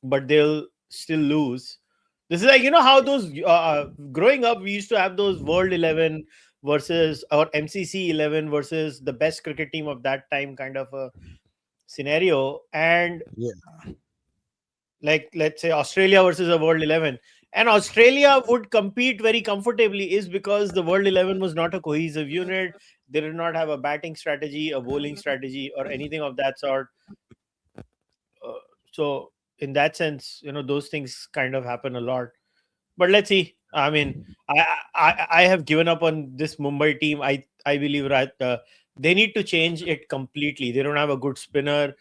but they'll still lose. This is like, how those growing up, we used to have those World 11 versus or MCC 11 versus the best cricket team of that time kind of a scenario. And Yeah. like, let's say Australia versus a World 11. And Australia would compete very comfortably is because the World 11 was not a cohesive unit. They did not have a batting strategy, a bowling strategy, or anything of that sort. So in that sense, those things kind of happen a lot. But let's see. I mean, I have given up on this Mumbai team. I believe, right, they need to change it completely. They don't have a good spinner.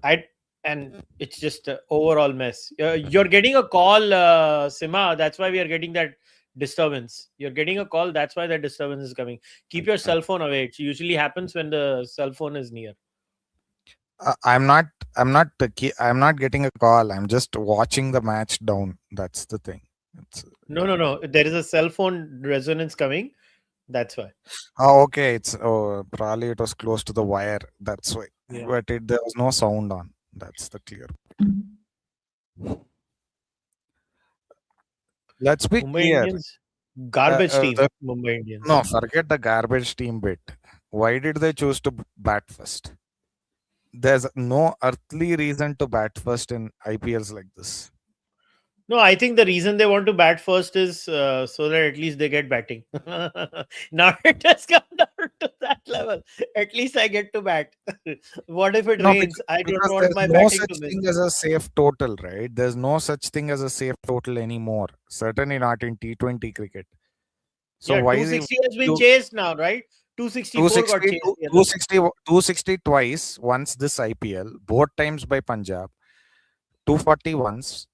I and it's just an overall mess. You're getting a call, Sima. That's why we are getting that disturbance. You're getting a call. That's why that disturbance is coming. Keep your cell phone away. It usually happens when the cell phone is near. I'm not. I'm not getting a call. I'm just watching the match down. That's the thing. It's, No, no, no. There is a cell phone resonance coming. That's why. oh, okay. It's probably it was close to the wire. That's why. Yeah. But there was no sound on. That's the clear. Let's be Mumbai clear. Indians, garbage team. The, Mumbai Indians. no, forget the garbage team bit. Why did they choose to bat first? There's no earthly reason to bat first in IPLs like this. No, I think the reason they want to bat first is so that at least they get batting. Now it has come down to that level. At least I get to bat. What if it No, rains? I don't because want there's my no batting such to miss. thing as a safe total, right? There's no such thing as a safe total anymore. Certainly not in T20 cricket. So Yeah, why is he 260 has been you chased now, right? 264 got 260, chased the other day. 260, 260 twice, once this IPL, both times by Punjab, 240 once,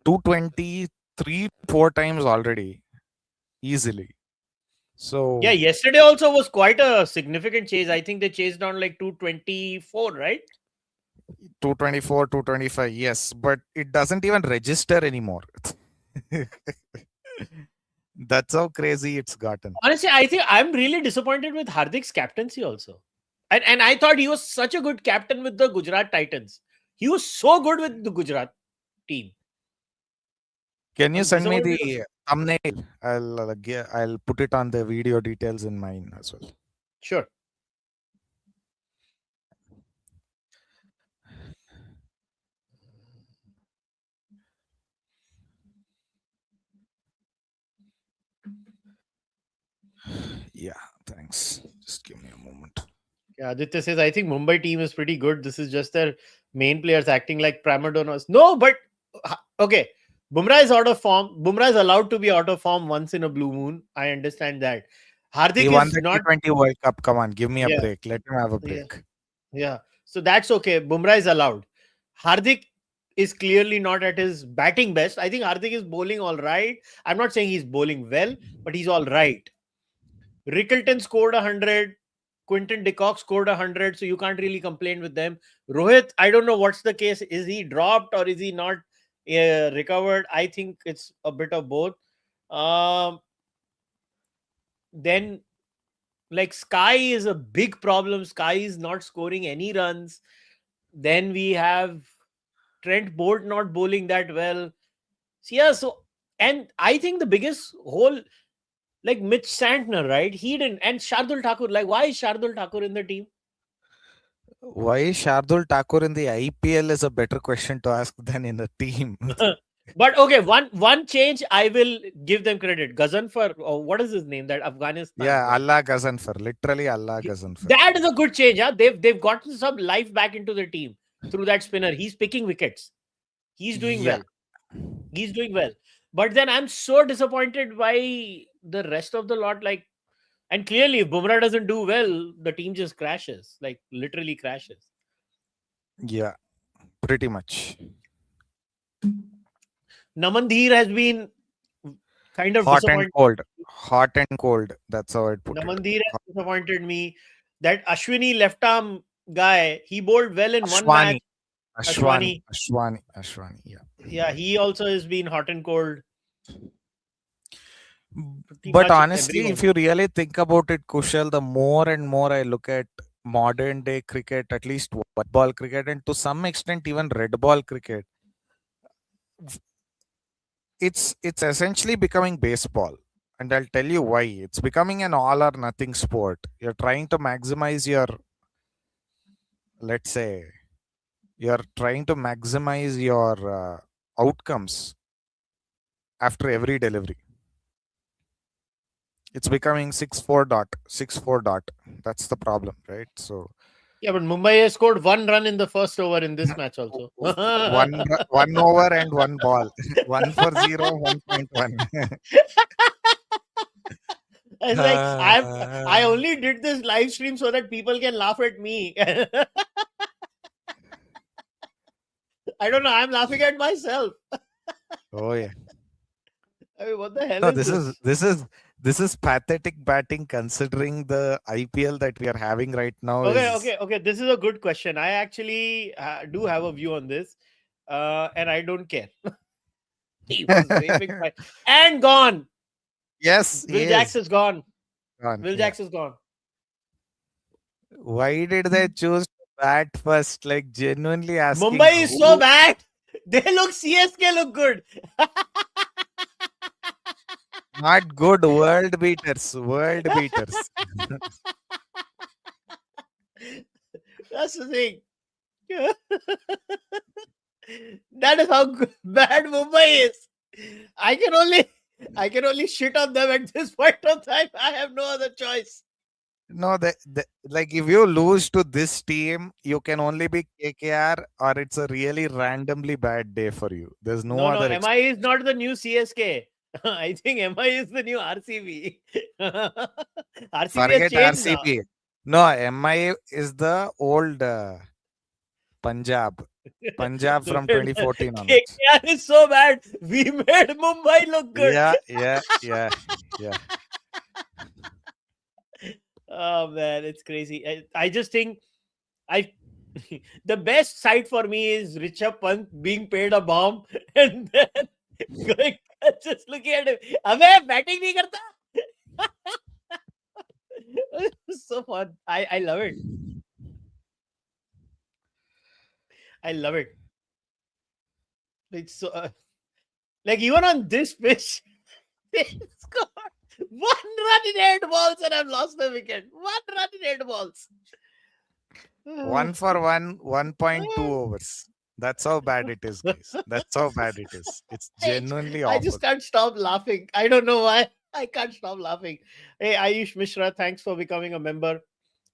220, 3, 4 times already, easily. Yeah, So yesterday also was quite a significant chase. I think they chased down like 224, right? 224, 225, yes, but it doesn't even register anymore. That's how crazy it's gotten. Honestly, I think I'm really disappointed with Hardik's captaincy also. And I thought he was such a good captain with the Gujarat Titans. He was so good with the Gujarat team. Can I you was send me disappointed. the thumbnail? I'll put it on the video details in mine as well. Sure. Yeah, thanks. Just give me a moment. Yeah, Aditya says, I think Mumbai team is pretty good. This is just their main players acting like prima donnas. No, but okay. Bumrah is out of form. Bumrah is allowed to be out of form once in a blue moon. I understand that. He Hardik won is the not. T20 World Cup. Come on, give me a Yeah, break. Let him have a yeah, break. yeah. So that's okay. Bumrah is allowed. Hardik is clearly not at his batting best. I think Hardik is bowling all right. I'm not saying he's bowling well, but he's all right. Rickleton scored 100. Quinton de Kock scored 100. So you can't really complain with them. Rohit, I don't know what's the case. Is he dropped or is he not recovered? I think it's a bit of both. Um, then, like, Sky is a big problem. Sky is not scoring any runs. Then we have Trent Bolt not bowling that well. So, yeah, so, and I think the biggest whole, like Mitch Santner, right? He didn't. And Shardul Thakur, like, why is Shardul Thakur in the team? Why Shardul Thakur in the IPL is a better question to ask than in a team. But okay, one change I will give them credit. Gazanfar, or what is his name? That Afghanistan Yeah, guy. Allah Gazanfar. Literally Allah Gazanfar. That is a good change. Yeah, they've gotten some life back into the team through that spinner. He's picking wickets. He's doing Yeah. well. He's doing well. But then I'm so disappointed by the rest of the lot. Like, and clearly, if Bumrah doesn't do well, the team just crashes. Like, literally crashes. Yeah, pretty much. Namandhir has been kind of Hot and disappointed. cold. Hot and cold. That's how I'd put it. Namandhir has disappointed me. That Ashwini left arm guy, he bowled well in one Ashwani. match. Ashwani. Ashwani. Yeah. Yeah, he also has been hot and cold. Pretty But much honestly, if everyone. you really think about it, Kushal, the more and more I look at modern day cricket, at least white ball cricket, and to some extent even red ball cricket, it's essentially becoming baseball. And I'll tell you why. It's becoming an all or nothing sport. You're trying to maximize your, let's say, you're trying to maximize your outcomes after every delivery. It's becoming 6-4 dot, 6-4 dot. That's the problem, right? So Yeah, but Mumbai has scored one run in the first over in this match also. one over and one ball. 1 for 0, 1.1. It's like I only did this live stream so that people can laugh at me. I don't know. I'm laughing at myself. Oh yeah. I mean, what the hell No, is this? this is pathetic batting considering the IPL that we are having right now is Okay. This is a good question. I actually do have a view on this, and I don't care. He was raping my and gone. yes, Will Jacks yes. is gone. Gone. Will Yeah. Jacks is gone. Why did they choose to bat first? Like genuinely asking Mumbai is so who? bad. They look CSK look good. Not good. World beaters. World beaters. That's the thing. That is how bad Mumbai is. I can only I can only shit on them at this point of time. I have no other choice. No, like if you lose to this team, you can only be KKR or it's a really randomly bad day for you. There's no No, other. MI is not the new CSK. I think MI is the new RCB. RCB has Forget changed now. RCB. No, MI is the old Punjab. Punjab from 2014 onwards. KKR is so bad. We made Mumbai look good. Yeah, yeah, yeah, yeah. Oh man, it's crazy. I just think I the best sight for me is Rishabh Pant being paid a bomb and then going just looking at him. Abey batting nahi karta. It's so fun. I love it. I love it. It's so like even on this pitch, they scored one run in 8 balls and I've lost the wicket. One run in 8 balls. 1 for 1, 1.2 overs. That's how bad it is, guys. That's how bad it is. It's I, genuinely I awful. just can't stop laughing. I don't know why. I can't stop laughing. Hey, Ayush Mishra, thanks for becoming a member.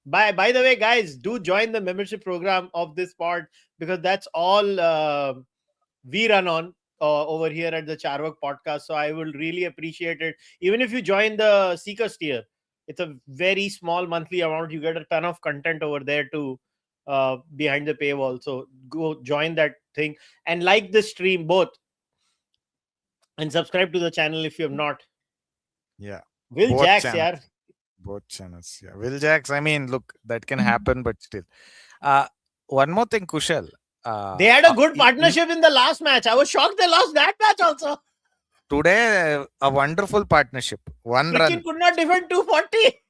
By the way, guys, do join the membership program of this pod because that's all we run on over here at the Charvak podcast. So I will really appreciate it. Even if you join the Seekers tier, it's a very small monthly amount. You get a ton of content over there too behind the paywall. So go join that thing and like the stream both and subscribe to the channel if you have not. Yeah. Will Both Jacks, channels. yeah. Both channels. Yeah. Will Jacks, I mean, look, that can happen, but still. Uh, One more thing, Kushal. They had a good In partnership in the last match. I was shocked they lost that match also. today, a wonderful partnership. One Sachin run. could not defend 240.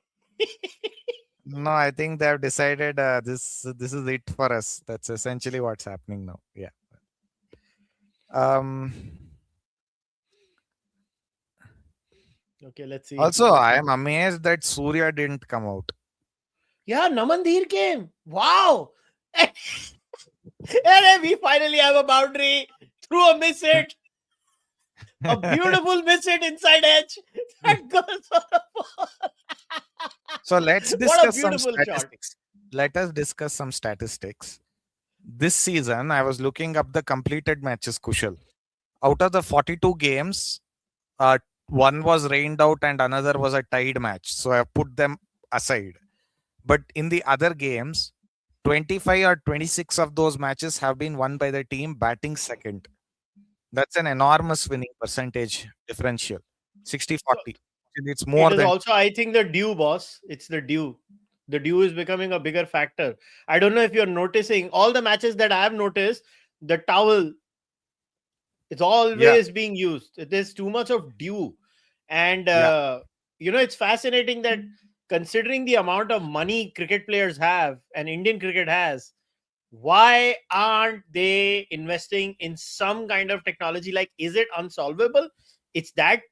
No, I think they have decided this is it for us. That's essentially what's happening now. Yeah. Um. Okay, let's see. Also, I am amazed that Surya didn't come out. Yeah, Namandir came. Wow. And we finally have a boundary through a miss hit. A beautiful miss hit inside edge. That goes for a ball. So let's What a discuss some beautiful shot. statistics. Let us discuss some statistics. This season, I was looking up the completed matches, Kushal. Out of the 42 games, uh, one was rained out and another was a tied match. So I put them aside. But in the other games, 25 or 26 of those matches have been won by the team batting second. That's an enormous winning percentage differential. 60 So 40. It's it more is than also, I think, the dew, boss. It's the dew. The dew is becoming a bigger factor. I don't know if you're noticing all the matches that I have noticed, the towel, it's yeah, always being used. There's too much of dew. And, yeah. it's fascinating that considering the amount of money cricket players have and Indian cricket has, why aren't they investing in some kind of technology? Like, is it unsolvable? It's that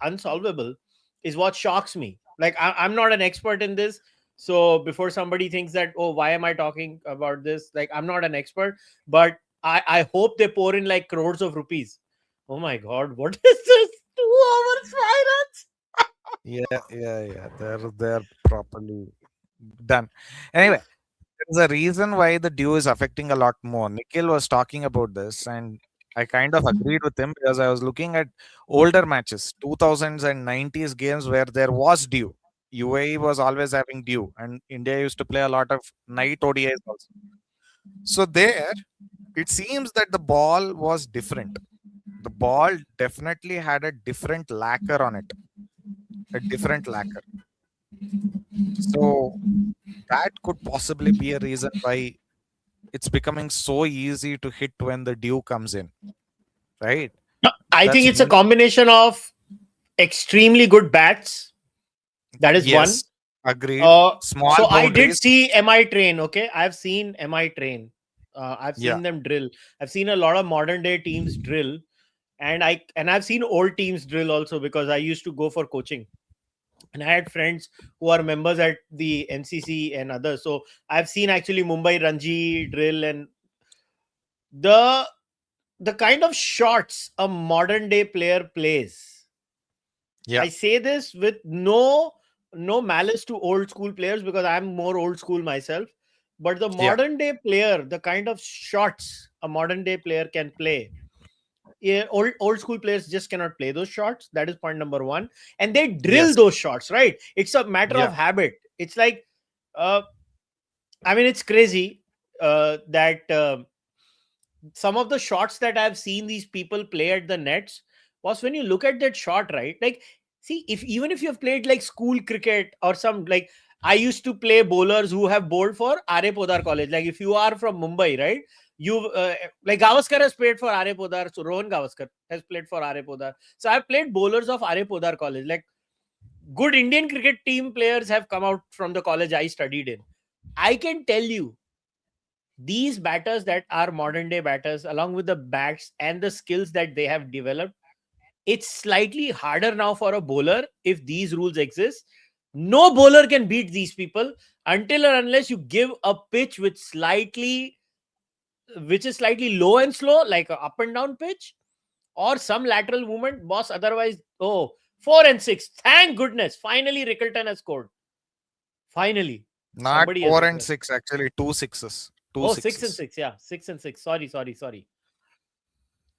unsolvable is what shocks me. Like, I'm not an expert in this, so before somebody thinks that, oh, why am I talking about this, like, I'm not an expert, but I hope they pour in like crores of rupees. Oh my god, what is this? 2 hours silence. Yeah. They're properly done. Anyway, there's a reason why the due is affecting a lot more. Nikhil was talking about this, and I kind of agreed with him because I was looking at older matches, 2000s and 90s games where there was due. UAE was always having due, and India used to play a lot of night ODIs also. So there, it seems that the ball was different. The ball definitely had a different lacquer on it, a different lacquer. So that could possibly be a reason why it's becoming so easy to hit when the dew comes in, right? I think That's it's a one. combination of extremely good bats. That is one. Yes, agreed. Small So I did boundaries. see MI train. Okay, I've seen MI train. I've Yeah, seen them drill. I've seen a lot of modern day teams drill, and I've seen old teams drill also, because I used to go for coaching, and I had friends who are members at the MCC and others. So I've seen actually Mumbai Ranji drill, and the the kind of shots a modern day player plays. yeah, I say this with no malice to old school players, because I'm more old school myself. But the yeah. modern day player, the kind of shots a modern day player can play, yeah, old school players just cannot play those shots. That is point number one. And they drill Yes, those shots, right? It's a matter yeah, of habit. It's like, uh, I mean, it's crazy that some of the shots that I've seen these people play at the nets was, when you look at that shot, right? Like, see, if even if you've played like school cricket or some, like, I used to play bowlers who have bowled for R.A. Podar College. Like, if you are from Mumbai, right? You like Gavaskar has played for R.A. Podar. So Rohan Gavaskar has played for R.A. Podar. So I've played bowlers of R.A. Podar College. Like, good Indian cricket team players have come out from the college I studied in. I can tell you, these batters that are modern day batters, along with the bats and the skills that they have developed, it's slightly harder now for a bowler if these rules exist. No bowler can beat these people until or unless you give a pitch which is slightly low and slow, like a up and down pitch, or some lateral movement, boss. Otherwise, oh, 4 and 6. Thank goodness. Finally, Rickleton has scored. Finally, not somebody has four and declared. six. Actually, two sixes. Two Oh, 6 and 6. sixes. Yeah, 6 and 6. Sorry.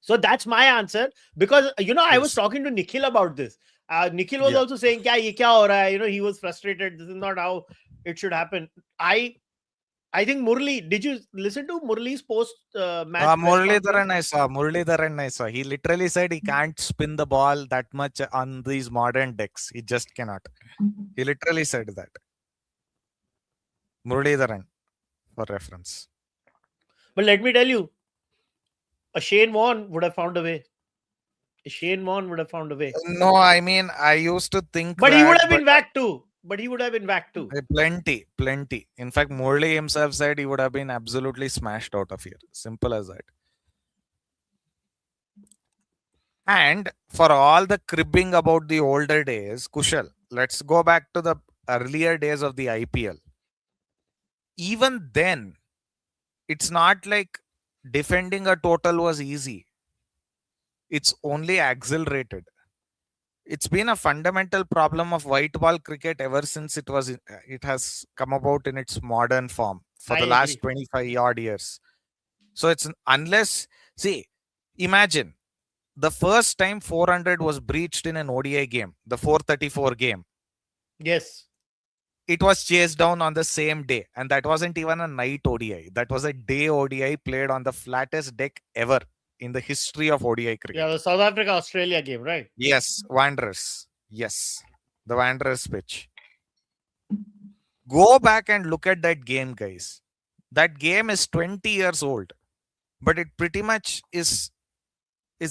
So that's my answer, because I was Yes. talking to Nikhil about this. Nikhil was Yeah. also saying, "Kya ye kya ho raha hai?" He was frustrated. This is not how it should happen. I think Murli. Did you listen to Murli's post match press conference? Muralidharan, I saw. He literally said he can't spin the ball that much on these modern decks. He just cannot. He literally said that. Muralidharan, for reference. But let me tell you, a Shane Warne would have found a way. A Shane Warne would have found a way. No, I mean, I used to think But he would that, have but been whacked too. But he would have been whacked too. plenty, plenty. In fact, Murli himself said he would have been absolutely smashed out of here. Simple as that. And for all the cribbing about the older days, Kushal, let's go back to the earlier days of the IPL. Even then, it's not like defending a total was easy. It's only accelerated. It's been a fundamental problem of white ball cricket ever since it has come about in its modern form for I the last agree. 25 odd years. So it's unless, see, imagine the first time 400 was breached in an ODI game, the 434 game, Yes. it was chased down on the same day. And that wasn't even a night ODI. That was a day ODI played on the flattest deck ever in the history of ODI Yeah, cricket. the South Africa Australia game, right? Yes, Wanderers. Yes, the Wanderers pitch. Go back and look at that game, guys. That game is 20 years old, but it pretty much is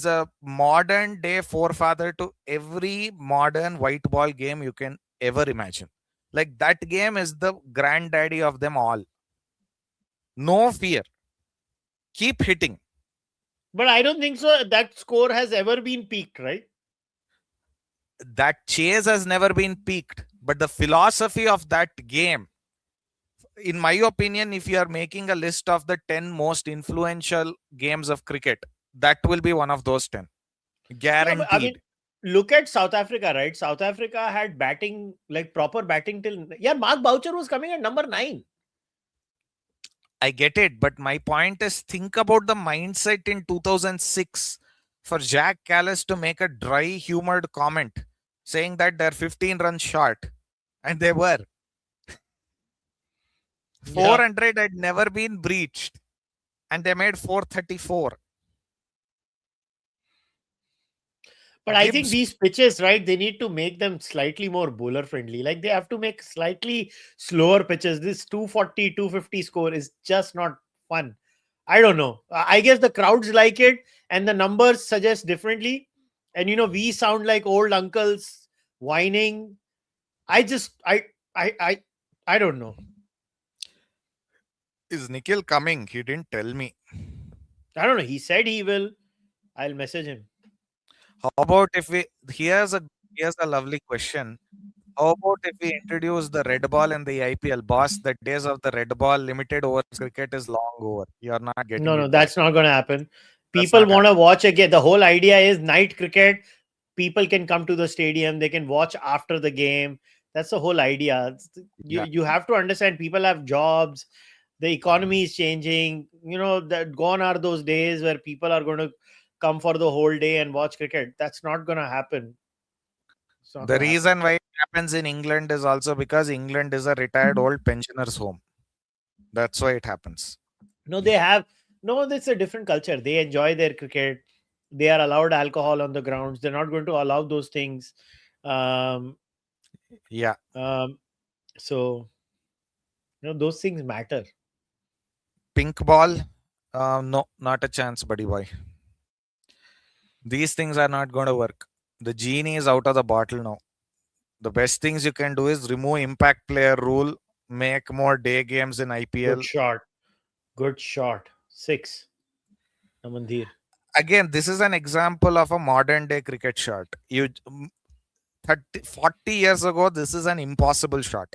a modern day forefather to every modern white ball game you can ever imagine. Like that game is the granddaddy of them all. No fear. Keep hitting. But I don't think so. That score has ever been peaked, right? That chase has never been peaked. But the philosophy of that game, in my opinion, if you are making a list of the 10 most influential games of cricket, that will be one of those 10. Yeah, but I mean, Guaranteed. look at South Africa, right? South Africa had batting, like proper batting till. Yeah, Mark Boucher was coming at number 9. I get it, but my point is think about the mindset in 2006 for Jack Callis to make a dry, humored comment saying that they're 15 runs short. And they were. Yeah. 400 had never been breached. And they made 434. But I think Gibbs, these pitches, right, they need to make them slightly more bowler friendly. Like they have to make slightly slower pitches. This 240, 250 score is just not fun. I don't know. I guess the crowds like it and the numbers suggest differently. And we sound like old uncles whining. I just I don't know. is Nikhil coming? He didn't tell me. I don't know. He said he will. I'll message him. How about if we here's a lovely question. How about if we introduce the red ball in the IPL? Boss, the days of the red ball limited overs cricket is long over. You're not getting No, no, it back. that's not going to happen. That's People not want to happening. watch again. The whole idea is night cricket. People can come to the stadium. They can watch after the game. That's the whole idea. You Yeah. you have to understand. People have jobs. The economy is changing. That gone are those days where people are going to come for the whole day and watch cricket. That's not going to happen. It's not The going to happen. reason why it happens in England is also because England is a retired old pensioners home. That's why it happens. No, they have no. It's a different culture. They enjoy their cricket. They are allowed alcohol on the grounds. They're not going to allow those things. Um, Yeah. um, so those things matter. Pink ball. No, not a chance, buddy boy. These things are not going to work. The genie is out of the bottle now. The best things you can do is remove impact player rule, make more day games in Good IPL. shot. Good shot. 6. Namandir. Again, this is an example of a modern day cricket shot. 40 years ago, this is an impossible shot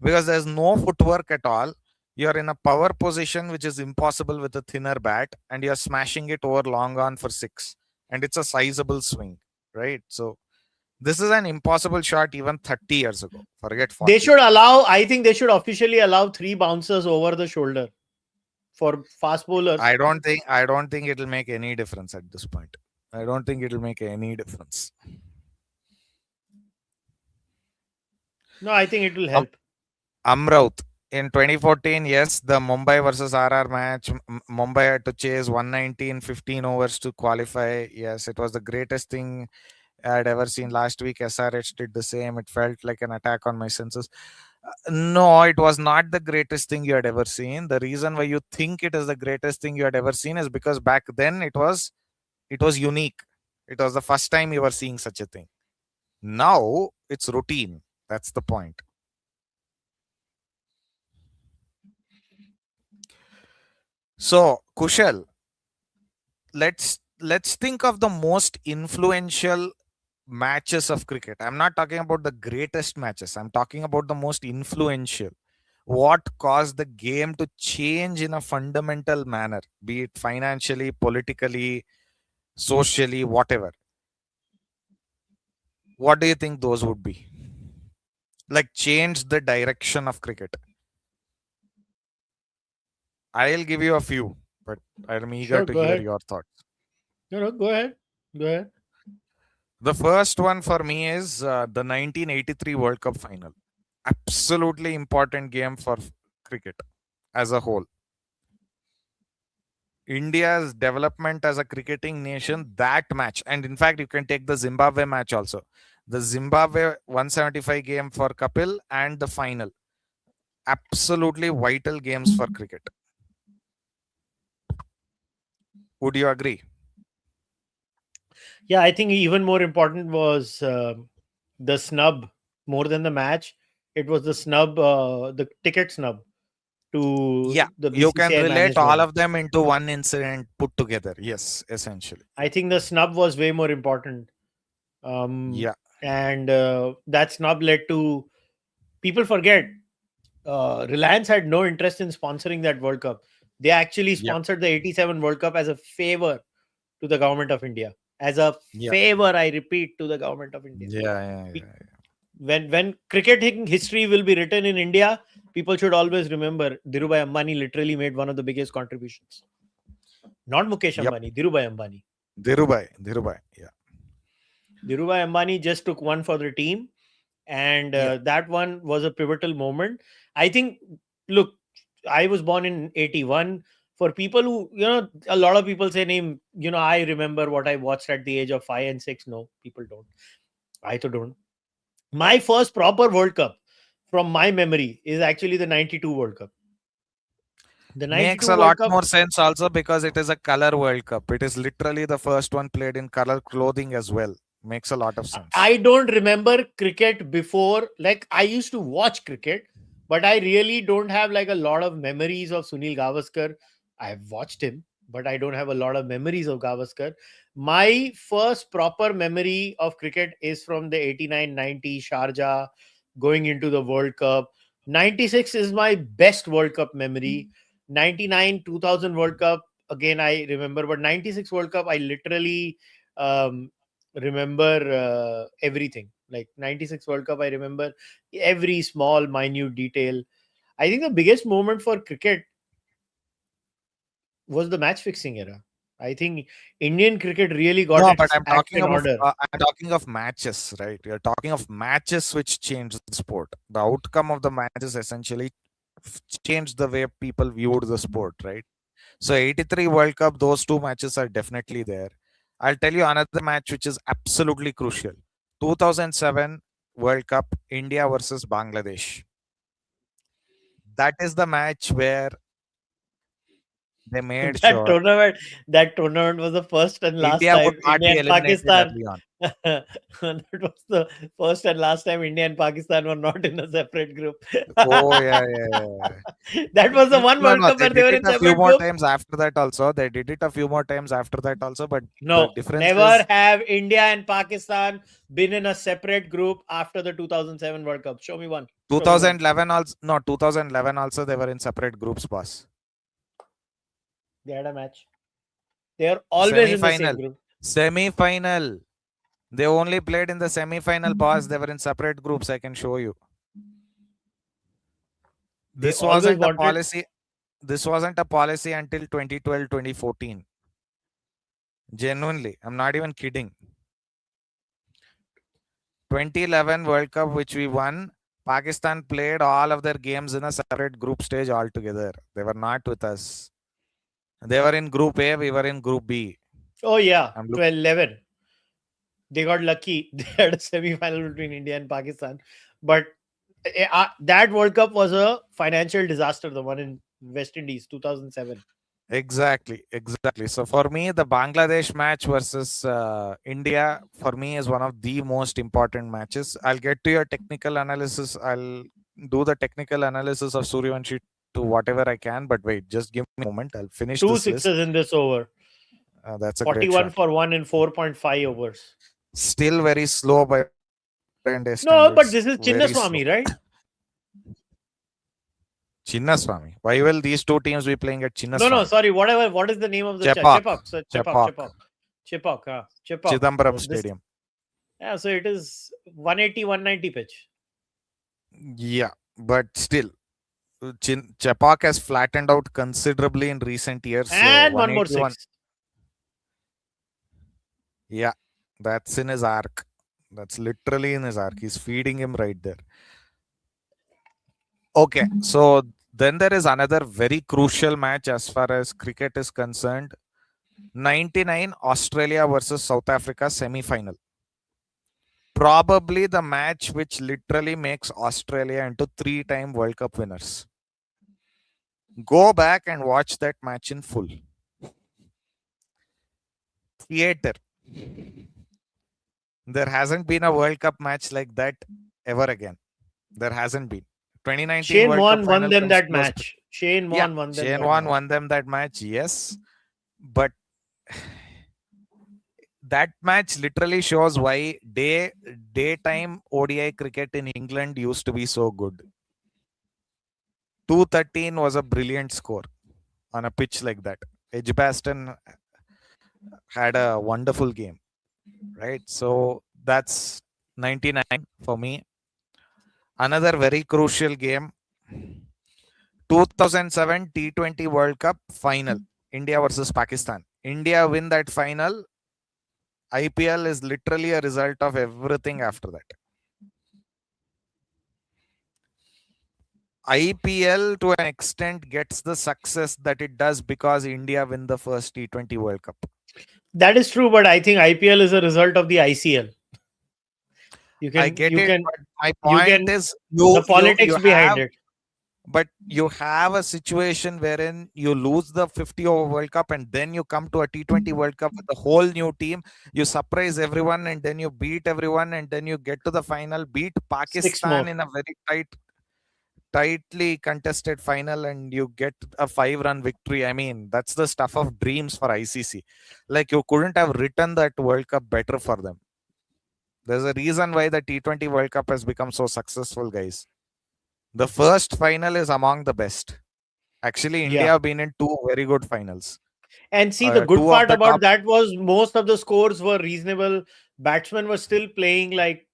because there's no footwork at all. You're in a power position which is impossible with a thinner bat, and you're smashing it over long on for 6, and it's a sizable swing, right? So this is an impossible shot even 30 years ago. Forget They 40. should allow. I think they should officially allow 3 bouncers over the shoulder for fast bowlers. I don't think it'll make any difference at this point. I don't think it'll make any difference. No, I think it will Um, help. Amraut in 2014, yes, the Mumbai versus RR match. Mumbai had to chase 190 in 15 overs to qualify. Yes, it was the greatest thing I had ever seen. Last week, SRH did the same. It felt like an attack on my senses. No, it was not the greatest thing you had ever seen. The reason why you think it is the greatest thing you had ever seen is because back then it was unique. It was the first time you were seeing such a thing. Now it's routine. That's the point. So, Kushal, let's think of the most influential matches of cricket. I'm not talking about the greatest matches. I'm talking about the most influential. What caused the game to change in a fundamental manner, be it financially, politically, socially, whatever. What do you think those would be? Like change the direction of cricket. I'll give you a few, but I'm eager Sure, to go hear ahead. your thoughts. No, no, go ahead. Go ahead. The first one for me is the 1983 World Cup final. Absolutely important game for cricket as a whole. India's development as a cricketing nation, that match, and in fact, you can take the Zimbabwe match also. The Zimbabwe 175 game for Kapil and the final. Absolutely vital games for cricket. Would you agree? Yeah, I think even more important was the snub more than the match. It was the snub, the ticket snub Yeah, to the you can BCCI relate all management. of them into one incident put together. Yes, essentially. I think the snub was way more important. Um, Yeah, and that snub led to, people forget, Reliance had no interest in sponsoring that World Cup. They actually yeah, sponsored the 87 World Cup as a favor to the government of India. As a yeah, favor, I repeat, to the government of India. yeah, yeah, Be- yeah. when cricketing history will be written in India, people should always remember Dhirubhai Ambani literally made one of the biggest contributions. Not Mukesh Yep, Ambani, Dhirubhai Ambani. Dhirubhai. Yeah, Dhirubhai Ambani just took one for the team, and yeah, that one was a pivotal moment. I think, look, I was born in 81. For people who, a lot of people say, name, I remember what I watched at the age of 5 and 6. No, people don't. I too don't. My first proper World Cup from my memory is actually the 92 World Cup. The makes 92 a World lot Cup, more sense also because it is a color World Cup. It is literally the first one played in color clothing as well. Makes a lot of sense. I don't remember cricket before. Like, I used to watch cricket, but I really don't have like a lot of memories of Sunil Gavaskar. I've watched him, but I don't have a lot of memories of Gavaskar. My first proper memory of cricket is from the 89-90 Sharjah, going into the World Cup. 96 is my best World Cup memory. 99 2000 World Cup, again I remember, but 96 World Cup, I literally um, remember everything. Like 96 World Cup, I remember every small minute detail. I think the biggest moment for cricket was the match fixing era. I think Indian cricket really got No, but its act in order. I'm talking of matches, right? You're talking of matches which changed the sport. The outcome of the matches essentially changed the way people viewed the sport, right? So 83 World Cup, those two matches are definitely there. I'll tell you another match which is absolutely crucial. 2007 World Cup, India versus Bangladesh. That is the match where they made that sure tournament that tournament was the first and last India would time not India be and eliminated Pakistan. early on. That was the first and last time India and Pakistan were not in a separate group. Oh yeah, yeah, yeah. That was the one No, World no, Cup they where they did were it in a few separate more groups. times after that also. They did it a few more times after that also. But the No, difference never is have India and Pakistan been in a separate group after the 2007 World Cup. Show me one. Show me one. 2011 also. No, 2011 also they were in separate groups. Boss. They had a match. They are always in the Semi-final, same group. semi-final. They only played in the semi-final. Boss. They were in separate groups. I can show you. They This always wasn't a wanted. policy. This wasn't a policy until 2012, 2014. Genuinely, I'm not even kidding. 2011 World Cup, which we won, Pakistan played all of their games in a separate group stage altogether. They were not with us. They were in Group A, we were in Group B. Oh yeah, I'm look 12 11. They got lucky. They had a semi-final between India and Pakistan. But that World Cup was a financial disaster, the one in West Indies, 2007. exactly. So for me, the Bangladesh match versus India for me is one of the most important matches. I'll get to your technical analysis. I'll do the technical analysis of Suryavanshi to whatever I can. But wait, just give me a moment. I'll finish Two this list. sixes in this over. That's a great 41 shot. for 1 in 4.5 overs. Still very slow by modern day No, but standards. this is Very slow. Chinnaswamy, right? Chinnaswamy. Why will these two teams be playing at No, Chinnaswamy? sorry. Whatever. What is the name of the Chepak. Chepak? So Chepak, Chepak. Chepak. Chepak, Chepak. Chidambaram So this, Stadium. yeah, so it is 180, 190 pitch. Yeah, but still, Chepak has flattened out considerably in recent years. So And one more 181. six. Yeah, that's in his arc. That's literally in his arc. He's feeding him right there. Okay, so then there is another very crucial match as far as cricket is concerned. 99 Australia versus South Africa semi-final. Probably the match which literally makes Australia into three-time World Cup winners. Go back and watch that match in full. Theater. There hasn't been a World Cup match like that ever again. There hasn't been. 2019 Shane World Cup Warne won final them comes that close. match. Shane Yeah, Warne won them Shane that Warne match. won them that match, yes. But that match literally shows why daytime ODI cricket in England used to be so good. 213 was a brilliant score on a pitch like that. Edgbaston had a wonderful game, right? So that's 99 for me. Another very crucial game, 2007 T20 World Cup final, India versus Pakistan. India win that final. IPL is literally a result of everything after that. IPL to an extent gets the success that it does because India win the first T20 World Cup. That is true, but I think IPL is a result of the ICL. You I can get you it, can but my you point can is the you politics behind have, it. but you have a situation wherein you lose the 50 over World Cup and then you come to a T20 World Cup with a whole new team. You surprise everyone and then you beat everyone and then you get to the final, beat Six Pakistan more. in a very tightly contested final, and you get a 5-run victory. I mean, that's the stuff of dreams for ICC. Like, you couldn't have written that World Cup better for them. There's a reason why the T20 World Cup has become so successful, guys. The first final is among the best. Actually, India Yeah. have been in two very good finals. And see, the good Two of part the about top, that was most of the scores were reasonable. Batsmen were still playing like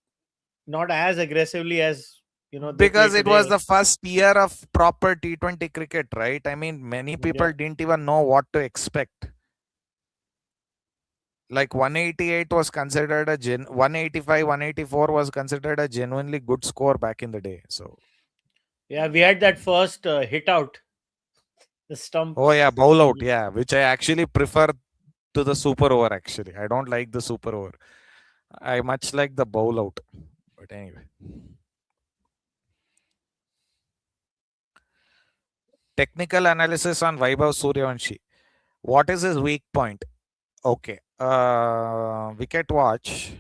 not as aggressively as they play because it was today. the first year of proper T20 cricket, right? I mean, many people Yeah. didn't even know what to expect. Like 188 was considered 185, 184 was considered a genuinely good score back in the day. So, Yeah, we had that first hit out, the oh yeah, stumps. bowl out, yeah, which I actually prefer to the super over. Actually, I don't like the super over. I much like the bowl out. But anyway, technical analysis on Vaibhav Suryavanshi. What is his weak point? Okay, wicket watch.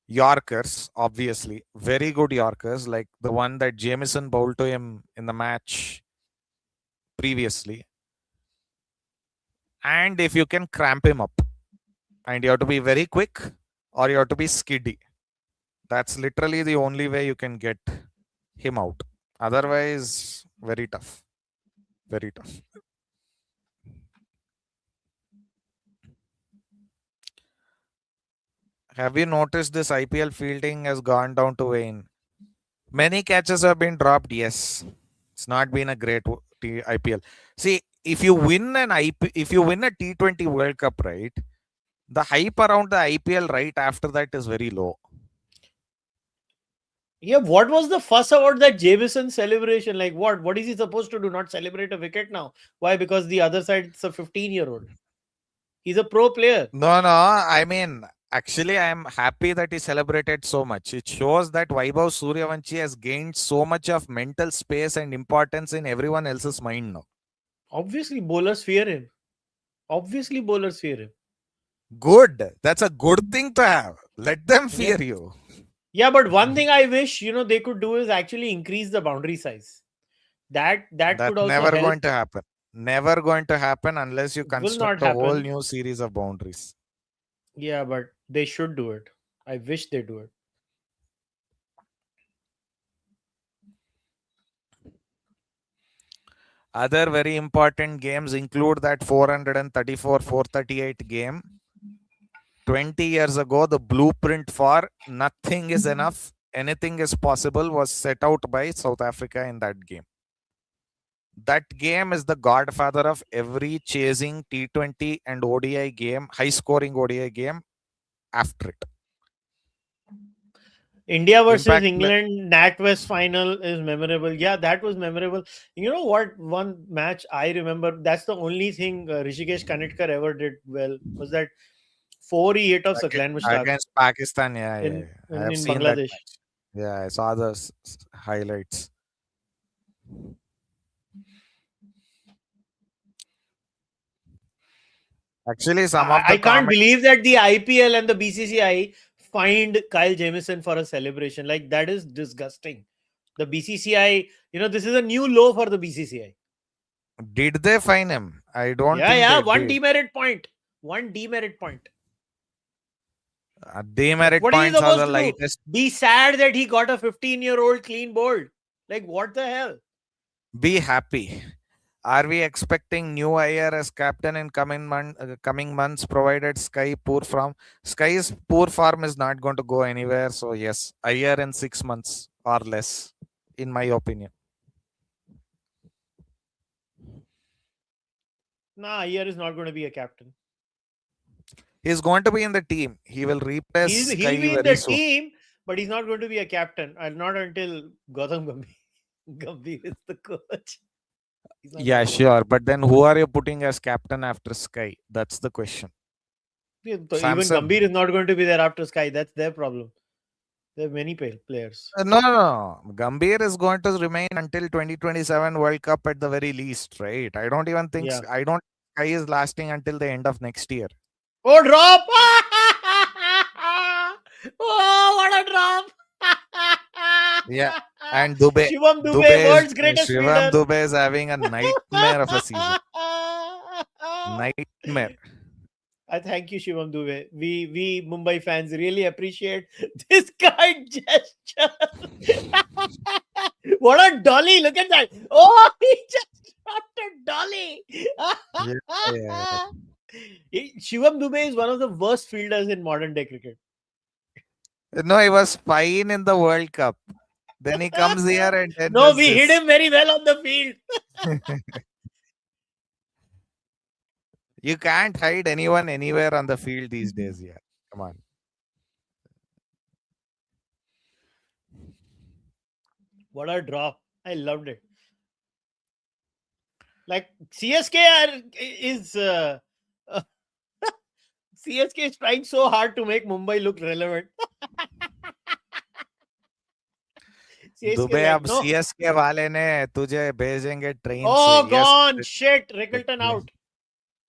Yorkers, obviously, very good Yorkers, like the one that Jameson bowled to him in the match previously. And if you can cramp him up, and you have to be very quick or you have to be skiddy, that's literally the only way you can get him out. Otherwise, very tough. Very tough. Have you noticed this IPL fielding has gone down to Wayne? Many catches have been dropped, yes. It's not been a great IPL. See, if you win if you win a T20 World Cup, right? The hype around the IPL right after that is very low. Yeah, what was the fuss about that Jameson celebration? Like, what is he supposed to do? Not celebrate a wicket now? Why? Because the other side is a 15-year-old. He's a pro player. No, no. I mean, actually, I am happy that he celebrated so much. It shows that Vaibhav Suryavanshi has gained so much of mental space and importance in everyone else's mind now. Obviously, bowlers fear him. Obviously, bowlers fear him. Good. That's a good thing to have. Let them Yeah. fear you. Yeah, but one thing I wish they could do is actually increase the boundary size. That could That's also never help. going to happen. Never going to happen unless you It will not construct a whole happen. new series of boundaries. Yeah, but they should do it. I wish they do it. Other very important games include that 434 438 game 20 years ago. The blueprint for nothing is enough, anything is possible was set out by South Africa in that game. That game is the godfather of every chasing T20 and ODI game, high scoring ODI game after it. India In versus fact, England NatWest final is memorable. Yeah, that was memorable. You know what? One match I remember. That's the only thing Rishikesh Kanetkar ever did well. Was that 4 he hit off Saklan Mushtaq against Pakistan, yeah, yeah, in yeah. I in, have in seen that Bangladesh. match. Yeah, I saw the highlights. Actually, some of I the can't comment believe that the IPL and the BCCI fined Kyle Jamieson for a celebration. Like, that is disgusting. The BCCI, this is a new low for the BCCI. Did they fine him? I don't Yeah, think yeah. they One did. demerit point. One demerit point. Like, Demerit what are you points are supposed the to do? lightest. Be sad that he got a 15-year-old clean bold. Like, what the hell? Be happy. Are we expecting new IR as captain in coming months, provided Sky's poor form is not going to go anywhere? So yes, IR in 6 months or less, in my opinion. Nah, Iyer is not going to be a captain. He's going to be in the team. He will replace He'll Sky be in very the soon. team, but he's not going to be a captain. And not until Gautam Gambhir is the coach. He's not Yeah, going to be. sure. But then who are you putting as captain after Sky? That's the question. Yeah, so even Samson. Gambhir is not going to be there after Sky. That's their problem. There are many players. No, no, no. Gambhir is going to remain until 2027 World Cup at the very least, right? I don't even think Yeah. I don't Sky is lasting until the end of next year. Oh, drop! Oh, what a drop! Yeah. And Dubey, Shivam Dubey, world's greatest Shivam fielder. Dubey is having a nightmare of a season. Nightmare. I thank you, Shivam Dubey. We Mumbai fans really appreciate this kind gesture. What a dolly! Look at that! Oh, he just dropped a dolly. Yeah, yeah, yeah. Shivam Dubey is one of the worst fielders in modern day cricket. No, he was fine in the World Cup. Then he comes here and then No, does we hit this. him very well on the field. You can't hide anyone anywhere on the field these days. Yeah, come on. What a drop! I loved it. Like CSK is CSK is trying so hard to make Mumbai look relevant. CSK Dubey like अब no. CSK वाले ने तुझे भेजेंगे train से Oh, yes gone. Shit. Rickleton out.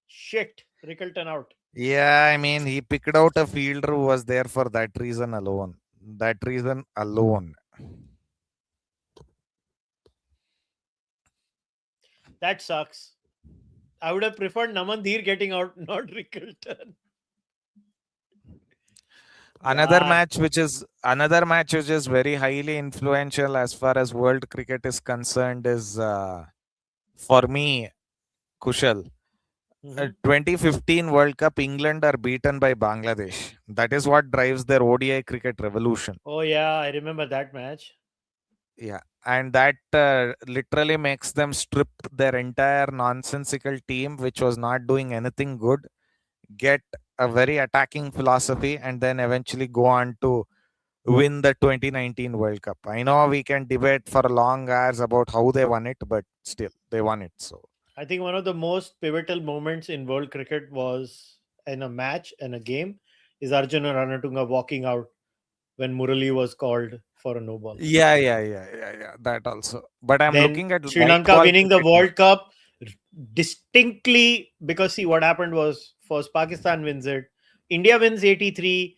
Shit. Rickleton out. yeah I mean he picked out a fielder who was there for that reason alone, That sucks. I would have preferred Naman getting out, not Rickleton. God. Another match which is very highly influential as far as world cricket is concerned is for me, Kushal. Mhm. 2015 World Cup, England are beaten by Bangladesh. That is what drives their ODI cricket revolution. Oh, yeah. I remember that match. Yeah, and that literally makes them strip their entire nonsensical team, which was not doing anything good, get a very attacking philosophy, and then eventually go on to win the 2019 World Cup. I know we can debate for long hours about how they won it, but still, they won it. So I think one of the most pivotal moments in world cricket was in a match and a game is Arjuna Ranatunga walking out when Murali was called for a no ball. yeah. That also. But I'm Then looking at Sri white Lanka ball winning the cricket now. World Cup distinctly because see what happened was first Pakistan wins it, India wins 83,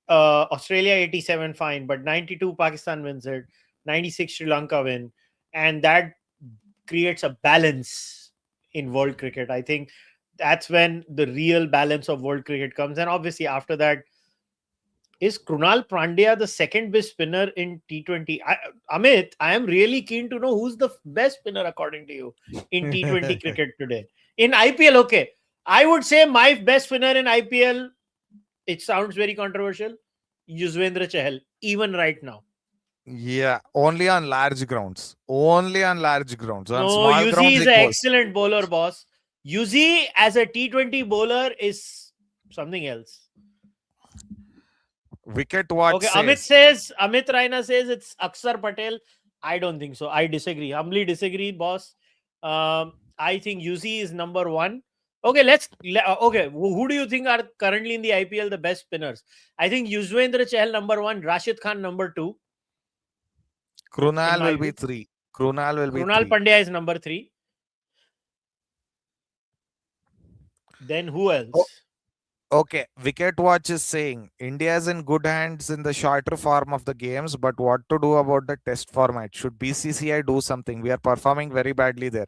Australia 87, fine, but 92 Pakistan wins it, 96 Sri Lanka win, and that creates a balance in world cricket. I think that's when the real balance of world cricket comes, and obviously after that is Krunal Pandya the second best spinner in T20? Amit, I am really keen to know who's the best spinner according to you in T20 cricket today. In IPL, okay. I would say my best spinner in IPL, it sounds very controversial, Yuzvendra Chahal, even right now. Yeah, only on large grounds. Only on large grounds. On No, small Yuzi grounds, is he an goes. excellent bowler, boss. Yuzi as a T20 bowler is something else. Wicket watch Okay, says. Amit Raina says it's Aksar Patel. I don't think so. I disagree. Humbly disagree, boss. I think UC is number one. Okay, okay. Who do you think are currently in the IPL the best spinners? I think Yuzvendra Chahal number one, Rashid Khan number two, in Krunal my will be view. three. Krunal will be Krunal three. Pandya is number three. Then who Oh, else? Okay, Wicket Watch is saying India is in good hands in the shorter form of the games, but what to do about the test format? Should BCCI do something? We are performing very badly there.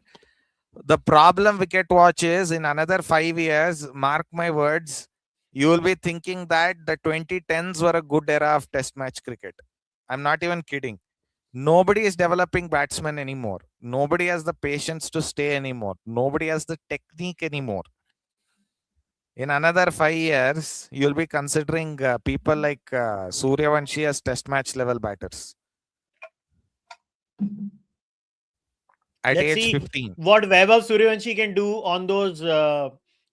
The problem, Wicket Watch, is in another 5 years, mark my words, you will be thinking that the 2010s were a good era of test match cricket. I'm not even kidding. Nobody is developing batsmen anymore. Nobody has the patience to stay anymore. Nobody has the technique anymore. In another 5 years, you'll be considering people like Suryavanshi as test match level batters at Let's age see 15. what Vaibhav Suryavanshi can do on those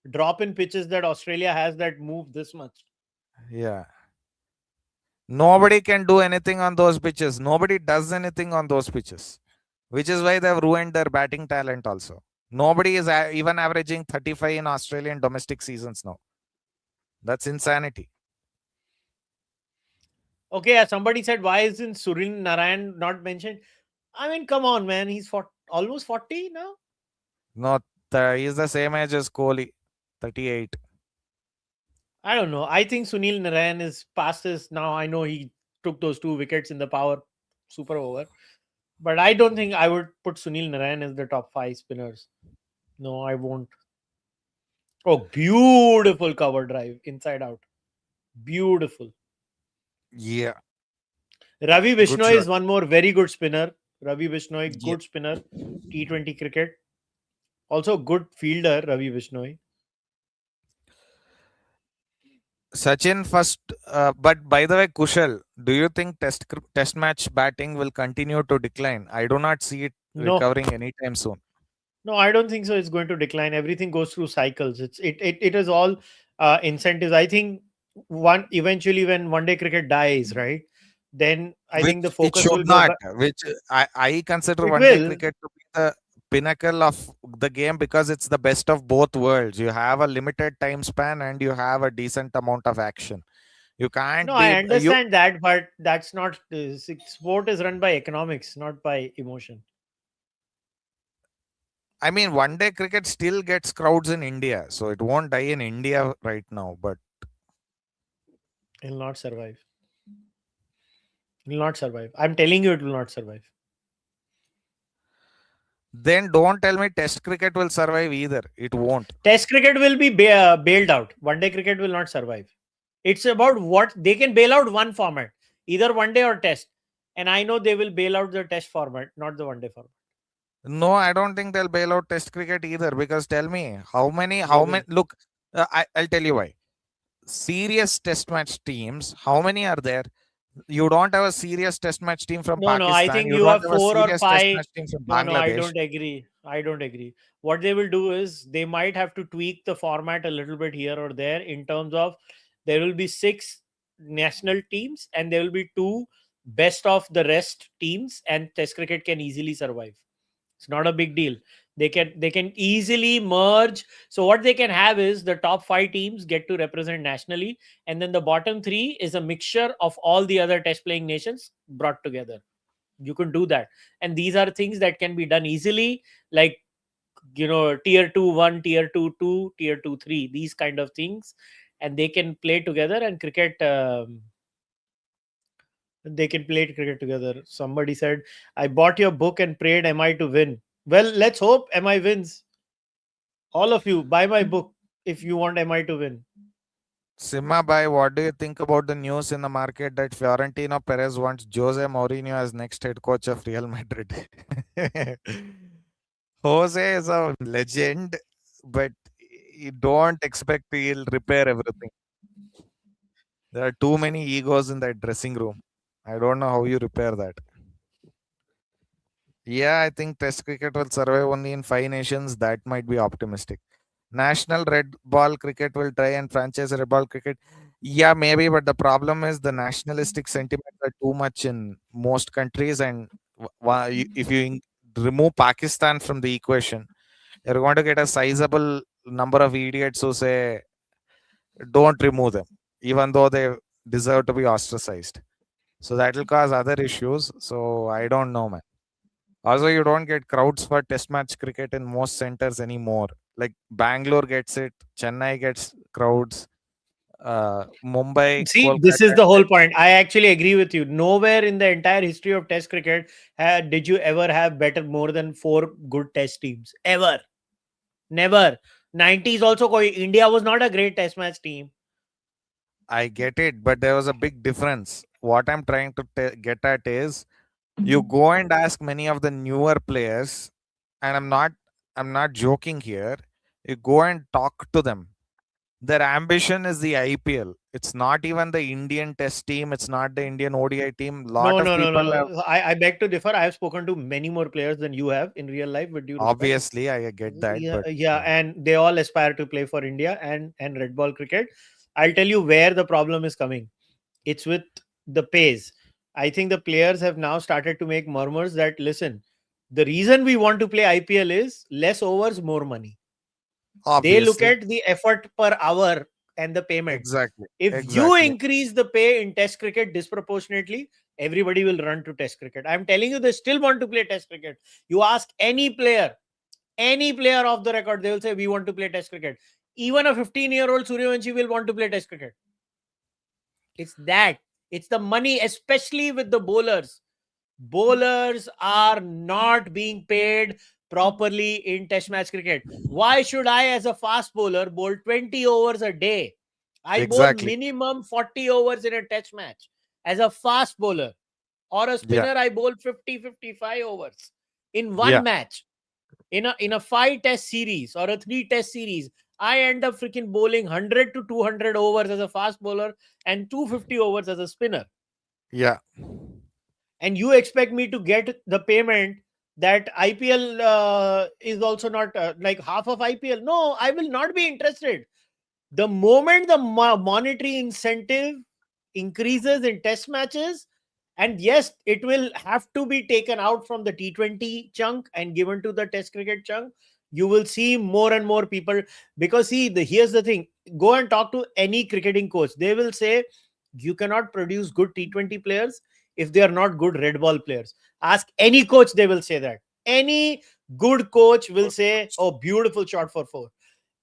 drop-in pitches that Australia has that move this much. Yeah. Nobody can do anything on those pitches. Nobody does anything on those pitches, which is why they've ruined their batting talent also. Nobody is even averaging 35 in Australian domestic seasons now. That's insanity. Okay, somebody said, why isn't Suril Narayan not mentioned? I mean, come on, man. He's almost 40 now. Not he's the same age as Kohli, 38. I don't know. I think Sunil Narayan is past this now. I know he took those 2 wickets in the power super over, but I don't think I would put Sunil Narayan as the top 5 spinners. No, I won't. Oh, beautiful cover drive inside out. Beautiful. Yeah, Ravi good Bishnoi shot. is one more very good spinner. Ravi Bishnoi, Yeah. good spinner. T20 cricket. Also good fielder, Ravi Bishnoi. Sachin first, but by the way, Kushal, do you think test match batting will continue to decline? I do not see it No, recovering anytime soon. no, I don't think so. It's going to decline. Everything goes through cycles. It is all incentives. I think one eventually when one day cricket dies, right? Then I think the Which it focus will should go not. back. Which I consider It one day will. cricket to be the pinnacle of the game because it's the best of both worlds. You have a limited time span and you have a decent amount of action. You No, can't I be you. understand that, but that's not. Sport is run by economics, not by emotion. I mean, one day cricket still gets crowds in India, so it won't die in India right now. But It will not survive. It will not survive. I'm telling you, it will not survive. then don't tell me Test cricket will survive either. It won't. Test cricket will be bailed out. One day cricket will not survive. It's about what they can bail out one format, either one day or test. And I know they will bail out the test format, not the one day format. No, I don't think they'll bail out Test cricket either. Because tell me, how many? They How will. many? Look, I'll tell you why. Serious Test match teams. How many are there? You don't have a serious Test match team from No, no. I Pakistan. think You you don't have have a four or serious Test five. match team from No, no. I Bangladesh. don't agree. I don't agree. What they will do is they might have to tweak the format a little bit here or there in terms of there will be 6 national teams and there will be 2 best of the rest teams, and Test cricket can easily survive. It's not a big deal. They can easily merge. So what they can have is the top 5 teams get to represent nationally, and then the bottom 3 is a mixture of all the other test playing nations brought together. You can do that, and these are things that can be done easily, like tier 2 1, tier 2 2, tier 2 3, these kind of things, and they can play together and cricket. They can play cricket together. Somebody said, I bought your book and prayed MI to win. Well, let's hope MI wins. All of you, buy my book if you want MI to win. Simma Bhai, what do you think about the news in the market that Fiorentino Perez wants Jose Mourinho as next head coach of Real Madrid? Jose is a legend, but you don't expect he'll repair everything. There are too many egos in that dressing room. I don't know how you repair that. Yeah, I think Test cricket will survive only in 5 nations. That might be optimistic. National red ball cricket will try and franchise red ball cricket. Yeah, maybe, but the problem is the nationalistic sentiments are too much in most countries. And if you remove Pakistan from the equation, you're going to get a sizable number of idiots who say, don't remove them, even though they deserve to be ostracized. So that will cause other issues. So I don't know, man. Also, you don't get crowds for test match cricket in most centers anymore. Like Bangalore gets it, Chennai gets crowds. Mumbai, See, this Kolkata. is the whole point. I actually agree with you. Nowhere in the entire history of Test cricket did you ever have better more than four good Test teams ever. Never. 90s also. India was not a great Test match team. I get it, but there was a big difference. What I'm trying to get at is you go and ask many of the newer players, and I'm not joking here. You go and talk to them. Their ambition is the IPL. It's not even the Indian Test team. It's not the Indian ODI team. Lot No, of no, no, no, people have no. I beg to differ. I have spoken to many more players than you have in real life, with due respect. obviously I get that, Yeah, but yeah, and they all aspire to play for India and red ball cricket. I'll tell you where the problem is coming. It's with the pace. I think the players have now started to make murmurs that listen, the reason we want to play IPL is less overs, more money. They look obviously, at the effort per hour and the payment. exactly, If you exactly, increase the pay in Test cricket disproportionately, everybody will run to Test cricket. I'm telling you, they still want to play Test cricket. You ask any player off the record, they will say, we want to play Test cricket. Even a 15-year-old Suryavanshi will want to play Test cricket. It's that. It's the money, especially with the bowlers. Bowlers are not being paid properly in Test match cricket. Why should I, as a fast bowler, bowl 20 overs a day? I bowl exactly. minimum 40 overs in a Test match as a fast bowler. Or a Yeah, spinner, I bowl 50, 55 overs in one yeah, match. In a 5 test series or a 3 test series, I end up freaking bowling 100 to 200 overs as a fast bowler and 250 overs as a spinner. yeah, And you expect me to get the payment that IPL is also not like half of IPL? No, I will not be interested. The moment the monetary incentive increases in test matches, and yes, it will have to be taken out from the T20 chunk and given to the test cricket chunk, you will see more and more people. Because see, here's the thing, go and talk to any cricketing coach, they will say you cannot produce good T20 players if they are not good red ball players. Ask any coach, they will say that. Any good coach will say, oh, beautiful shot for four.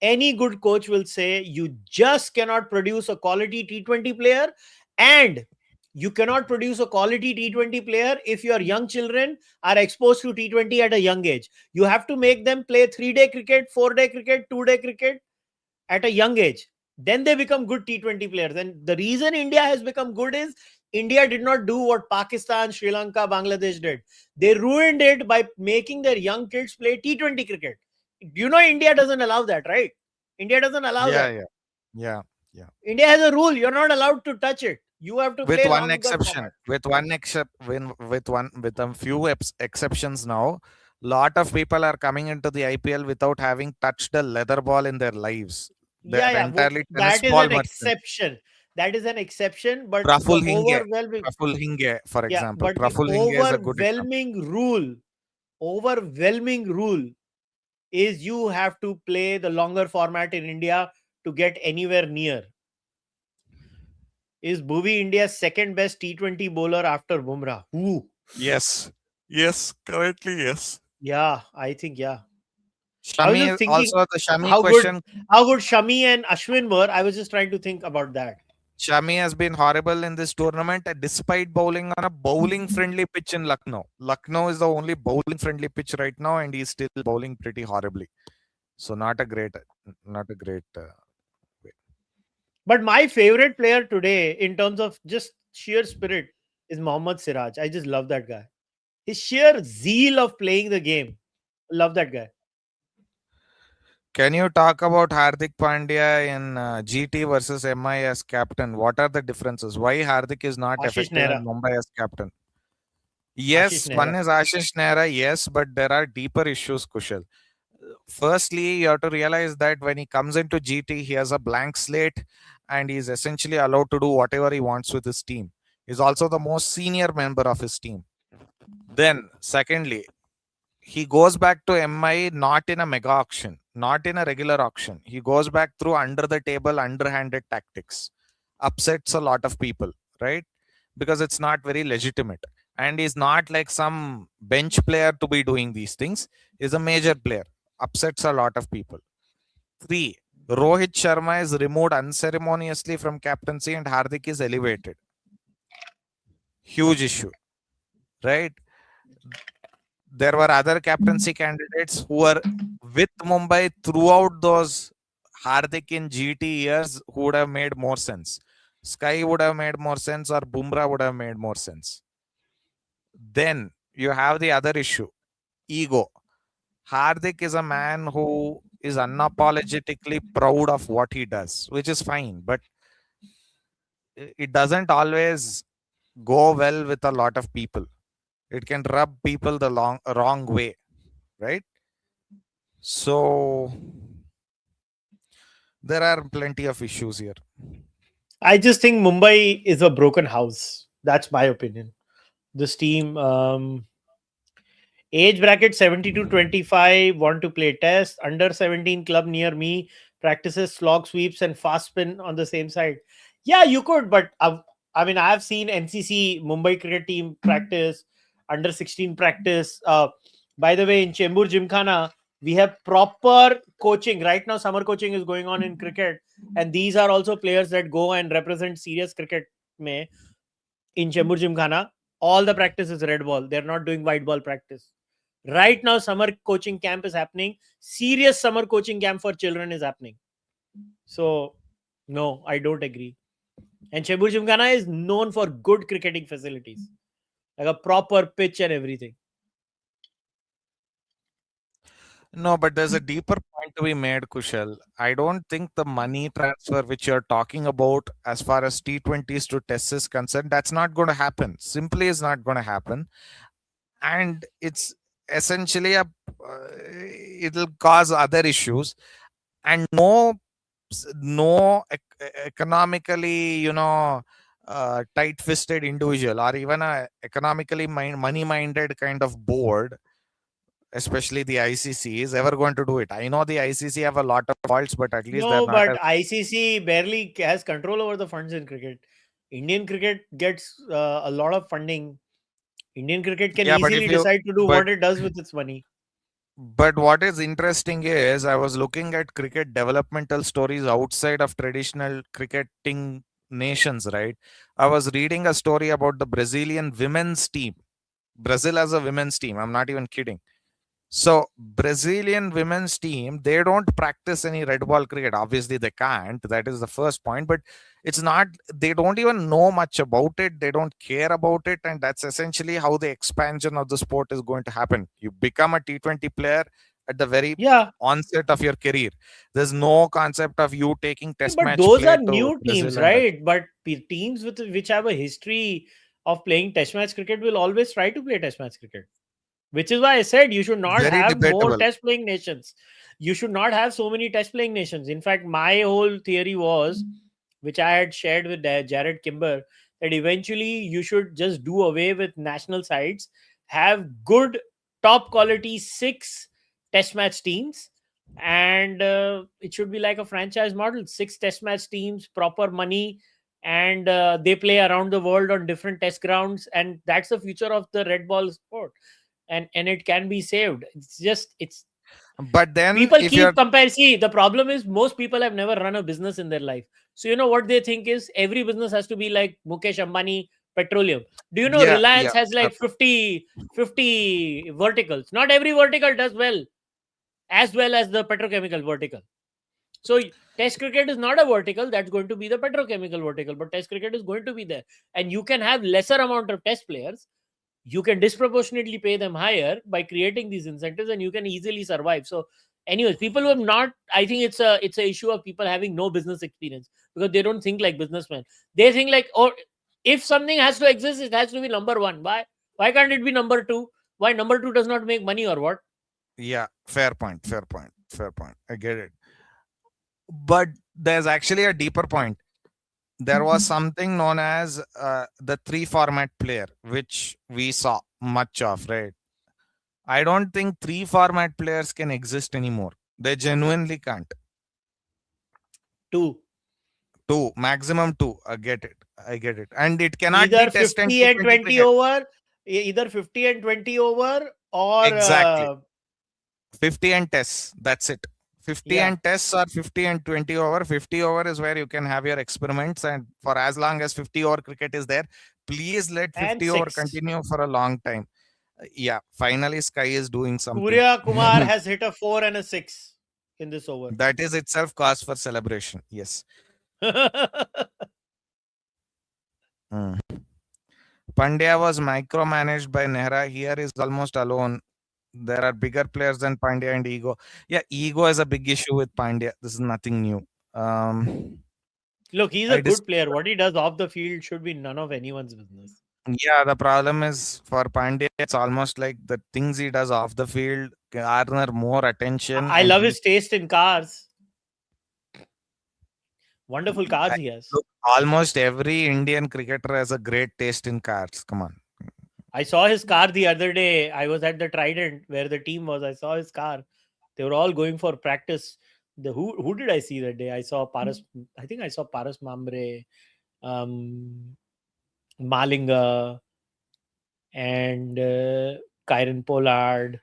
Any good coach will say you just cannot produce a quality T20 player, and you cannot produce a quality T20 player if your young children are exposed to T20 at a young age. You have to make them play 3-day cricket, 4-day cricket, 2-day cricket at a young age. Then they become good T20 players. And the reason India has become good is India did not do what Pakistan, Sri Lanka, Bangladesh did. They ruined it by making their young kids play T20 cricket. You know, India doesn't allow that, right? India doesn't allow yeah, that. yeah, yeah, yeah. India has a rule. You're not allowed to touch it. You have to With play one longer exception, format. with a few exceptions now, lot of people are coming into the IPL without having touched a leather ball in their lives. They Yeah, are yeah. entirely tennis That is ball an merchants. exception. That is an exception. But the Praful Hinge, overwhelming, Praful Hinge, for yeah, example. but the Praful Hinge is a good example. overwhelming rule is you have to play the longer format in India to get anywhere near. Is Bhuvi India's second best T20 bowler after Bumrah? Who? Yes, yes, currently yes. Yeah, I think, yeah. I was just Shami, thinking also the Shami how good question. how good Shami and Ashwin were. I was just trying to think about that. Shami has been horrible in this tournament despite bowling on a bowling friendly pitch in Lucknow. Lucknow is the only bowling friendly pitch right now, and he's still bowling pretty horribly. So not a great way. But my favorite player today, in terms of just sheer spirit, is Mohammad Siraj. I just love that guy. His sheer zeal of playing the game. Love that guy. Can you talk about Hardik Pandya in GT versus MI as captain? What are the differences? Why Hardik is not Ashish effective in Nehra. Mumbai as captain? Ashish Yes, one Nehra. is Ashish Nehra, yes, but there are deeper issues, Kushal. Firstly, you have to realize that when he comes into GT, he has a blank slate and he's essentially allowed to do whatever he wants with his team. He's also the most senior member of his team. Then, secondly, he goes back to MI not in a mega auction, not in a regular auction. He goes back through under the table, underhanded tactics. Upsets a lot of people, right? Because it's not very legitimate. And he's not like some bench player to be doing these things. He's a major player. Upsets a lot of people. Three. Rohit Sharma is removed unceremoniously from captaincy and Hardik is elevated. Huge issue, right? There were other captaincy candidates who were with Mumbai throughout those Hardik in GT years who would have made more sense. Sky would have made more sense, or Bumrah would have made more sense. Then you have the other issue, ego. Hardik is a man who is unapologetically proud of what he does, which is fine, but it doesn't always go well with a lot of people. It can rub people the wrong way, right? So there are plenty of issues here. I just think Mumbai is a broken house. That's my opinion. This team, age bracket 70 to 25, want to play test. Under 17 club near me practices slog sweeps and fast spin on the same side. Yeah, you could, but I mean, I've seen NCC Mumbai cricket team practice, under 16 practice. By the way, in Chembur Gymkhana, we have proper coaching. Right now, summer coaching is going on in cricket, and these are also players that go and represent serious cricket. Mein in Chembur Gymkhana, all the practice is red ball. They're not doing white ball practice. Right now, summer coaching camp is happening. Serious summer coaching camp for children is happening. So, no, I don't agree. And Chembur Gymkhana is known for good cricketing facilities, like a proper pitch and everything. No, but there's a deeper point to be made, Kushal. I don't think the money transfer which you're talking about as far as T20s to tests is concerned, that's not going to happen. Simply is not going to happen. And it's essentially it'll cause other issues. And no economically, tight-fisted individual or even a economically money-minded kind of board, especially the ICC, is ever going to do it. I know the ICC have a lot of faults, but at least they're No, not but as. ICC barely has control over the funds in cricket. Indian cricket gets a lot of funding. Indian cricket can Yeah, but easily if you decide to do but what it does with its money. but what is interesting is I was looking at cricket developmental stories outside of traditional cricketing nations, right? I was reading a story about the Brazilian women's team. Brazil has a women's team. I'm not even kidding. So Brazilian women's team, they don't practice any red ball cricket. Obviously, they can't. That is the first point. But it's not. They don't even know much about it. They don't care about it, and that's essentially how the expansion of the sport is going to happen. You become a T20 player at the very Yeah, onset of your career. There's no concept of you taking test but match those play are to new teams, Brazil and right? But teams with which have a history of playing test match cricket will always try to play test match cricket. Which is why I said you should not very have more debatable. test playing nations. You should not have so many test playing nations. In fact, my whole theory was, which I had shared with Jared Kimber, that eventually you should just do away with national sides, have good, top quality six test match teams, and it should be like a franchise model, six test match teams, proper money, and they play around the world on different test grounds, and that's the future of the red ball sport. And it can be saved. It's But then, people if keep you're, comparing. See, the problem is most people have never run a business in their life. So you know what they think is every business has to be like Mukesh Ambani Petroleum. Do you know yeah, Reliance yeah, has like 50 verticals? Not every vertical does well as the petrochemical vertical. So test cricket is not a vertical that's going to be the petrochemical vertical, but test cricket is going to be there. And you can have lesser amount of test players, you can disproportionately pay them higher by creating these incentives, and you can easily survive. So anyways, people who have not, I think it's a issue of people having no business experience, because they don't think like businessmen. They think like, oh, if something has to exist, it has to be number one. Why can't it be number two? Why number two does not make money, or what? yeah, fair point, fair point, fair point. I get it. But there's actually a deeper point. There was something known as the three format player, which we saw much of, right? I don't think three format players can exist anymore. They genuinely can't. Two. Two, maximum two. I get it. I get it. And it cannot be Either test and 50 and T20 20 cricket. over, either 50 and 20 over, or Exactly. 50 and tests. That's it. 50 Yeah, and tests are 50 and 20 over. 50 over is where you can have your experiments, and for as long as 50 over cricket is there, please let and 50 over six. continue for a long time. Yeah, finally Sky is doing something. Surya Kumar has hit a 4 and a 6 in this over. That is itself cause for celebration. Yes. Mm. Pandya was micromanaged by Nehra. Here is almost alone. There are bigger players than Pandya and ego. Yeah, ego is a big issue with Pandya. This is nothing new. Look, he's a I dis- good player. What he does off the field should be none of anyone's business. yeah, the problem is for Pandya, it's almost like the things he does off the field garner more attention, I and love he his taste in cars. Wonderful cars I, he has. look, almost every Indian cricketer has a great taste in cars. Come on. I saw his car the other day. I was at the Trident where the team was. I saw his car. They were all going for practice. Who did I see that day? I saw Paras. I think I saw Paras Mambre, um, Malinga, and Kyron Pollard,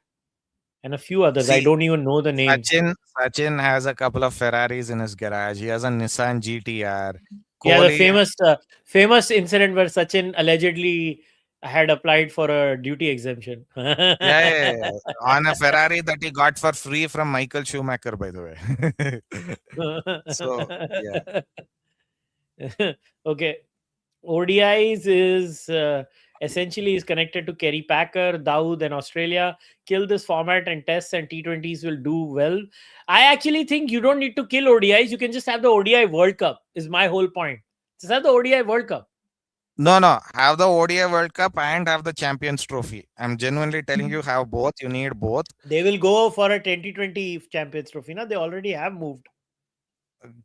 and a few others. I See, don't even know the names. Sachin has a couple of Ferraris in his garage. He has a Nissan GTR. Yeah, the Kohli, famous incident where Sachin allegedly had applied for a duty exemption. yeah, on a Ferrari that he got for free from Michael Schumacher, by the way. So yeah, Okay, ODIs is essentially is connected to Kerry Packer, Dawood, and Australia. Kill this format, and tests and T20s will do well. I actually think you don't need to kill ODIs. You can just have the ODI World Cup. Is my whole point. Just have the ODI World Cup. no, have the ODI World Cup and have the Champions Trophy. I'm genuinely telling you, have both. You need both. They will go for a 2020 Champions Trophy. Now they already have moved.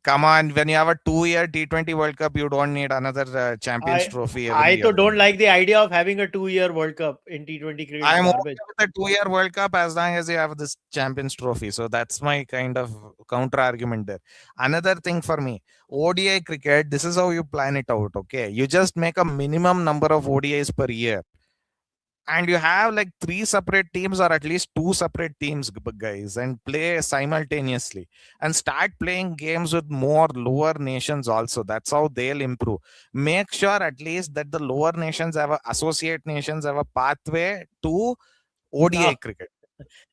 Come on, when you have a 2 year T20 World Cup, you don't need another Champions I Trophy every I year. to don't like the idea of having a 2 year World Cup in T20 cricket. It's I'm okay garbage. with the 2 year World Cup as long as you have this Champions Trophy. So that's my kind of counter argument there. Another thing for me, ODI cricket, this is how you plan it out. Okay. You just make a minimum number of ODIs per year. And you have like three separate teams or at least two separate teams, guys, and play simultaneously and start playing games with more lower nations also. That's how they'll improve. Make sure at least that the lower nations have associate nations have a pathway to ODI Now, cricket.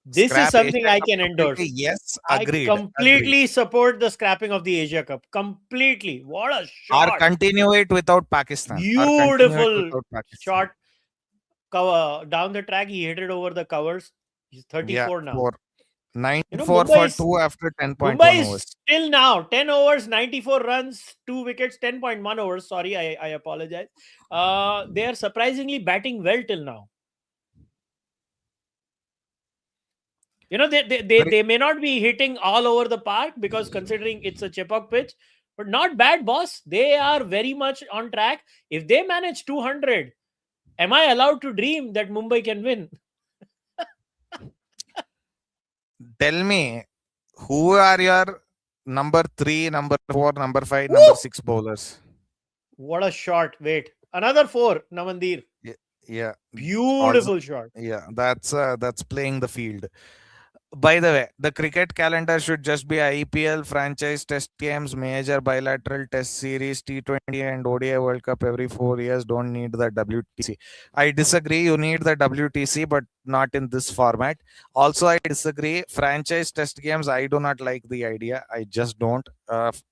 this is Scrap Asia something I Cup can completely. endorse. Yes, I agreed. Agreed. completely support the scrapping of the Asia Cup. Completely. What a Or shot. continue it without Pakistan. Or continue it Beautiful without Pakistan. shot. Cover down the track. He hit it over the covers. He's Yeah, 34 now. for 9 You know, 4 for 2 after 10.1 Mumbai overs. is still now 10 overs, 94 runs, 2 wickets, 10.1 overs. Sorry, I apologize. They are surprisingly batting well till now. You know, they may not be hitting all over the park because considering it's a chip-up pitch, but not bad, boss. They are very much on track. If they manage 200, am I allowed to dream that Mumbai can win? Tell me, who are your number 3, number 4, number 5, Woo! number 6 bowlers? What a shot. Wait. Another 4, Namandir. Yeah, yeah. Also, Beautiful shot. yeah, that's playing the field. By the way, the cricket calendar should just be IPL, franchise test games, major bilateral test series, T20 and ODI World Cup every 4 years. Don't need the WTC. I disagree. You need the WTC, but not in this format. Also, I disagree. Franchise test games, I do not like the idea. I just don't.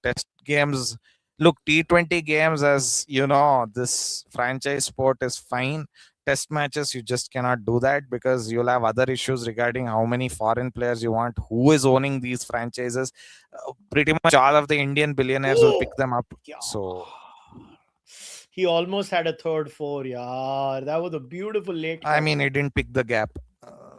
Test games, look, T20 games, as you know, this franchise sport is fine. Test matches, you just cannot do that because you'll have other issues regarding how many foreign players you want, who is owning these franchises. Pretty much all of the Indian billionaires will Oh, pick them up. yeah. So He almost had a third 4. Yeah, that was a beautiful late I cut. mean, he didn't pick the gap.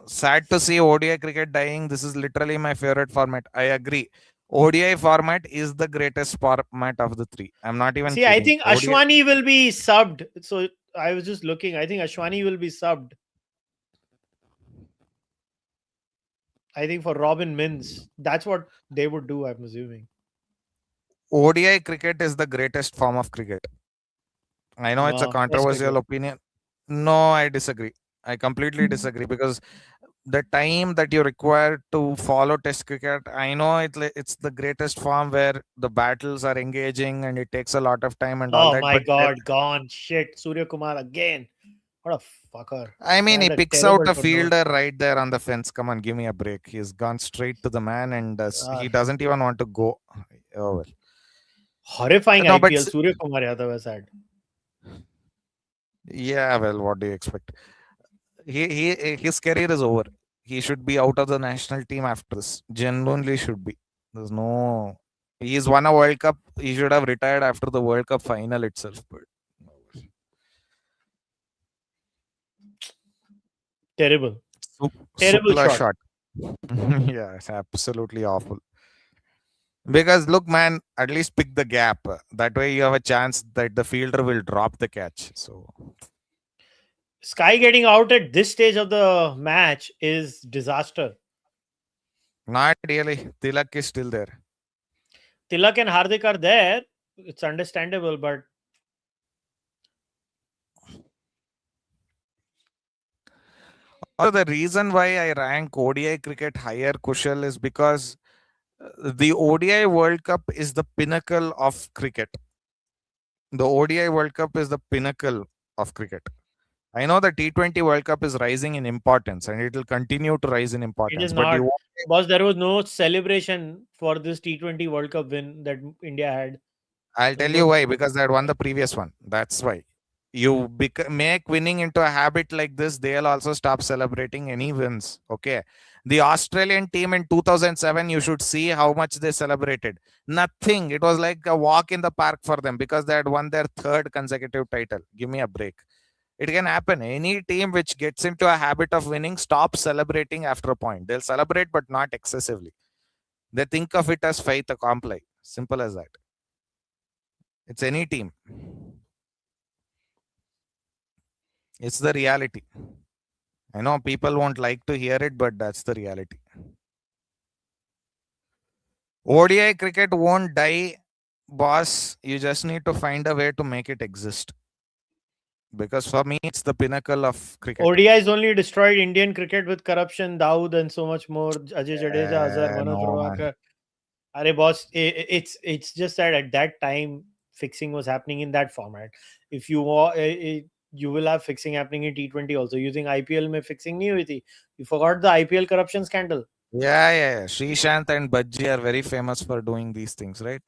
Sad to see ODI cricket dying. This is literally my favorite format. I agree. ODI format is the greatest format of the three. I'm not even See, I kidding. think ODI. Ashwani will be subbed. So I was just looking. I think Ashwani will be subbed. I think for Robin Mins. That's what they would do, I'm assuming. ODI cricket is the greatest form of cricket. I know it's a No, Test controversial cricket. opinion. No, I disagree. I completely disagree because the time that you require to follow test cricket, I know it's the greatest form where the battles are engaging and it takes a lot of time and all Oh that, my but God, gone. Shit. Surya Kumar again. What a fucker. I mean, he Had a picks out terrible a tournament. fielder right there on the fence. Come on, give me a break. He's gone straight to the man, and he God. doesn't even want to go. Oh well. Horrifying No, but IPL. Surya Kumar Yadav has had. yeah, well, what do you expect? His career is over. He should be out of the national team after this. Genuinely should be. There's no. He's won a World Cup. He should have retired after the World Cup final itself. But Terrible. Terrible super shot. shot. Yeah, it's absolutely awful. Because look, man, at least pick the gap. That way you have a chance that the fielder will drop the catch. So Sky getting out at this stage of the match is disaster. not really. Tilak is still there. Tilak and Hardik are there. It's understandable, but Also, the reason why I rank ODI cricket higher, Kushal, is because the ODI World Cup is the pinnacle of cricket. The ODI World Cup is the pinnacle of cricket. I know the T20 World Cup is rising in importance and it will continue to rise in it is importance. But the not. Boss, there was no celebration for this T20 World Cup win that India had. I'll There tell was no you why, because they had won the previous one. That's why. You make winning into a habit like this, they'll also stop celebrating any wins. Okay. The Australian team in 2007, you should see how much they celebrated. Nothing. It was like a walk in the park for them because they had won their third consecutive title. Give me a break. It can happen. Any team which gets into a habit of winning stops celebrating after a point. They'll celebrate, but not excessively. They think of it as faith accompli. Simple as that. It's any team. It's the reality. I know people won't like to hear it, but that's the reality. ODI cricket won't die, boss. You just need to find a way to make it exist. Because for me, it's the pinnacle of cricket. ODIs only destroyed Indian cricket with corruption, Dawood, and so much more. Ajay Jadeja, Azhar, Manoj No, man. Ravakar. Are boss, it's just that at that time fixing was happening in that format. If you you will have fixing happening in T20 also. Using IPL में fixing नहीं हुई थी. You forgot the IPL corruption scandal. Yeah. Srishant and Bajji are very famous for doing these things, right?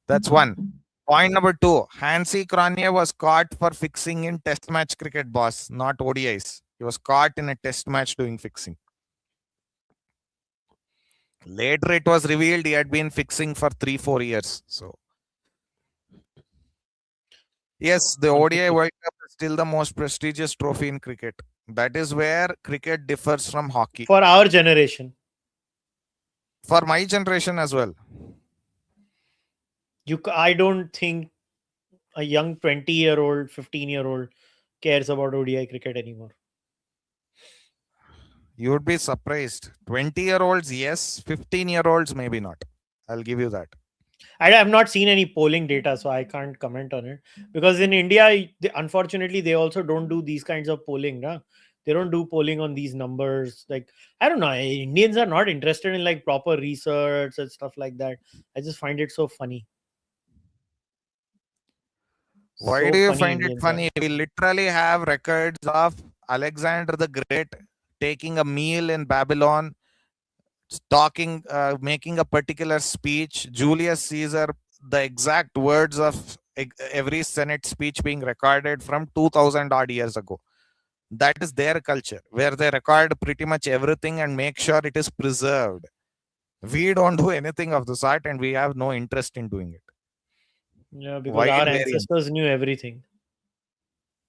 That's one. Point number two. Hansi Cronje was caught for fixing in test match cricket, boss, not ODIs. He was caught in a test match doing fixing. Later, it was revealed he had been fixing for 3-4 years. So, yes, the ODI World Cup is still the most prestigious trophy in cricket. That is where cricket differs from hockey. For our generation, For my generation as well. I don't think a young 20-year-old, 15-year-old cares about ODI cricket anymore. You would be surprised. 20-year-olds, yes. 15-year-olds, maybe not. I'll give you that. I have not seen any polling data, so I can't comment on it. Because in India, unfortunately, they also don't do these kinds of polling. Nah? They don't do polling on these numbers. Like, I don't know. Indians are not interested in like proper research and stuff like that. I just find it so funny. Why So do you funny, find it Indians are. funny? We literally have records of Alexander the Great taking a meal in Babylon, talking, making a particular speech. Julius Caesar, the exact words of every Senate speech being recorded from 2000 odd years ago. That is their culture, where they record pretty much everything and make sure it is preserved. We don't do anything of the sort, and we have no interest in doing it. Yeah, because our Wide variance. ancestors knew everything.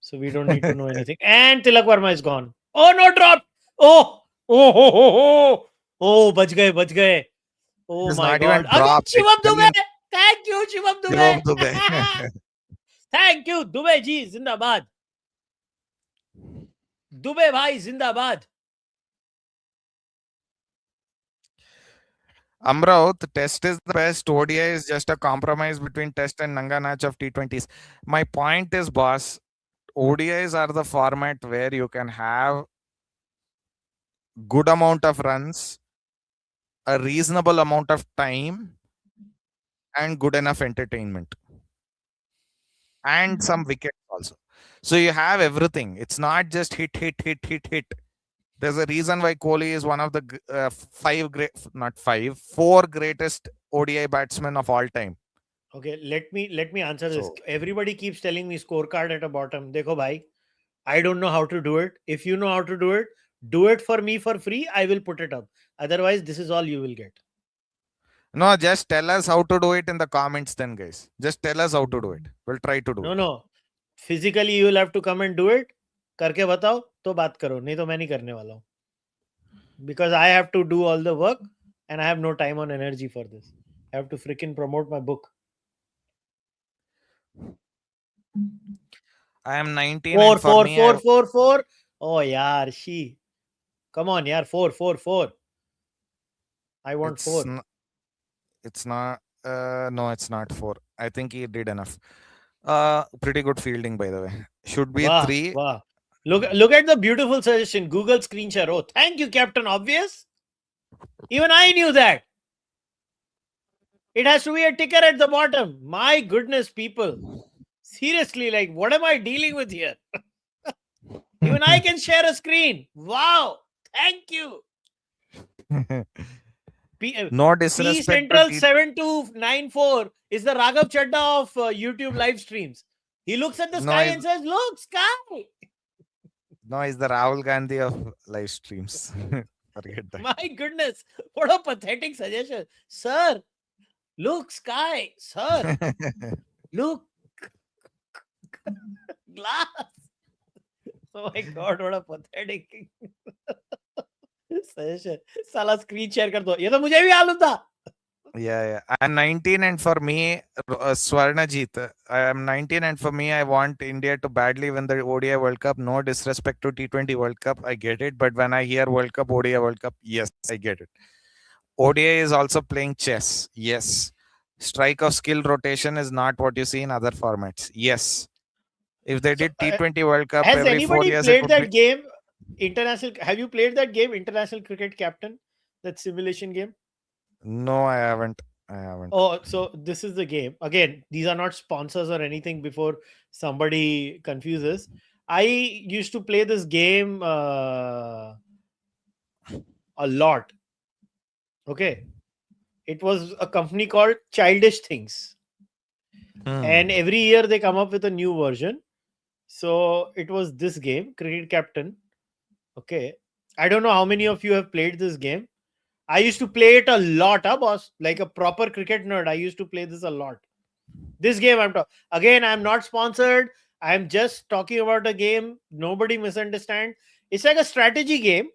So we don't need to know anything. And Tilak Verma is gone. Oh, no drop. Oh, oh, oh, oh, oh, oh, bach gaye, bach gaye. Oh It's my not God. even Again, dropped. It Shivam fell Dubey. in Thank you, Shivam Dubey. Shivam Dubey. Thank you, Dubey ji. Zindabad. Dubey bhai, zindabad. Amraut, test is the best. ODI is just a compromise between test and Nanga Natch of T20s. My point is, boss, ODIs are the format where you can have good amount of runs, a reasonable amount of time, and good enough entertainment, and some wickets also. So you have everything. It's not just hit, hit, hit, hit, hit. There's a reason why Kohli is one of the five great, not five, four greatest ODI batsmen of all time. Okay, let me answer this. So Everybody keeps telling me scorecard at the bottom. Dekho bhai, I don't know how to do it. If you know how to do it for me for free. I will put it up. Otherwise, this is all you will get. no, just tell us how to do it in the comments, then, guys. Just tell us how to do it. We'll try to do No, it. no. Physically, you will have to come and do it. करके बताओ तो बात करो नहीं तो मैं नहीं करने वाला हूँ because I have to do all the work and I have no time or energy for this. I have to freaking promote my book. I am 19, Four, and for four, me, I four, four, four. Oh, yaar, she. Come on, yaar. Four, four, four. I want it's four. it's not. No, it's not four. I think he did enough. Pretty good fielding, by the way. Should be Wow, three. wow. Look at the beautiful suggestion. Google screen share. Oh, thank you, Captain Obvious. Even I knew that. It has to be a ticker at the bottom. My goodness, people. Seriously, like, what am I dealing with here? Even I can share a screen. Wow. Thank you. No P disrespect to Central 7294 is the Raghav Chadda of YouTube live streams. He looks at the no, sky and says, look, sky. no, he's the Rahul Gandhi of live streams. Forget that. My goodness. What a pathetic suggestion. Sir, look, sky. Sir, look, glass. Oh my God, what a pathetic suggestion. साला screen share कर दो. ये तो मुझे भी मालूम था. Yeah. I'm 19, and for me, Swarnajit, I am 19, and for me, I want India to badly win the ODI World Cup. No disrespect to T20 World Cup, I get it. But when I hear World Cup, ODI World Cup, yes, I get it. ODI is also playing chess. Yes. Strike of skill rotation is not what you see in other formats. Yes. If they So, did T20 World Cup has every 4 anybody years, it played would be. that game? International. Have you played that game, International Cricket Captain? That simulation game? No, I haven't. I haven't. Oh, so this is the game. Again, these are not sponsors or anything before somebody confuses. I used to play this game a lot. Okay. It was a company called Childish Things. And every year they come up with a new version. So it was this game, Cricket Captain. Okay. I don't know how many of you have played this game. I used to play it a lot, boss. Like a proper cricket nerd, I used to play this a lot. This game I'm talking again. I'm not sponsored. I'm just talking about a game. Nobody misunderstand. It's like a strategy game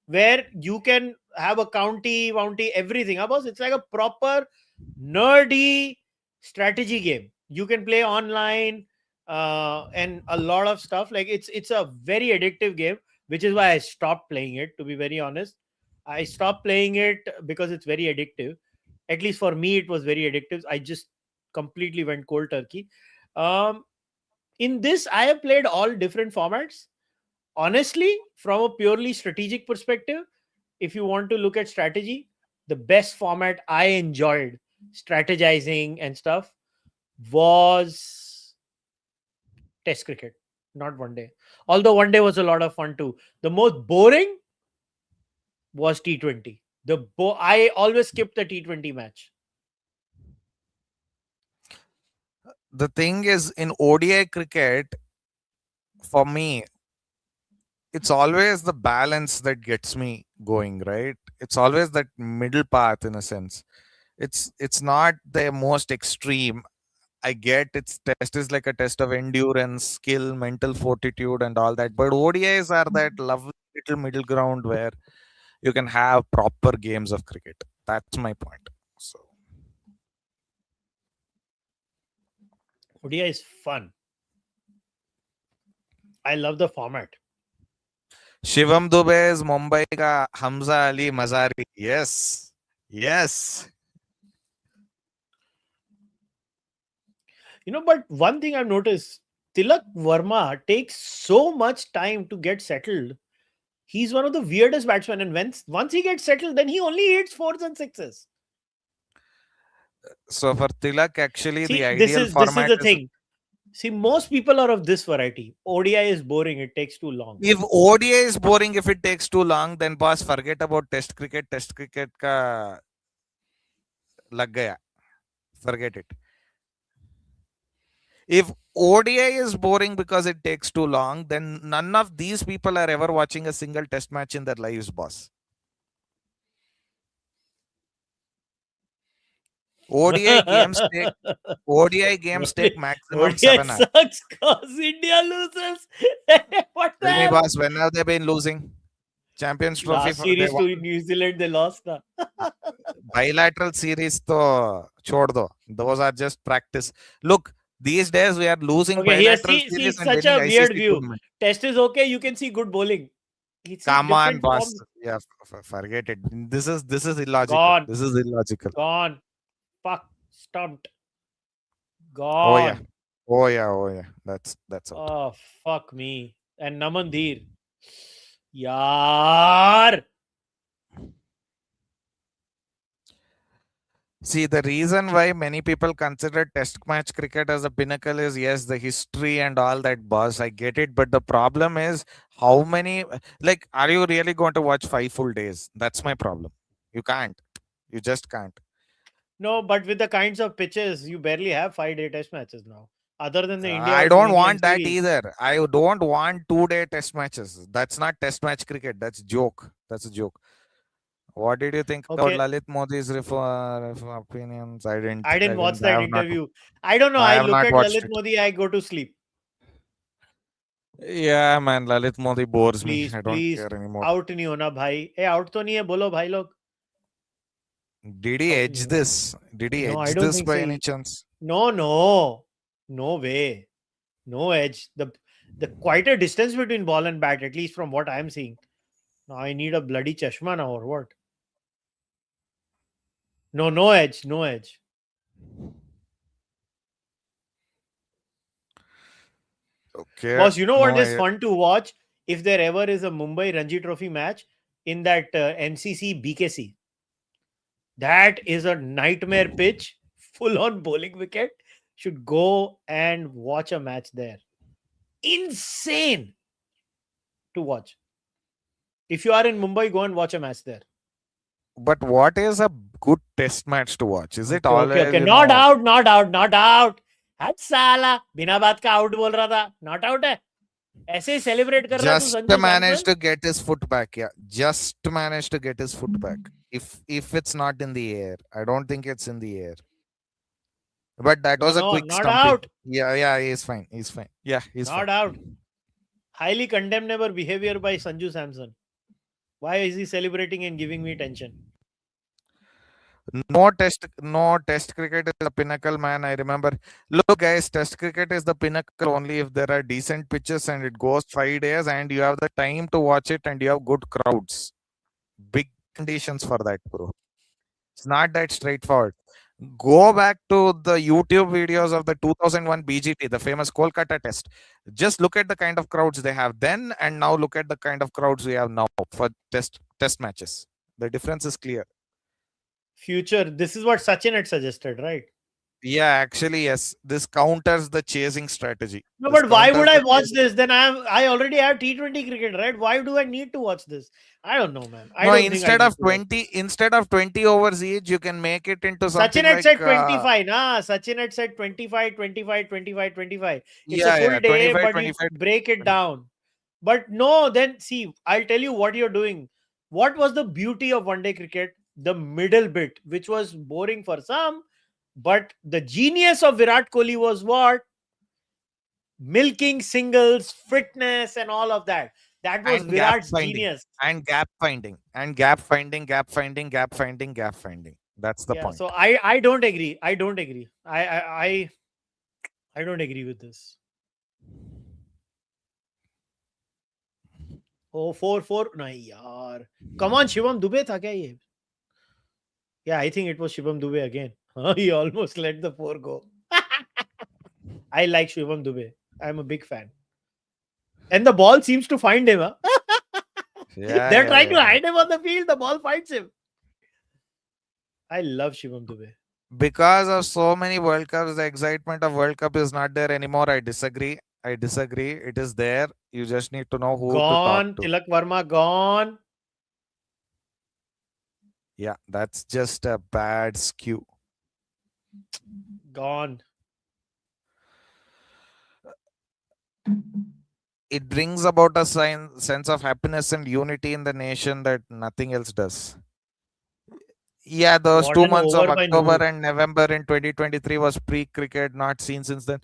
where you can have a bounty, everything. Boss, it's like a proper nerdy strategy game. You can play online and a lot of stuff. Like it's a very addictive game, which is why I stopped playing it. To be very honest, I stopped playing it because it's very addictive. At least for me, it was very addictive. I just completely went cold turkey. Um, in this, I have played all different formats. Honestly, from a purely strategic perspective, if you want to look at strategy, the best format I enjoyed strategizing and stuff was Test cricket, not one day. Although one day was a lot of fun too. The most boring was T20. I always skipped the T20 match. The thing is, in ODI cricket, for me, it's always the balance that gets me going, right? It's always that middle path, in a sense. It's not the most extreme. I get its test is like a test of endurance, skill, mental fortitude, and all that. But ODIs are that lovely little middle ground where you can have proper games of cricket. That's my point. So ODI is fun. I love the format. Shivam Dubey is Mumbai ka Hamza Ali Mazari. Yes. Yes. But one thing I've noticed, Tilak Verma takes so much time to get settled. He's one of the weirdest batsmen, and once he gets settled, then he only hits fours and sixes. So for Tilak, actually, the See, this ideal is this is format the is, thing. See, most people are of this variety. ODI is boring; it takes too long. if ODI is boring, if it takes too long, then boss, forget about Test cricket. Test cricket ka lag gaya. Forget it. If ODI is boring because it takes too long, then none of these people are ever watching a single Test match in their lives, boss. ODI games take ODI games take maximum ODI 7 hours. sucks because India loses. What the Tell me, hell? boss, when have they been losing? Champions Trophy, Last they series won. to New Zealand, they lost. Na. Bilateral series to chhod do. Those are just practice. Look, these days we are losing Okay, here, bilateral see, series it's and such winning a weird ICC view. tournament. Test is okay, you can see good bowling. You see Come on, different boss. forms. Yeah, forget it. This is illogical. Gone, This is illogical. gone, fuck, stumped, Oh yeah. gone. Oh yeah. Oh yeah. That's out. Oh, fuck me. And Namandir. Yaar. See, the reason why many people consider Test match cricket as a pinnacle is, yes, the history and all that buzz. I get it, but the problem is how many. Like, are you really going to watch 5 full days? That's my problem. You can't. You just can't. No, but with the kinds of pitches, you barely have 5-day test matches now. Other than the India I versus don't England want that series. either. I don't want 2 day Test matches. That's not Test match cricket. That's joke. That's a joke. What did you think about Okay, Lalit Modi's opinions? I didn't. I I didn't watch didn't. I that have not. interview. I don't know. I I have look not at watched Lalit it. Modi, I go to sleep. Yeah, man, Lalit Modi bores me. Please, I don't please. care anymore. Out नहीं होना भाई. ए out तो नहीं है बोलो भाई लोग. Did he Out नहीं edge होना. this? Did he No, I edge don't this think so. by any chance? No, no. No way. No edge. The quite a distance between ball and bat, at least from what I'm seeing. Now I need a bloody chashma now or what? No, no edge. No edge. Okay, Boss, you know no, what is fun to watch? If there ever is a Mumbai Ranji Trophy match in that MCC BKC, that is a nightmare pitch, full on bowling wicket. Should go and watch a match there. Insane to watch. If you are in Mumbai, go and watch a match there. but what is a good Test match to watch? Is it Okay, okay, always, okay. Not out, not out, not out. हट साला बिना बात का out बोल रहा था not out है ऐसे ही सेलिब्रेट कर रहा तू just Sanju managed Samson to get his foot back? Yeah, just managed to get his foot back. If it's not in the air, I don't think it's in the air. But that no was a no quick not stumping. out Yeah, yeah, he's fine. He's fine. Yeah, he's not fine. out highly condemnable behavior by Sanju Samson. Why is he celebrating and giving me tension? No test cricket is the pinnacle, man. I remember. Look, guys, test cricket is the pinnacle only if there are decent pitches and it goes 5 days and you have the time to watch it and you have good crowds. Big conditions for that, bro. It's not that straightforward. Go back to the YouTube videos of the 2001 BGT, the famous Kolkata test. Just look at the kind of crowds they have then, and now look at the kind of crowds we have now for test matches. The difference is clear. Future, this is what Sachin had suggested, right? Yeah, actually, yes. This counters the chasing strategy. No, This but why counters would I the watch chasing. this? Then I already have T20 cricket, right? Why do I need to watch this? I don't know, man. I No, don't think I need to watch. instead of 20 overs each, you can make it into Sachin something had like said 25, nah. Sachin had said 25, 25, 25, 25. It's a yeah, full yeah, day, 25, but you 25. break it down. But no, then see, I'll tell you what you're doing. What was the beauty of one day cricket? The middle bit, which was boring for some, but the genius of Virat Kohli was what? Milking singles, fitness, and all of that. That was And gap Virat's finding genius. and gap finding and gap finding, gap finding, gap finding, gap finding. That's the Yeah, point. so I don't agree. I don't agree. I don't agree with this. Oh, 4-4. नहीं यार. Come on, Shivam Dubey था क्या ये? Yeah, I think it was Shivam Dubey again. He almost let the 4 go. I like Shivam Dubey. I'm a big fan. And the ball seems to find him. Huh? Yeah, They're yeah, trying to yeah. hide him on the field. The ball finds him. I love Shivam Dubey. Because of so many World Cups, the excitement of World Cup is not there anymore. I disagree. I disagree. It is there. You just need to know who to talk Gone. to. Tilak Verma gone. Yeah, that's just a bad skew. Gone. It brings about a sense of happiness and unity in the nation that nothing else does. Yeah, those What two an months of over by October Noor. and November in 2023 was pre-cricket, not seen since then.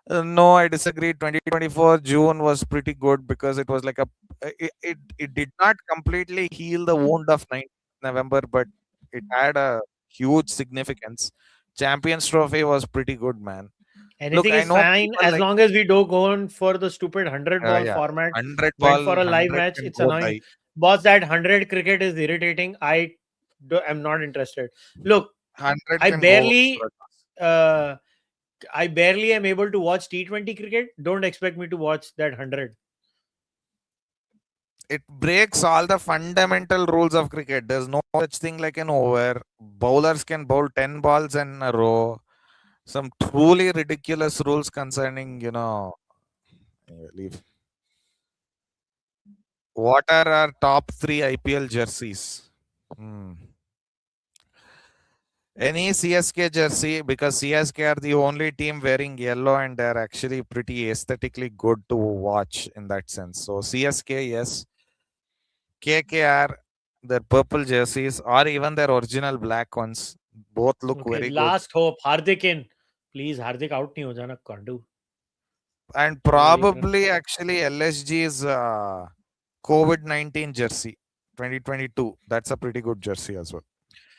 No, I disagree. 2024 June was pretty good because it was like it did not completely heal the wound of 9th November, but it had a huge significance. Champions Trophy was pretty good, man. Look, Anything I is know fine people as like long as we don't go on for the stupid 100 ball yeah, format. 100 Went ball, for a live 100 match. can It's go annoying. die. Boss, that 100 cricket is irritating. Am not interested. Look, 100 I can go. barely uh, I barely am able to watch T20 cricket. Don't expect me to watch that 100. It breaks all the fundamental rules of cricket. There's no such thing like an over. Bowlers can bowl 10 balls in a row. Some truly ridiculous rules concerning, leave. What are our top three IPL jerseys? Hmm. Any CSK jersey, because CSK are the only team wearing yellow and they're actually pretty aesthetically good to watch in that sense. So CSK, yes. KKR, their purple jerseys, or even their original black ones, both look Okay, very good. last hope. Hardik in. Please, Hardik out नहीं हो जाना कांडू. And मैं देख रहा हूँ. probably actually LSG's COVID-19 jersey 2022. That's a pretty good jersey as well.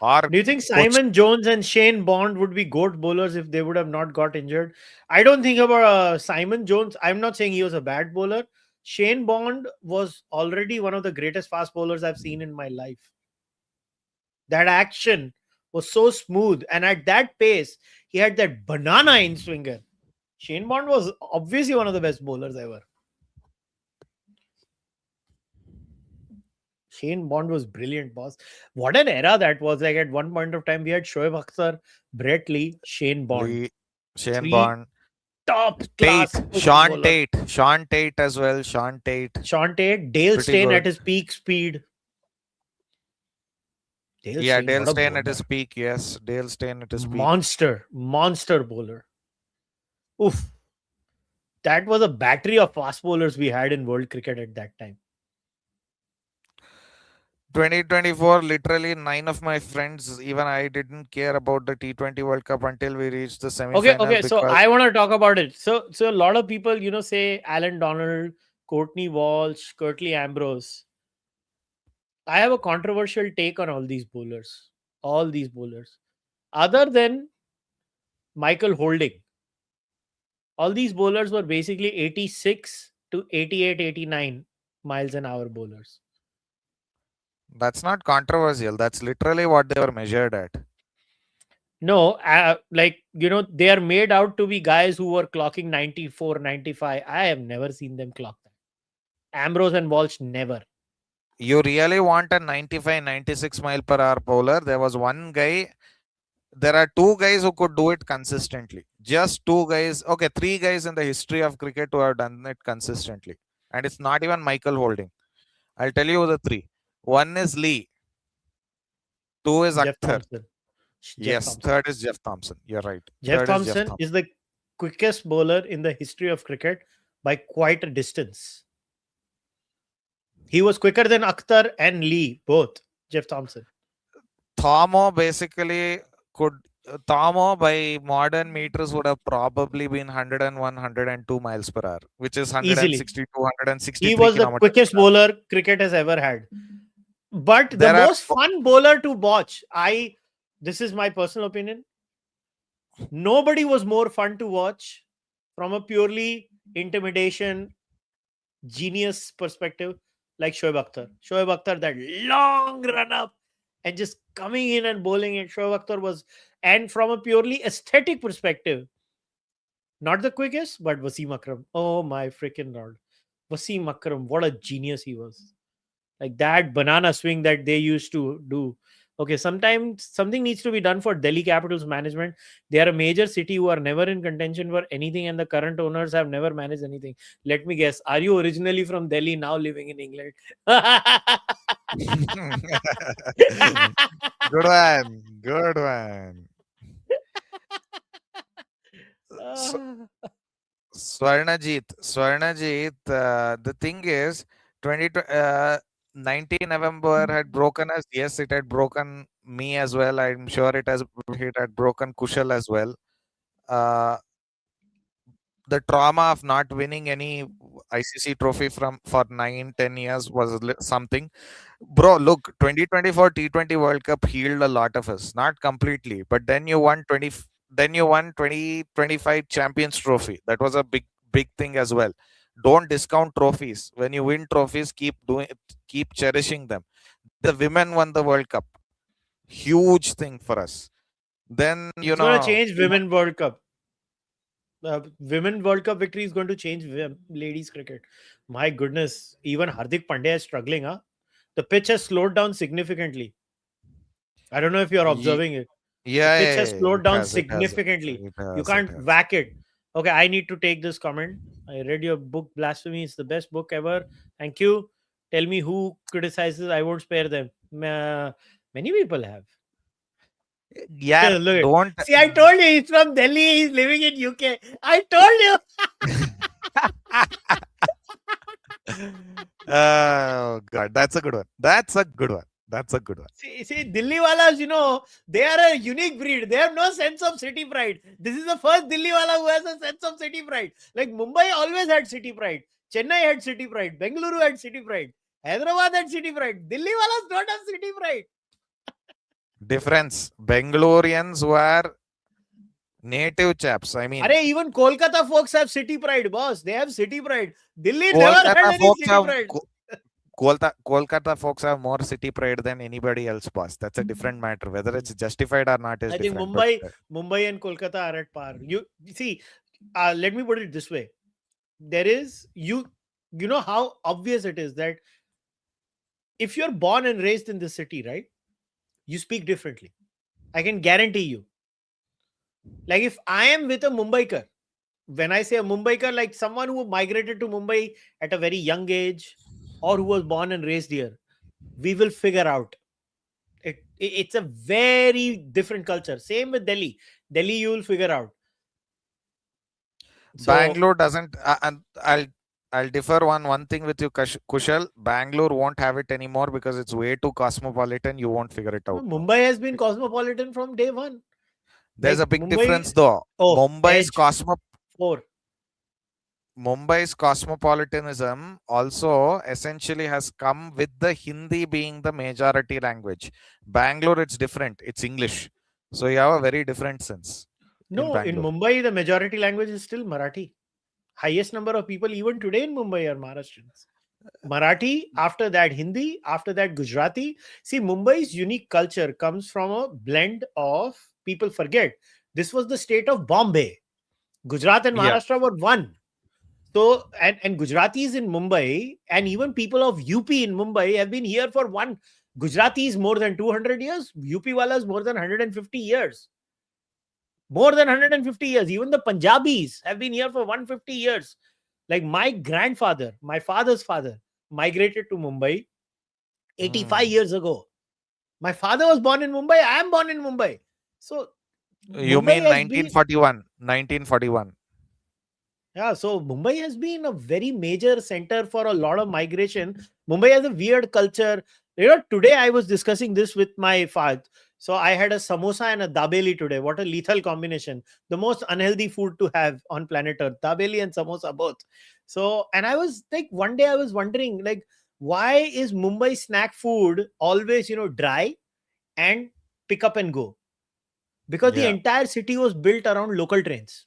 Or Do you think Coach, Simon Jones and Shane Bond would be goat bowlers if they would have not got injured? I don't think about Simon Jones. I'm not saying he was a bad bowler. Shane Bond was already one of the greatest fast bowlers I've seen in my life. That action was so smooth, and at that pace, he had that banana in swinger. Shane Bond was obviously one of the best bowlers ever. Shane Bond was brilliant, boss. What an era that was. Like at one point of time, we had Shoaib Akhtar, Brett Lee, Shane Bond. Lee, Shane Three Bond, top Tate, class cricket bowlers. Sean Tate as well. Sean Tate, Sean Tate, Dale pretty Steyn at good. his peak speed. Dale Yeah, Steyn, Dale what a Steyn at bowler. his peak. Yes, Dale Steyn at his peak. Monster bowler. Oof. That was a battery of fast bowlers we had in world cricket at that time. 2024, literally nine of my friends, even I didn't care about the T20 World Cup until we reached the semi-final Okay. So I because want to talk about it. So a lot of people, say Alan Donald, Courtney Walsh, Curtly Ambrose. I have a controversial take on all these bowlers. All these bowlers. Other than Michael Holding, all these bowlers were basically 86 to 88, 89 miles an hour bowlers. that's not controversial. That's literally what they were measured at. No, they are made out to be guys who were clocking 94, 95. I have never seen them clock that. Ambrose and Walsh, never. You really want a 95, 96 mile per hour bowler? There was one guy. There are two guys who could do it consistently. Just two guys. Okay, three guys in the history of cricket who have done it consistently. And it's not even Michael Holding. I'll tell you the three. One is Lee. Two is Jeff Akhtar. Thompson. Jeff Yes, Thompson. third is Jeff Thompson. You're right. Jeff Third is Jeff Thompson Thompson. is the quickest bowler in the history of cricket by quite a distance. He was quicker than Akhtar and Lee, both. Jeff Thompson. Thomo basically could. Thomo by modern meters would have probably been 101, 102 miles per hour, which is Easily. 162, He 163 was the kilometers quickest per hour. bowler cricket has ever had. But the There are most fun bowler to watch, this is my personal opinion. Nobody was more fun to watch from a purely intimidation, genius perspective like Shoaib Akhtar. Shoaib Akhtar, that long run up and just coming in and bowling it. Shoaib Akhtar was, and from a purely aesthetic perspective, not the quickest, but Wasim Akram. Oh my freaking lord. Wasim Akram, what a genius he was. like that banana swing that they used to do. Okay, sometimes something needs to be done for Delhi Capitals management. They are a major city who are never in contention for anything, and the current owners have never managed anything. Let me guess, are you originally from Delhi, now living in England? Good one. Good one. So, Ah, Swarnajit, the thing is, 20, 19 November had broken us. Yes, it had broken me as well. I'm sure it had broken Kushal as well. Uh, the trauma of not winning any ICC trophy for 9, 10 years was something. Bro, look, 2024 T20 World Cup healed a lot of us. Not completely, but then you won 2025 Champions Trophy. That was a big thing as well. Don't discount trophies. When you win trophies, keep cherishing them. The women won the World Cup. Huge thing for us. Then, it's going to change Women World Cup. Women World Cup victory is going to change ladies cricket. My goodness, even Hardik Pandya is struggling. Huh? The pitch has slowed down significantly. I don't know if you're Ye- observing it. The yeah, pitch yeah, has yeah, slowed it down has, it has, significantly. it You has, it can't has. whack it. Okay, I need to take this comment. I read your book, Blasphemy. It's the best book ever. Thank you. Tell me who criticizes. I won't spare them. Many people have. Yeah, Look at. don't. See, I told you he's from Delhi. He's living in UK. I told you. Oh God, that's a good one. That's a good one. That's a good one. See, Delhi walas, they are a unique breed. They have no sense of city pride. This is the first Delhi wala who has a sense of city pride. Like Mumbai always had city pride. Chennai had city pride. Bengaluru had city pride. Hyderabad had city pride. Delhi walas don't have city pride. Difference. Bengaloreans were native chaps. I mean, Even Kolkata folks have city pride, boss. They have city pride. Delhi never had Kolkata any folks city have pride. Kolkata folks have more city pride than anybody else, boss. That's a different matter. Whether it's justified or not is I think different. But Mumbai and Kolkata are at par. You see, let me put it this way. There is you know how obvious it is that if you're born and raised in this city, right, you speak differently. I can guarantee you. Like if I am with a Mumbaiker, when I say a Mumbaiker, like someone who migrated to Mumbai at a very young age or who was born and raised here, we will figure out. It's a very different culture. Same with Delhi. Delhi, you will figure out. So Bangalore doesn't. And I'll differ one thing with you, Kushal. Bangalore won't have it anymore because it's way too cosmopolitan. You won't figure it out now. Mumbai has been cosmopolitan from day one. There's a Like big Mumbai, difference though. oh, Mumbai's edge cosmo 4. Mumbai's cosmopolitanism also essentially has come with the Hindi being the majority language. Bangalore, it's different. It's English. So you have a very different sense in No, in Bangalore. Mumbai, the majority language is still Marathi. Highest number of people, even today in Mumbai, are Maharashtrians. Marathi, after that Hindi, after that Gujarati. See, Mumbai's unique culture comes from a blend of people forget. This was the state of Bombay. Gujarat and Yeah. Maharashtra were one. So, and Gujaratis in Mumbai and even people of UP in Mumbai have been here for one. Gujaratis more than 200 years, UP walas more than 150 years. More than 150 years. Even the Punjabis have been here for 150 years. Like my grandfather, my father's father, migrated to Mumbai 85 Hmm. years ago. My father was born in Mumbai. I am born in Mumbai. So You Mumbai mean has been 1941? 1941. Yeah, so Mumbai has been a very major center for a lot of migration. Mumbai has a weird culture. Today I was discussing this with my father. So I had a samosa and a dabeli today. What a lethal combination. The most unhealthy food to have on planet Earth. Dabeli and samosa both. So, and I was like, one day I was wondering, like, why is Mumbai snack food always, dry and pick up and go? Because the Yeah. entire city was built around local trains.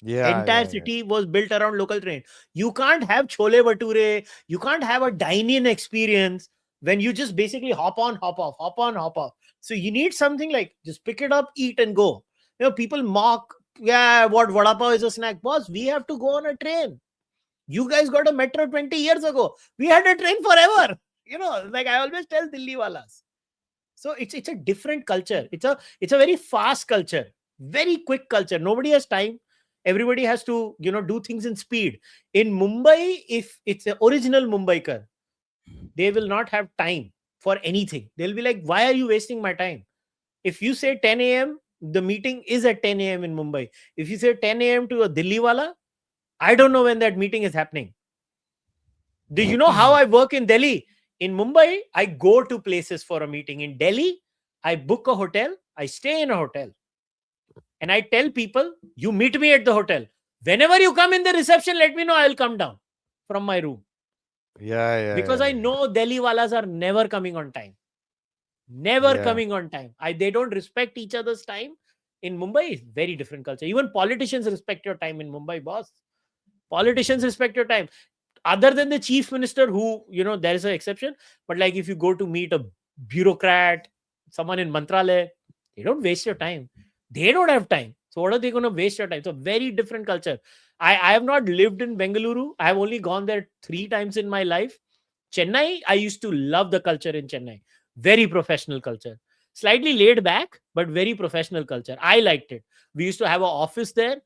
Yeah, Entire yeah, yeah. city was built around local train. You can't have chole bhature. You can't have a dine-in experience when you just basically hop on, hop off, hop on, hop off. So you need something like just pick it up, eat and go. People mock, yeah, what vada pav is a snack. Boss, we have to go on a train. You guys got a metro 20 years ago. We had a train forever. Like I always tell Delhi walas. So it's a different culture. It's a very fast culture, very quick culture. Nobody has time. Everybody has to do things in speed. In Mumbai, if it's the original Mumbaikar, they will not have time for anything. They'll be like, "Why are you wasting my time?" If you say 10 a.m., the meeting is at 10 a.m. in Mumbai. If you say 10 a.m. to a Delhi wala, I don't know when that meeting is happening. Do you know how I work in Delhi? In Mumbai, I go to places for a meeting. In Delhi, I book a hotel, I stay in a hotel, and I tell people, you meet me at the hotel. Whenever you come in the reception, let me know. I'll come down from my room. Yeah, yeah, Because yeah, I yeah. know Delhi walas are never coming on time. Never Yeah. coming on time. They don't respect each other's time. In Mumbai, it's very different culture. Even politicians respect your time in Mumbai, boss. Politicians respect your time. Other than the chief minister, who there is an exception, but like if you go to meet a bureaucrat, someone in Mantralaya, they don't waste your time. They don't have time. So what are they going to waste your time? So very different culture. I have not lived in Bengaluru. I have only gone there 3 times in my life. Chennai, I used to love the culture in Chennai. Very professional culture. Slightly laid back, but very professional culture. I liked it. We used to have an office there,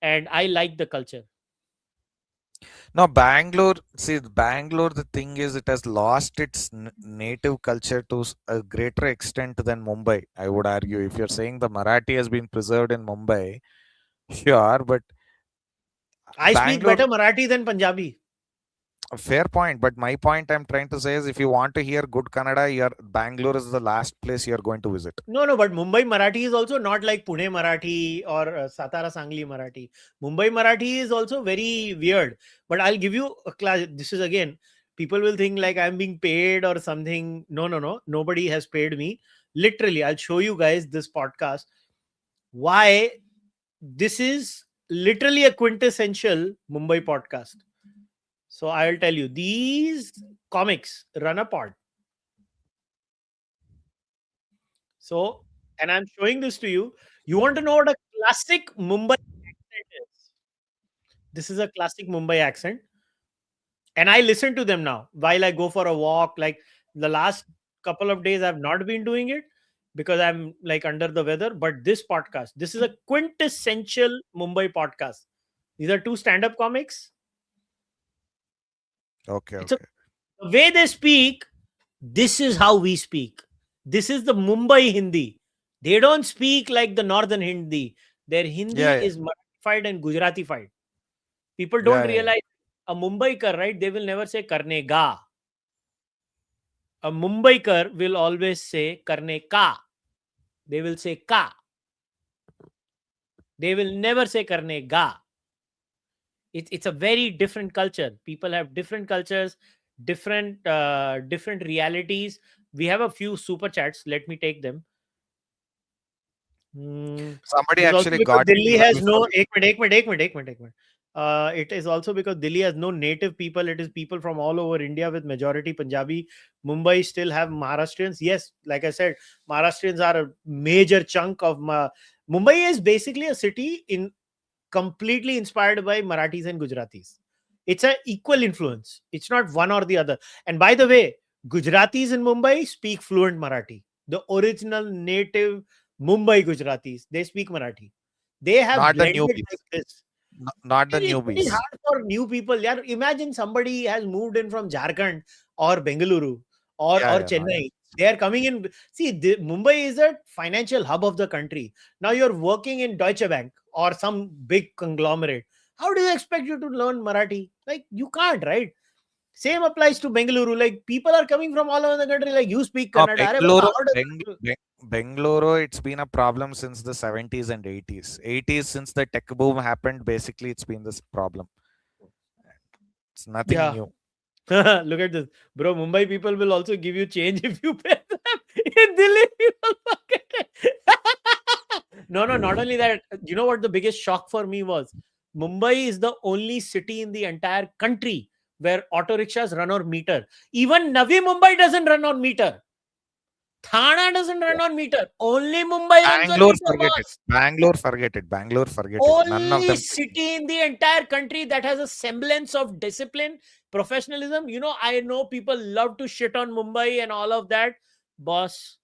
and I liked the culture. No, Bangalore. See, Bangalore. The thing is, it has lost its native culture to a greater extent than Mumbai. I would argue. If you're saying the Marathi has been preserved in Mumbai, sure, but I speak Bangalore. better Marathi than Punjabi. A fair point, but my point I'm trying to say is, if you want to hear good Kannada, your Bangalore is the last place you're going to visit. No, no, but Mumbai Marathi is also not like Pune Marathi or Satara Sangli Marathi. Mumbai Marathi is also very weird. But I'll give you a class. This is again, people will think like I'm being paid or something. No, no, no. Nobody has paid me. Literally, I'll show you guys this podcast. Why this is literally a quintessential Mumbai podcast. So I'll tell you, these comics run a pod. So, and I'm showing this to you. You want to know what a classic Mumbai accent is? This is a classic Mumbai accent. And I listen to them now while I go for a walk. Like the last couple of days, I've not been doing it because I'm like under the weather. But this podcast, this is a quintessential Mumbai podcast. These are two stand up comics. Okay, It's a, okay. the way they speak, this is how we speak. This is the Mumbai Hindi. They don't speak like the northern Hindi. Their Yeah, Hindi yeah, is Marathified and Gujaratified. People don't yeah, yeah, yeah. realize a Mumbaikar, right? They will never say karne ga. A Mumbaikar will always say karne ka. They will say ka. They will never say karne ga. It's a very different culture. People have different cultures, different realities. We have a few super chats. Let me take them. Somebody It is also actually because got Delhi even has before. no. Ek minute. It is also because Delhi has no native people. It is people from all over India with majority Punjabi. Mumbai still have Maharashtrians. Yes, like I said, Maharashtrians are a major chunk of Mumbai is basically a city in completely inspired by Marathis and Gujaratis. It's an equal influence. It's not one or the other. And by the way, Gujaratis in Mumbai speak fluent Marathi. The original native Mumbai Gujaratis, they speak Marathi. They have Not the blended newbies. like this. Not the It's very newbies. hard for new people. Yeah, imagine somebody has moved in from Jharkhand or Bengaluru Yeah, or yeah, not. Chennai. They are coming in. See, Mumbai is a financial hub of the country. Now you're working in Deutsche Bank or some big conglomerate. How do you expect you to learn Marathi? Like you can't, right? Same applies to Bengaluru. Like people are coming from all over the country. Like you speak No, Kannada. Arey baba, Bengaluru, how does Bengaluru, it's been a problem since the 70s and 80s. 80s, since the tech boom happened, basically, it's been this problem. It's nothing yeah. new. Look at this, bro. Mumbai people will also give you change if you pay them. In Delhi, people forget it. No, no. Not only that, you know what the biggest shock for me was? Mumbai is the only city in the entire country where auto rickshaws run on meter. Even Navi Mumbai doesn't run on meter. Thana doesn't Yeah. run on meter. Only Mumbai runs on Bangalore, meter, forget it. boss. Bangalore, forget it. Bangalore, forget it. None of Only them take it. city in the entire country that has a semblance of discipline, professionalism. I know people love to shit on Mumbai and all of that, boss.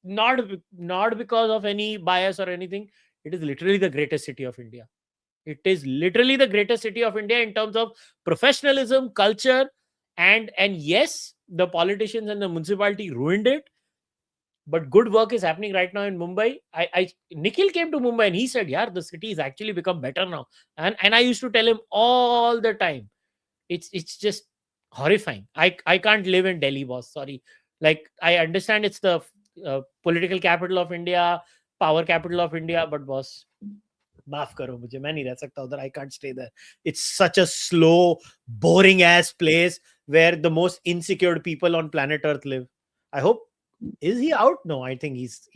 Not because of any bias or anything. It is literally the greatest city of India. It is literally the greatest city of India in terms of professionalism, culture, and yes, the politicians and the municipality ruined it, but good work is happening right now in Mumbai. I Nikhil came to Mumbai and he said, "Yeah, the city has actually become better now." And I used to tell him all the time, it's just horrifying. I can't live in Delhi, boss. Sorry. Like, I understand it's the political capital of India, power capital of India, but boss, माफ करो मुझे, मैं नहीं रह सकता उधर. I can't stay there. It's such a slow, boring ass place where the most insecure people on planet Earth live. I hope, is he out? No, I think he's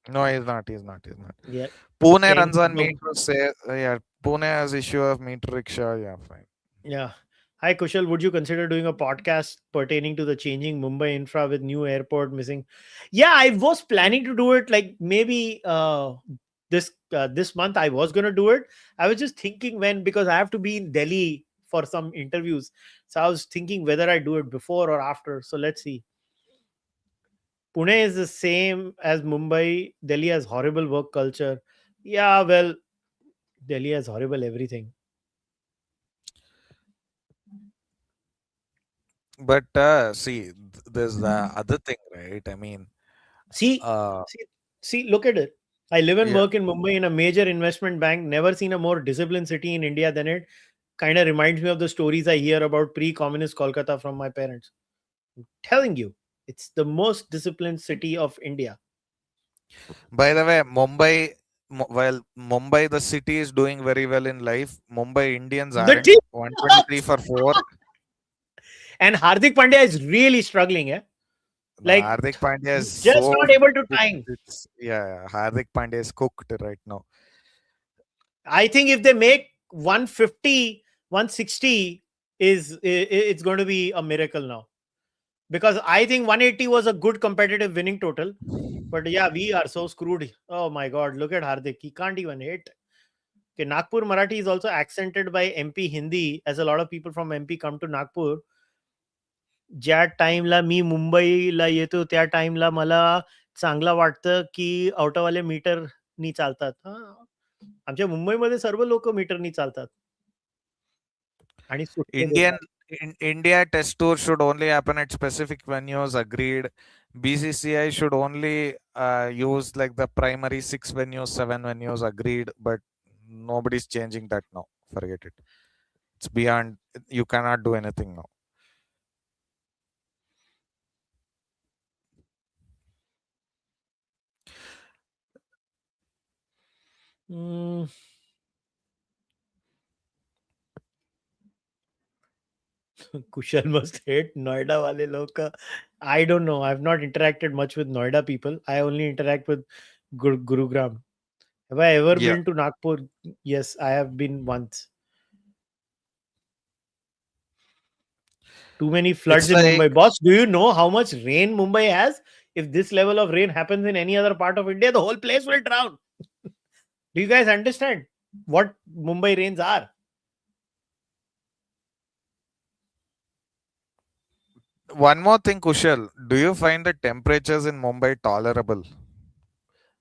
No, he's not. He's not. He's not. yeah, Pune saying runs on no. metro. Say, yeah. Pune has issue of meter rickshaw. Yeah, fine. Yeah. Hi Kushal, would you consider doing a podcast pertaining to the changing Mumbai infra with new airport missing? Yeah, I was planning to do it, like maybe this month. I was gonna do it. I was just thinking when, because I have to be in Delhi for some interviews. So I was thinking whether I do it before or after. So let's see. Pune is the same as Mumbai. Delhi has horrible work culture. Yeah, well, Delhi has horrible everything. But see, there's the other thing, right? I mean, See, uh, see, look at it. I live and yeah. work in Mumbai in a major investment bank. Never seen a more disciplined city in India than it. Kind of reminds me of the stories I hear about pre-communist Kolkata from my parents. I'm telling you, it's the most disciplined city of India. By the way, Mumbai, while Mumbai, the city is doing very well in life, Mumbai Indians The aren't. team 123 for 4. and Hardik Pandya is really struggling. No, Like, Hardik Pandya is just so not able to cooked. time. Yeah, Hardik Pandya is cooked right now. I think if they make 150, 160, it's going to be a miracle now. Because I think 180 was a good competitive winning total. But yeah, we are so screwed. Oh my God, look at Hardik. He can't even hit. Okay, Nagpur Marathi is also accented by MP Hindi, as a lot of people from MP come to Nagpur. ज्या टाइमला मी मुंबईला येतो त्या टाइमला मला चांगलं वाटतं की ऑटोवाले मीटरनी चालतात. आमच्या मुंबईमध्ये सर्व लोक मीटरनी चालतात आणि सुट्टे Indian देतात. India test tour should only happen at specific venues. Agreed. BCCI should only use like the primary 6 venues, 7 venues. Agreed. But nobody's changing that now. Forget it. It's beyond. You cannot do anything now. Hmm. Kushal must hate Noida wale log ka. I don't know. I've not interacted much with Noida people. I only interact with Gurugram. Have I ever Yeah. been to Nagpur? Yes, I have been once. Too many It's floods in like Mumbai. Boss, do you know how much rain Mumbai has? If this level of rain happens in any other part of India, the whole place will drown. Do you guys understand what Mumbai rains are? one more thing, Kushal. Do you find the temperatures in Mumbai tolerable?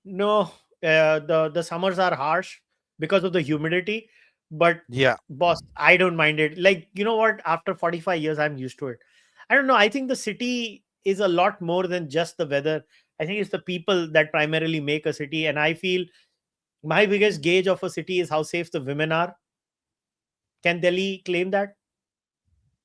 No, the summers are harsh because of the humidity. But Yeah. boss, I don't mind it. Like, you know what? After 45 years, I'm used to it. I don't know. I think the city is a lot more than just the weather. I think it's the people that primarily make a city. And I feel my biggest gauge of a city is how safe the women are. Can Delhi claim that?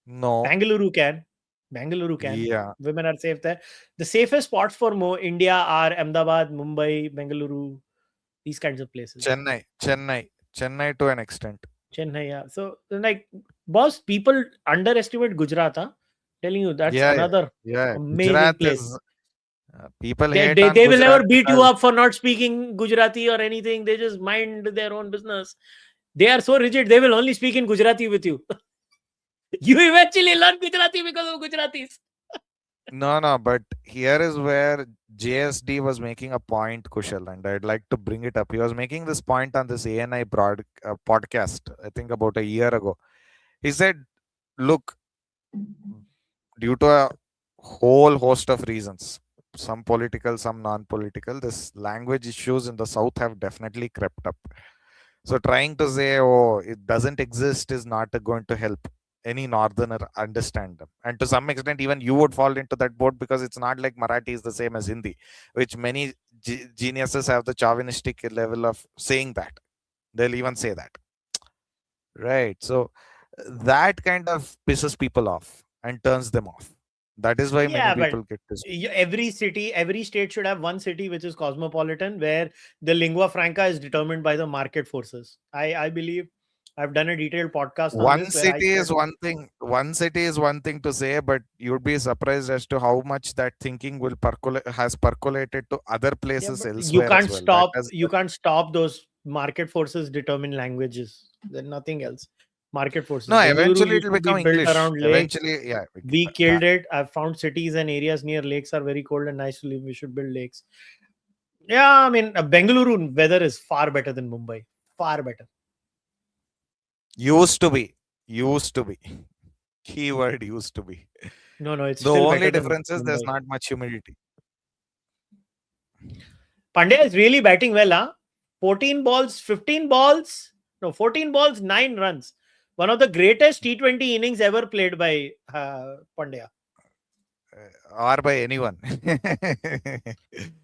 No. Bangalore can. Bangalore can. Yeah. Women are safe there. The safest spots for India are Ahmedabad, Mumbai, Bengaluru, these kinds of places. Chennai to an extent. Chennai, yeah. So, like, boss, people underestimate Gujarat. Huh? Telling you, that's Yeah, yeah, another yeah. amazing Gujarat place. is people They, hate they, on they will Gujarat never beat you because up for not speaking Gujarati or anything. They just mind their own business. They are so rigid, they will only speak in Gujarati with you. You eventually learn Gujarati because of Gujaratis. No, but here is where JSD was making a point, Kushal, and I'd like to bring it up. He was making this point on this ANI podcast, I think about a year ago. He said, look, due to a whole host of reasons, some political, some non political, this language issues in the South have definitely crept up. So trying to say, oh, it doesn't exist is not going to help any northerner understand them. And to some extent, even you would fall into that boat because it's not like Marathi is the same as Hindi, which many geniuses have the chauvinistic level of saying that. They'll even say that. Right. So that kind of pisses people off and turns them off. That is why many Yeah, but people get pissed. every city, every state should have one city which is cosmopolitan, where the lingua franca is determined by the market forces. I believe I've done a detailed podcast on One this where I city said, is one thing. One city is one thing to say, but you'd be surprised as to how much that thinking will percolate has percolated to other yeah, places but elsewhere as well. you can't stop those market forces determine languages. There's nothing else. Market No. forces. Bengaluru Eventually, used it'll to be become built English. around lakes. Eventually, yeah. We killed it. I've found cities and areas near lakes are very cold and nice to live. We should build lakes. Yeah, I mean, Bengaluru weather is far better than Mumbai. Far better. Used to be. Used to be. Keyword used to be. No, no, it's The still only better than difference is there's Mumbai. not much humidity. Pandya is really batting well, huh? 14 balls, 15 balls, no, 14 balls, 9 runs. One of the greatest T20 innings ever played by Pandya. Or by anyone.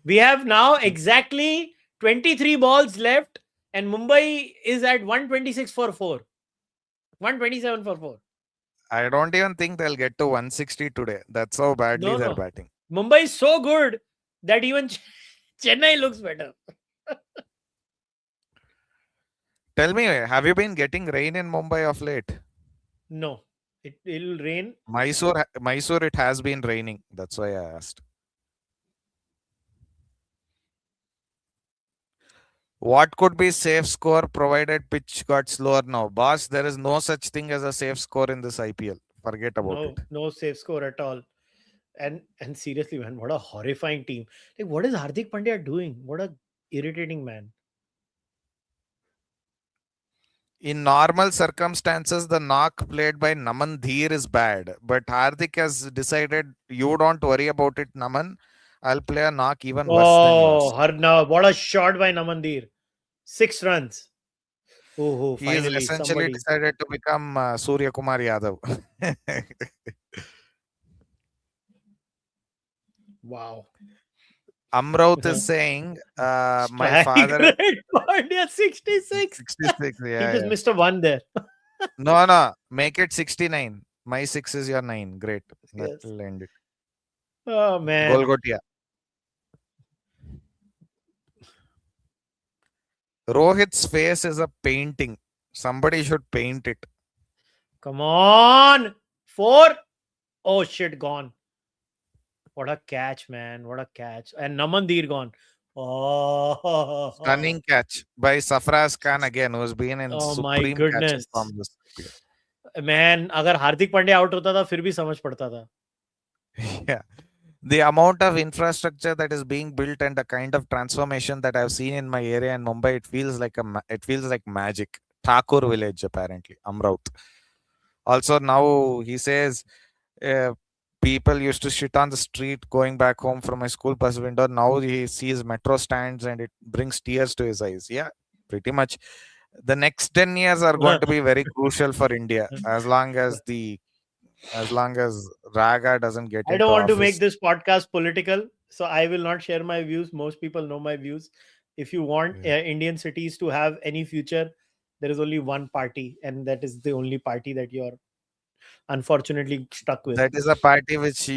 We have now exactly 23 balls left, and Mumbai is at 126 for 4, 127 for 4. I don't even think they'll get to 160 today. That's how badly No, they're no. batting. Mumbai is so good that even Chennai looks better. Tell me, have you been getting rain in Mumbai of late? No, it'll rain. Mysore, it has been raining. That's why I asked. What could be safe score provided pitch got slower now? Boss, there is no such thing as a safe score in this IPL. Forget about it. No safe score at all. And seriously, man, what a horrifying team. Like, what is Hardik Pandya doing? What a irritating man. In normal circumstances, the knock played by Naman Dheer is bad. But Hardik has decided, you don't worry about it, Naman. I'll play a knock even worse than Oh, yours. Harna, what a shot by Namandir. 6 runs. Oh, He is finally, essentially somebody. decided to become Surya Kumar Yadav. Wow. Amraut is saying, my father Staggering Pandya, 66. 66. He Yeah, just yeah. missed a one there. No. Make it 69. My 6 is your 9. Great. That Yes. will end it. Oh, man. Golgotia. Rohit's face is a painting. Somebody should paint it. Come on. 4. Oh, shit, gone. What a catch, man. What a catch. And Namandir gone. Oh, Stunning catch by Safraz Khan again, who's been in oh my supreme catching goodness. from this IPL. Man अगर Hardik Pandya out होता था फिर भी समझ पड़ता था. Yeah. The amount of infrastructure that is being built and the kind of transformation that I've seen in my area in Mumbai, it feels like magic. Thakur village, apparently, Amraut. Also, now he says uh, people used to shit on the street going back home from my school bus window. Now he sees metro stands and it brings tears to his eyes. Yeah, pretty much. The next 10 years are going to be very crucial for India as long as Raga doesn't get I don't into want to make office. this podcast political, so I will not share my views. Most people know my views. If you want Yeah. Indian cities to have any future, there is only one party, and that is the only party that you're unfortunately stuck with. That is a party which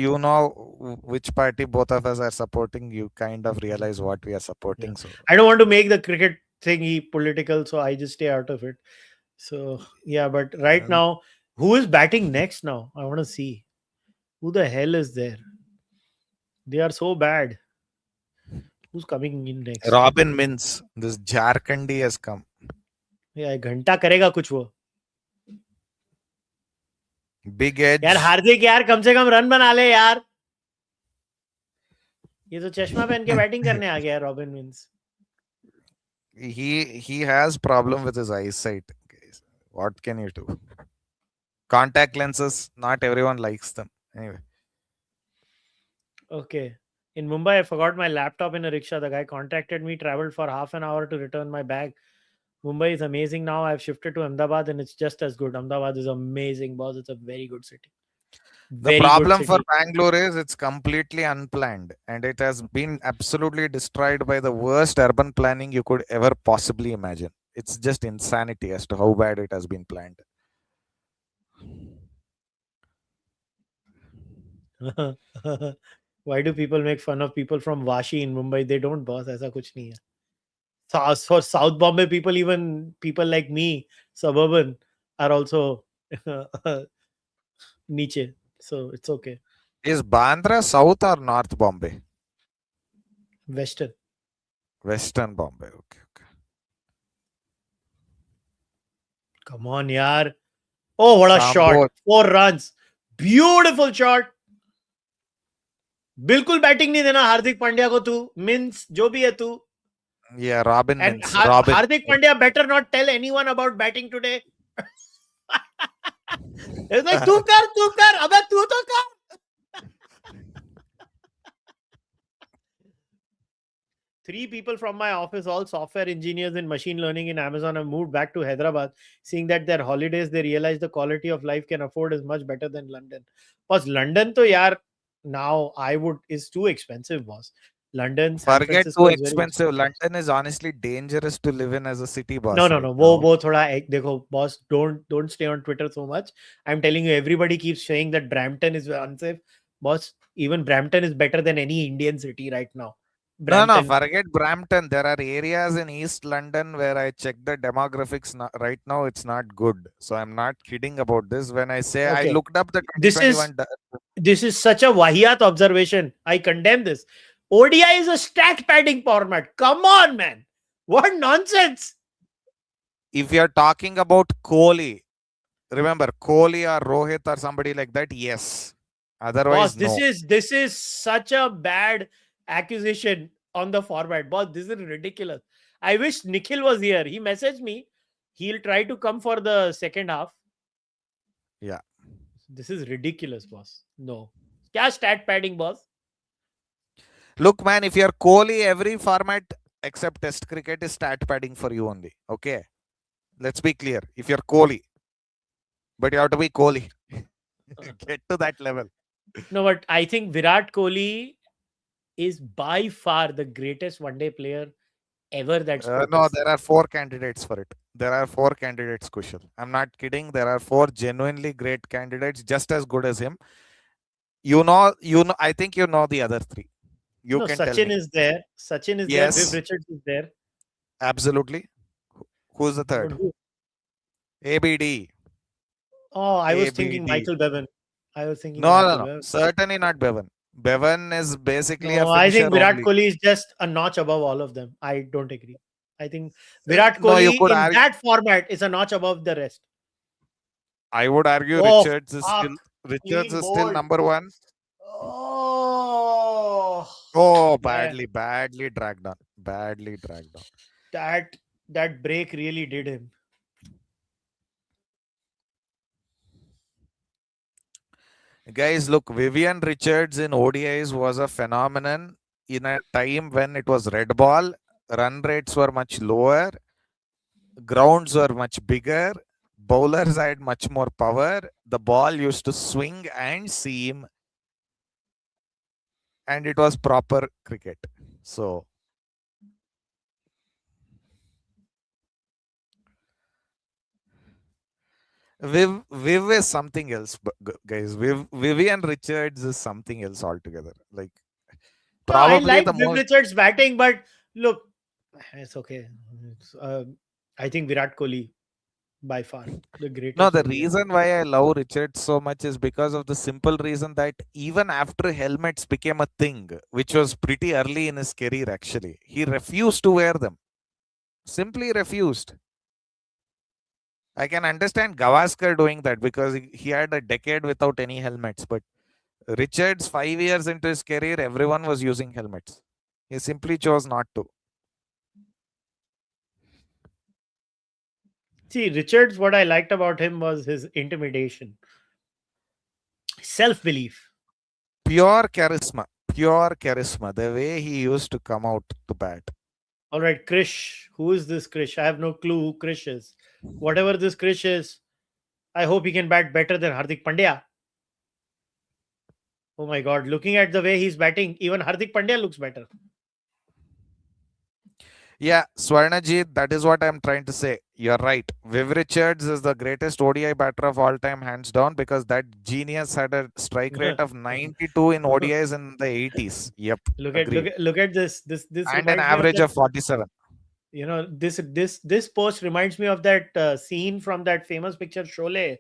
which party both of us are supporting. You kind of realize what we are Yeah. supporting. So I don't want to make the cricket thingy political, so I just stay out of it. So yeah, but right um, now, who is batting next now? I want to see. Who the hell is there? They are so bad. Who's coming in next? Robin Mins, this Jharkhandi has come. Yeah, घंटा करेगा कुछ वो. Big यार edge. हार्दिक यार कम से कम run बना ले यार. ये तो चश्मा पहन के बैटिंग करने आ गया Robin Vince. He has problem with his eyesight. Guys. What can you do? Contact lenses, not everyone likes them. Anyway. Okay. In Mumbai, I forgot my laptop in a rickshaw. The guy contacted me, traveled for half an hour to return my bag. Mumbai is amazing now. I've shifted to Ahmedabad and it's just as good. Ahmedabad is amazing, boss. It's a very good city. The Very good problem for city. Bangalore is it's completely unplanned and it has been absolutely destroyed by the worst urban planning you could ever possibly imagine. It's just insanity as to how bad it has been planned. Why do people make fun of people from Vashi in Mumbai? They don't, boss. ऐसा कुछ नहीं है. So, for South Bombay people, even people like me, suburban, are also niche. So it's okay. Is Bandra South or North Bombay? Western. Western Bombay. Okay. Come on, yaar. Oh, what a shot. 4 runs. Beautiful shot. बिल्कुल batting नहीं देना हार्दिक पांड्या को तू means जो भी है तू. Yeah, Robin And means Robin. Hardik Pandya better not tell anyone about batting today. It's like तू कर अबे तू तो कर. Three people from my office, all software engineers in machine learning in Amazon, have moved back to Hyderabad. Seeing that their holidays, they realize the quality of life can afford is much better than London. Because London, to yaar, now I would is too expensive, boss. London, San Forget Francisco too is very expensive. expensive. London is honestly dangerous to live in as a city, boss. No. right वो now. थोड़ा देखो boss, don't stay on Twitter so much. I'm telling you, everybody keeps saying that Brampton is unsafe. Boss, even Brampton is better than any Indian city right now. No, Brampton. forget Brampton. There are areas in East London where I check the demographics right now. It's not good. So I'm not kidding about this. When I say I Okay. looked up the This is 2021. such a wahiat observation. I condemn this. ODI is a stat padding format. Come on, man. What nonsense. If you're talking about Kohli, remember Kohli or Rohit or somebody like that, yes. Otherwise, boss, no. this is such a bad accusation on the format. Boss, this is ridiculous. I wish Nikhil was here. He messaged me. He'll try to come for the second half. Yeah. This is ridiculous, boss. No. Kya stat padding, boss? Look, man, if you're Kohli, every format except Test cricket is stat padding for you only. Okay. Let's be clear. If you're Kohli, but you have to be Kohli. Get to that level. No, but I think Virat Kohli is by far the greatest one-day player ever that's no, there are 4 candidates for it. There are 4 candidates, Kushal. I'm not kidding. There are 4 genuinely great candidates, just as good as him. You know. I think you know the other 3. You no, can Sachin tell me. is there. Sachin is Yes. there. Viv Richards is there. Absolutely. Who's the third? ABD. Oh, I was thinking Michael Bevan. No. Certainly not Bevan. Bevan is basically a finisher. I think Virat only. Kohli is just a notch above all of them. I don't agree. I think Virat Kohli in that format is a notch above the rest. I would argue Richards is still number 1. Oh, badly dragged on. Badly dragged on. That break really did him. Guys, look, Vivian Richards in ODIs was a phenomenon in a time when it was red ball, run rates were much lower, grounds were much bigger, bowlers had much more power, the ball used to swing and seam, and it was proper cricket. So Viv is something else, guys. Vivian Richards is something else altogether. Like, probably I like Viv Richards batting, but look, it's okay. I think Virat Kohli by far the greatest. No, the reason why I love Richards so much is because of the simple reason that even after helmets became a thing, which was pretty early in his career actually, he refused to wear them. Simply refused. I can understand Gavaskar doing that because he had a decade without any helmets, but Richards, 5 years into his career, everyone was using helmets. He simply chose not to. See, Richards, what I liked about him was his intimidation, self belief. Pure charisma. Pure charisma. The way he used to come out to bat. All right, Krish. Who is this Krish? I have no clue who Krish is. Whatever this Krish is, I hope he can bat better than Hardik Pandya. Oh my God. Looking at the way he's batting, even Hardik Pandya looks better. Yeah, Swarnajit, that is what I'm trying to say. You're right. Viv Richards is the greatest ODI batter of all time, hands down, because that genius had a strike rate of 92 in ODIs in the 80s. Yep, agreed. Look at this. This And an reminds me of average that. of 47. This post reminds me of that scene from that famous picture Sholay,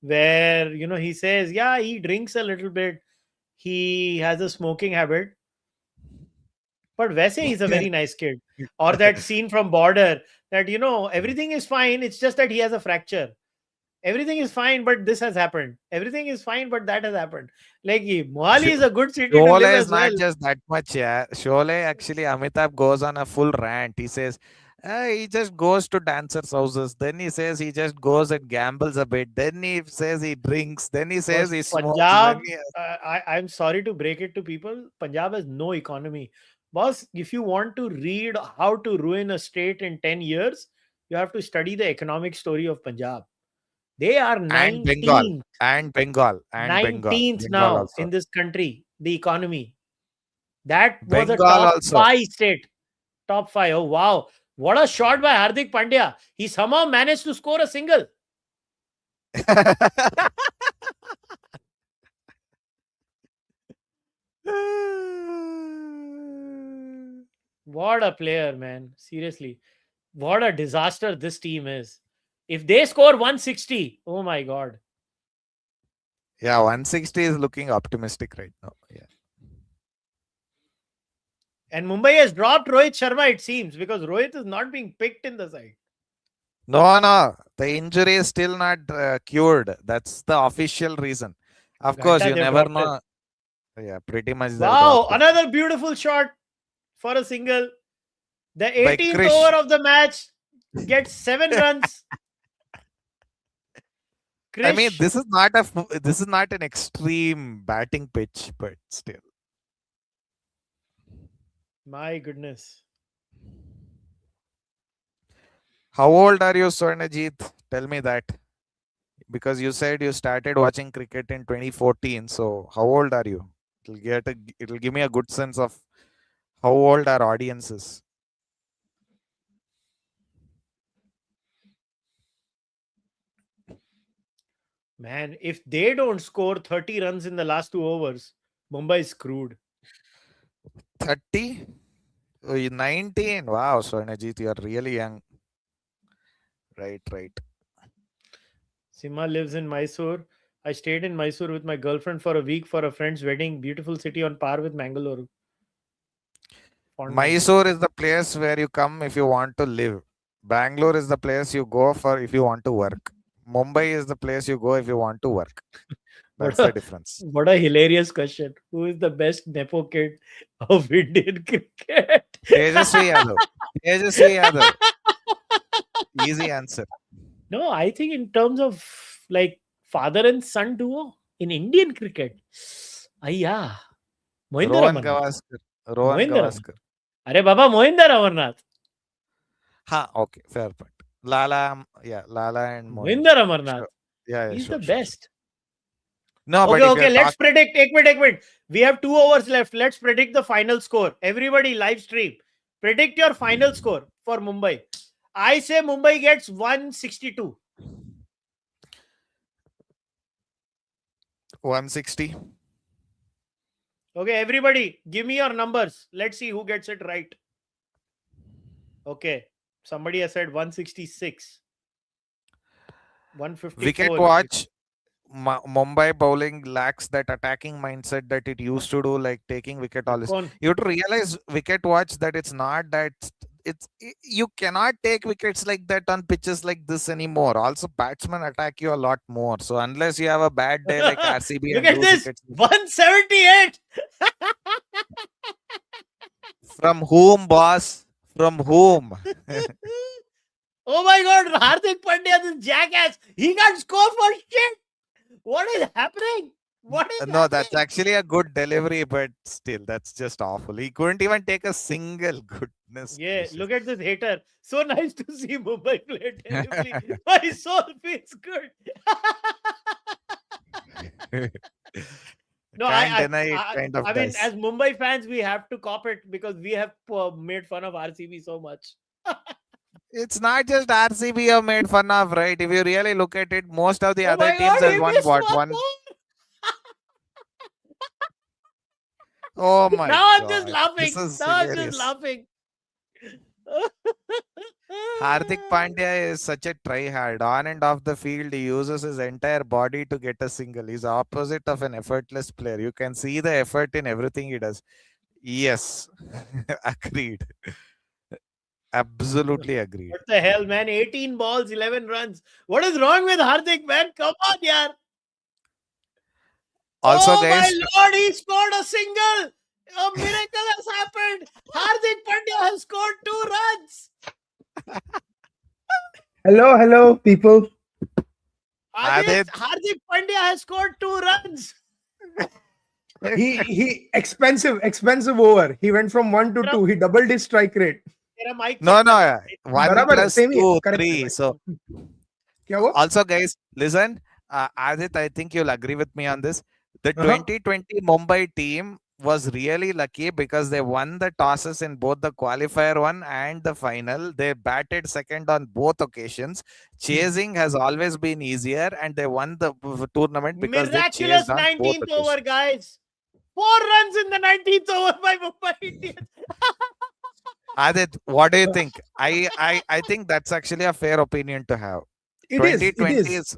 where he says, yeah, he drinks a little bit, he has a smoking habit, but Vese he's a very nice kid. Or that scene from Border, that everything is fine, it's just that he has a fracture. Everything is fine, but this has happened. Everything is fine, but that has happened. Like, Mohali is a good city to live Sholay is as well. not just that much, yeah. Sholay, actually, Amitabh goes on a full rant. He says, he just goes to dancers' houses. Then he says he just goes and gambles a bit. Then he says he drinks. Then he says Boss, he smokes. Then Punjab, he... I'm sorry to break it to people. Punjab has no economy. Boss, if you want to read how to ruin a state in 10 years, you have to study the economic story of Punjab. They are And Bengal. 19th, And Bengal. And Bengal. 19th Bengal now also. in this country, the economy. That was a Bengal top also. 5 state. Top 5. Oh, wow. What a shot by Hardik Pandya. He somehow managed to score a single. What a player, man. Seriously. What a disaster this team is. If they score 160, oh my God. Yeah, 160 is looking optimistic right now. Yeah. And Mumbai has dropped Rohit Sharma, it seems, because Rohit is not being picked in the side. No. The injury is still not cured. That's the official reason. Of course, Ghanta, you they've never dropped him. know. Yeah, pretty much they've Wow, dropped him. another beautiful shot for a single. The By 18th Krish. over of the match gets 7 runs. I mean, Krish, this is not an extreme batting pitch, but still. my goodness. How old are you, Swarnajit? Tell me that. Because you said you started watching cricket in 2014. So how old are you? It'll give me a good sense of how old our audience is. Man, if they don't score 30 runs in the last 2 overs, Mumbai is screwed. 30? Oh, you're 19? Wow, Swarnajit, you're really young. Right. Sima lives in Mysore. I stayed in Mysore with my girlfriend for a week for a friend's wedding. Beautiful city on par with Mangalore. Fond memories. Mysore is the place where you come if you want to live. Bangalore is the place you go for if you want to work. Mumbai is the place you go if you want to work. That's the difference. What a hilarious question. Who is the best Nepo kid of Indian cricket? Tejasvi Yadav. Tejasvi Yadav. Easy answer. No, I think in terms of like father and son duo in Indian cricket. Yeah. Mohinder Rohan Amarnath. Gavaskar. Rohan Mohinder Amarnath. Gavaskar. Are Baba Mohinder Amarnath. Ha, okay, fair point. Lala and Mohin. Mohinder Amarnath. Sure. Yeah, He's sure, the sure. best. No, but Okay, let's predict. Ek minute. We have 2 overs left. Let's predict the final score. Everybody live stream. Predict your final score for Mumbai. I say Mumbai gets 162. 160. Okay, everybody, give me your numbers. Let's see who gets it right. Okay, somebody has said 166. 154. Wicket watch. Mumbai bowling lacks that attacking mindset that it used to do, like taking wicket all this. You have to realize, wicket watch, that it's not that you cannot take wickets like that on pitches like this anymore. Also, batsmen attack you a lot more. So unless you have a bad day like RCB Look and at lose this, wickets 178. from whom, boss? From whom? Oh my God, Hardik Pandya, this jackass, he can't score for shit. What is happening? What is No, that's happening? actually a good delivery, but still, that's just awful. He couldn't even take a single. Goodness Yeah, gracious. look at this hater. So nice to see Mumbai play terribly. My soul feels good. No, Can't deny it, kind I of mean, does. as Mumbai fans, we have to cop it because we have made fun of RCB so much. It's not just RCB you made fun of, right? If you really look at it, most of the Oh other my teams God, has he won missed what? one One. more. Oh my Now I'm just god. This laughing. is Now I'm just hilarious. laughing. Hardik Pandya is such a tryhard. On and off the field, he uses his entire body to get a single. He's opposite of an effortless player. You can see the effort in everything he does. Yes. Agreed. Absolutely agreed. What the hell, man? 18 balls, 11 runs. What is wrong with Hardik, man? Come on, yaar. Also, Oh my guys, Lord, he scored a single. A miracle has happened. Hardik Pandya has scored 2 runs. Hello, people. Adit, Hardik Pandya has scored 2 runs. He expensive over. He went from 1 to तेरा 2. He doubled his strike rate. तेरा mic no, check no, करना one बराबर है, plus same ही है, two, correct है three. भाई. So, क्या हुआ? also, guys, listen. Adit, I think you'll agree with me on this. The Uh-huh. 2020 Mumbai team was really lucky because they won the tosses in both the qualifier one and the final. They batted second on both occasions. Chasing has always been easier, and they won the tournament because they chased Miraculous on both 19th over, occasions. guys. 4 runs in the 19th over by Mumbai Indians. Adit, what do you think? I think that's actually a fair opinion to have. It is. 2020 is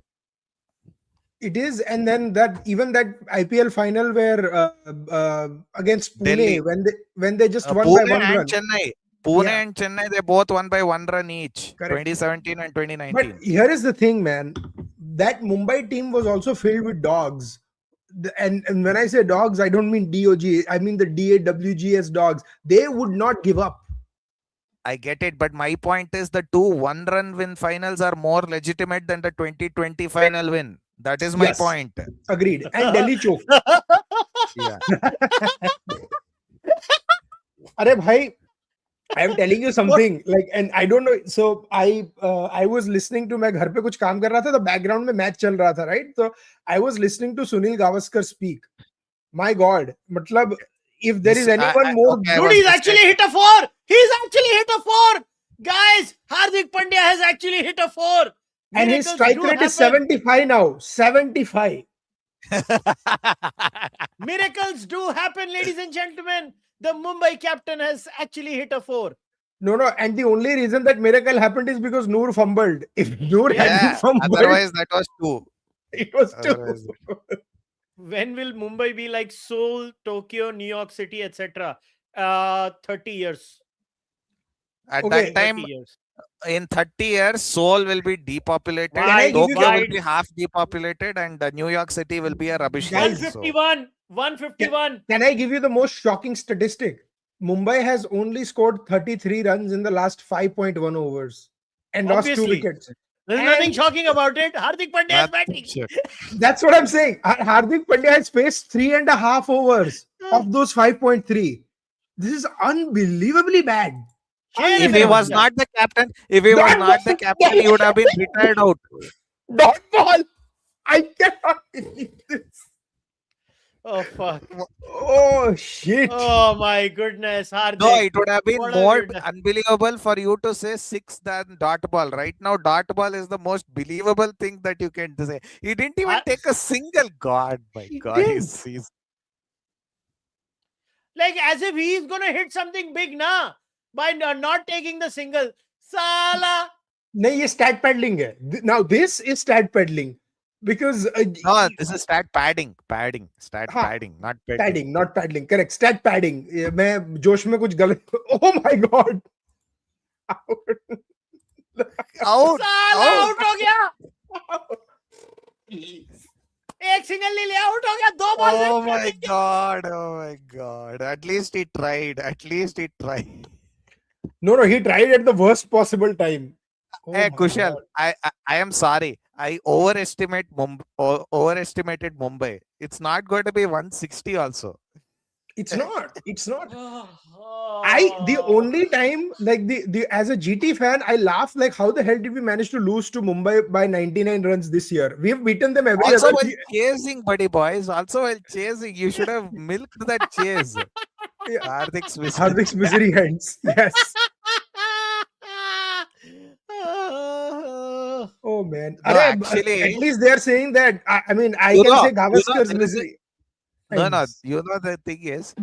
It is, and then that even that IPL final where against Pune Delhi. when they just won by Pune one and run. Chennai. Pune Yeah, and Chennai, they both won by 1 run each. correct. 2017 and But 2019. here is the thing, man. That Mumbai team was also filled with dogs. And when I say dogs, I don't mean DOG. I mean the DAWGS dogs. They would not give up. I get it, but my point is the two 1 run win finals are more legitimate than the 2020 final win. That is my Yes, point. agreed. And Delhi choked. Yeah. Arey bhai, I am telling you something like, and I don't know. So I was listening to मैं घर पे कुछ काम कर रहा था तो background में match चल रहा था, right? So I was listening to Sunil Gavaskar speak. My God, मतलब if there is anyone more, Okay, I Dude, was he's just actually hit a 4. He's actually hit a 4. Guys, Hardik Pandya has actually hit a 4. and his Miracles strike do rate is happen. 75 now. 75. Miracles do happen, ladies and gentlemen. The Mumbai captain has actually hit a 4. No, and the only reason that miracle happened is because Noor fumbled. If Noor Yeah. hadn't Yeah, fumbled, otherwise that was two. it was two. Otherwise, When will Mumbai be like Seoul, Tokyo, New York City, etc.? 30 years. at Okay. that time, 30 years. in 30 years, Seoul will be depopulated. Can I give you Tokyo will wide? be half depopulated, and New York City will be a rubbish heap. Guys, So, 151. 151. Can I give you the most shocking statistic? Mumbai has only scored 33 runs in the last 5.1 overs and lost 2 Obviously. wickets. There's nothing And- shocking about it. Hardik Pandya is nothing batting. shit. That's what I'm saying. Hardik Pandya has faced 3.5 overs of those 5.3. This is unbelievably bad. If he was not the captain, he would have been retired out. Dot ball. I cannot believe this. Oh, fuck. Oh shit. Oh, my goodness. Hardik. No, it would have been What have more you done? unbelievable for you to say 6 than dot ball. Right now, dot ball is the most believable thing that you can say. He didn't even I- take a single. God, my He God, did. he's Like as if he's going to hit something big, nah? By not taking the single. Sala. No, ये stat paddling है. Now this is stat paddling because no. This is stat padding, stat हाँ, padding, not padding. not paddling. Correct. Stat padding. मैं जोश में कुछ गलत. Oh my God. Out. साला Out. Out हो गया, एक सिंगल ले लिया, आउट हो गया, 2 ball Oh left my god. Oh my god. At least he tried. At least he tried. No, he tried at the worst possible time. Oh Hey my Kushal, God. I am sorry. I overestimated Mumbai. It's not going to be 160 also. It's not. It's not. The Oh. only time, like the as a GT fan, I laugh like, how the hell did we manage to lose to Mumbai by 99 runs this year? We've beaten them every Also other while chasing, buddy boys. Also while chasing, you should have milked that chase. yeah, Hardik's misery. Hardik's misery ends. Yes. Oh man. No, Arey, actually, at least they are saying that. I mean, I you can know, say you know, Gavaskar's there is a, misery no, ends. you know the thing is,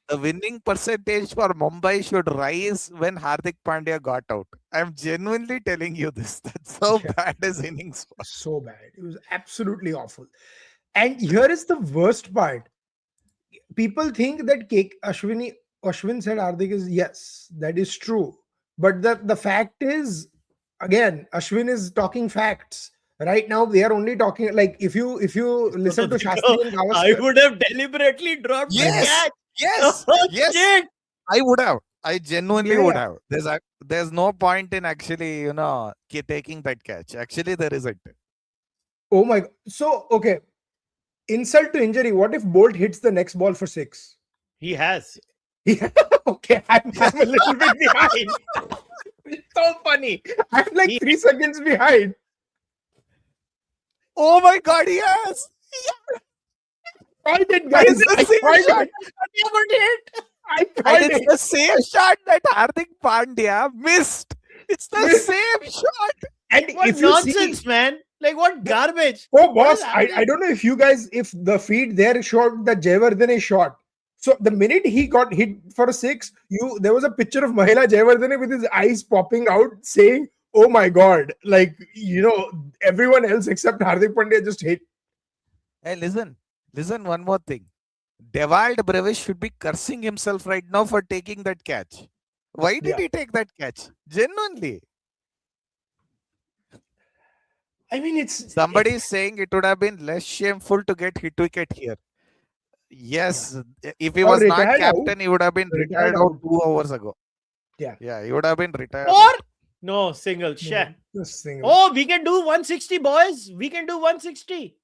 the winning percentage for Mumbai should rise when Hardik Pandya got out. I'm genuinely telling you this. That's how Yeah. bad his innings was. So bad. It was absolutely awful. And here is the worst part. People think that Ashwin said Hardik is, yes, that is true. But the fact is, again, Ashwin is talking facts. Right now, they are only talking, like, if you listen to Shastri and I Gavaskar, would have deliberately dropped the Yes, catch. yes, Oh, yes. shit. I would have. I genuinely Yeah, would yeah. have. There's no point in actually, taking that catch. Actually, there isn't. Oh my God. So, okay, insult to injury. What if Bolt hits the next ball for 6? He has. Yeah, okay, I'm a little bit behind. It's so funny. I'm like He- 3 seconds behind. Oh my god, yes! I did, guys. It's the I same tried shot. it. I And tried it's it. the same shot that Hardik Pandya missed. It's the Missed. same shot. And What if you nonsense, see, man. Like, what garbage. oh What is boss, I happening? don't know if you guys, if the feed there showed that Jayavardhan is shot. So the minute he got hit for a 6, there was a picture of Mahela Jayavardhan with his eyes popping out, saying, "Oh my God!" Like, everyone else except Hardik Pandya just hit. Hey, listen, one more thing. Devald Brevis should be cursing himself right now for taking that catch. Why did Yeah. he take that catch? Genuinely. I mean, it's Somebody is saying it would have been less shameful to get hit wicket here. Yes, if he Or was not retired captain, out. he would have been Retired retired out out. 2 hours ago. Yeah. Yeah, he would have been retired. Or out. no, single. Shit. This thing. Oh, we can do 160, boys. We can do 160.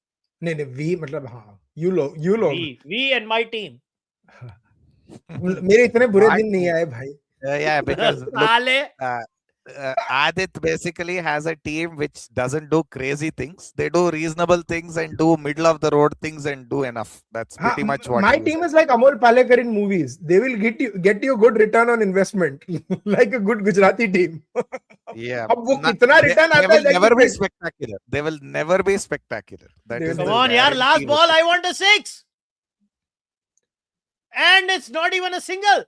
नहीं नहीं we मतलब हाँ you लोग We and my team. मेरे इतने बुरे What? दिन नहीं आए भाई. Yeah, because look, Sale. Adit basically has a team which doesn't do crazy things. They do reasonable things and do middle of the road things and do enough. That's pretty much what My he team is. is like Amol Palekar in movies. They will get you a good return on investment, like a good Gujarati team. Yeah, अब वो not- कितना they, return they आता will है that never you be get. spectacular. They will never be spectacular. That They is will Come the on, yaar. Last guarantee with ball, it. I want a 6. And it's not even a single.